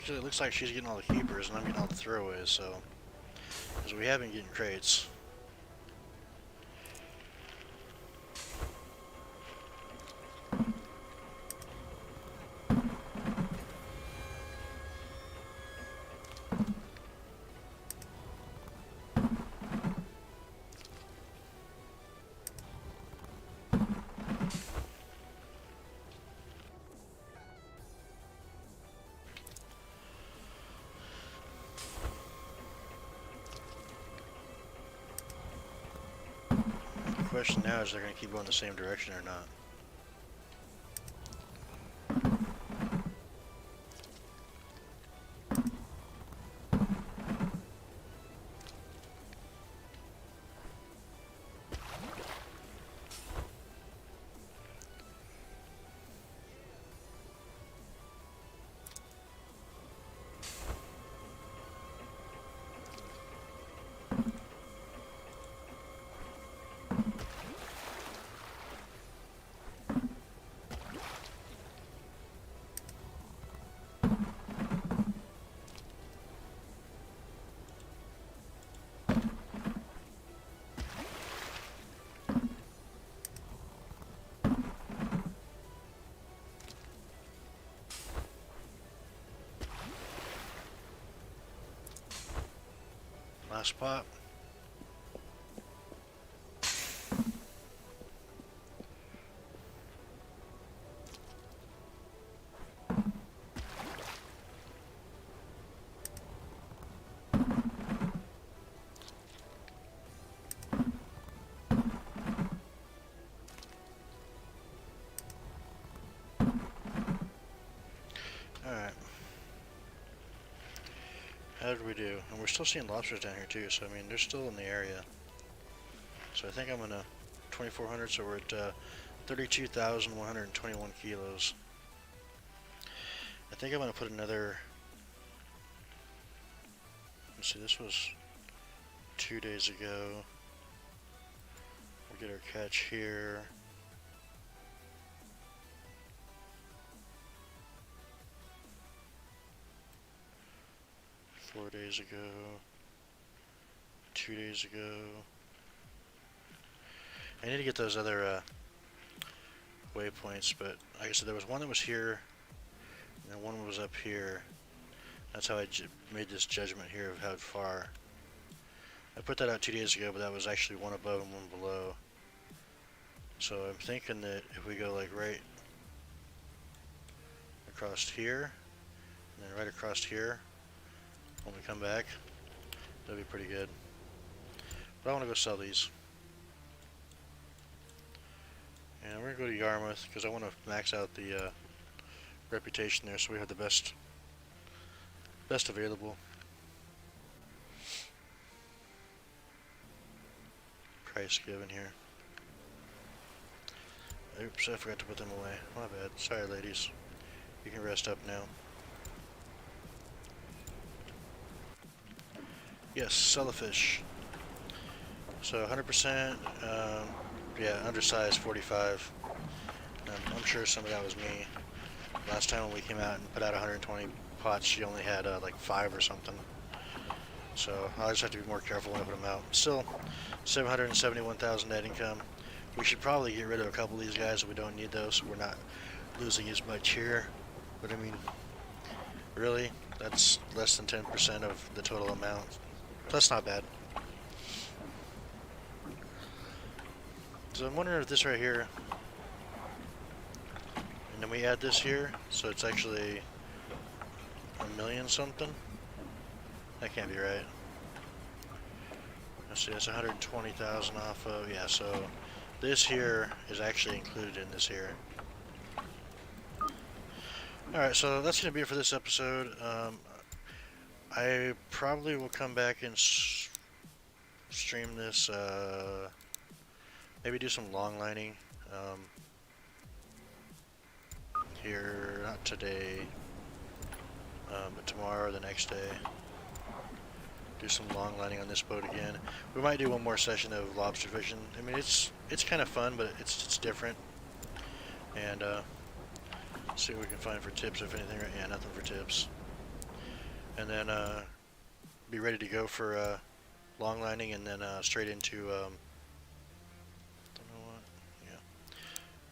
It looks like she's getting all the keepers and I'm getting all the throwaways, so... Because we have been getting crates. The question now is they're going to keep going the same direction or not. Last pot. Alright. How did we do? And we're still seeing lobsters down here too, so I mean, they're still in the area. So I think I'm gonna 2,400, so we're at 32,121 kilos. I think I'm gonna put another. Let's see, this was 2 days ago. We'll get our catch here. Four days ago, 2 days ago. I need to get those other waypoints, but like I said, there was one that was here and one was up here. That's how I made this judgment here of how far. I put that out 2 days ago, but that was actually one above and one below. So I'm thinking that if we go like right across here, and then right across here, when we come back, that'd be pretty good. But I want to go sell these. And we're going to go to Yarmouth because I want to max out the reputation there so we have the best available. Price given here. Oops, I forgot to put them away. My bad. Sorry, ladies. You can rest up now. Yes, sell the fish. So 100%, yeah, undersized 45. I'm sure some of that was me. Last time when we came out and put out 120 pots, she only had like 5 or something. So I just have to be more careful when I put them out. Still, 771,000 net income. We should probably get rid of a couple of these guys if we don't need those, so we're not losing as much here. But I mean, really, that's less than 10% of the total amount. That's not bad. So I'm wondering if this right here, and then we add this here, so it's actually a million something. That can't be right. Let's see, that's 120,000 off of, yeah, so this here is actually included in this here. Alright, so that's going to be it for this episode. I probably will come back and stream this, maybe do some long lining here, not today, but tomorrow or the next day. Do some long lining on this boat again. We might do one more session of lobster fishing. I mean, it's kind of fun, but it's different. And see what we can find for tips, if anything. Yeah, nothing for tips. And then be ready to go for long lining, and then straight into don't know what. Yeah,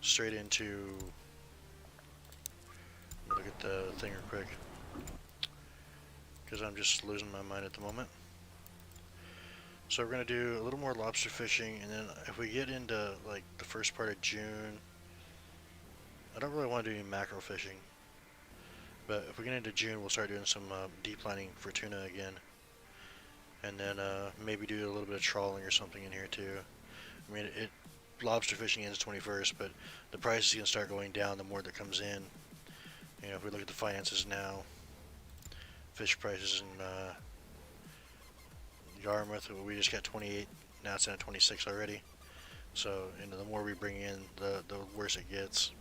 straight into. Look at the thing real quick, because I'm just losing my mind at the moment. So we're going to do a little more lobster fishing, and then if we get into like the first part of June, I don't really want to do any mackerel fishing, but if we get into June, we'll start doing some deep lining for tuna again, and then maybe do a little bit of trawling or something in here too. I mean, lobster fishing ends 21st, but the price is going to start going down the more that comes in. You know, if we look at the finances now, fish prices in Yarmouth, we just got 28, now it's at 26 already. So, you know, the more we bring in, the worse it gets.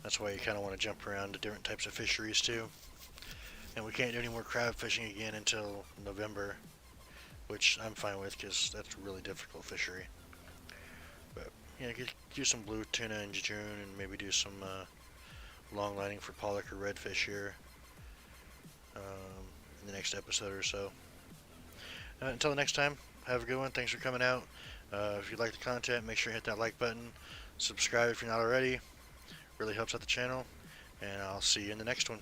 That's why you kind of want to jump around to different types of fisheries too. And we can't do any more crab fishing again until November, which I'm fine with because that's a really difficult fishery. But, you know, do some blue tuna in June, and maybe do some long lining for pollock or redfish here in the next episode or so. Until the next time, have a good one. Thanks for coming out. If you like the content, make sure you hit that like button. Subscribe if you're not already. Really helps out the channel. And I'll see you in the next one.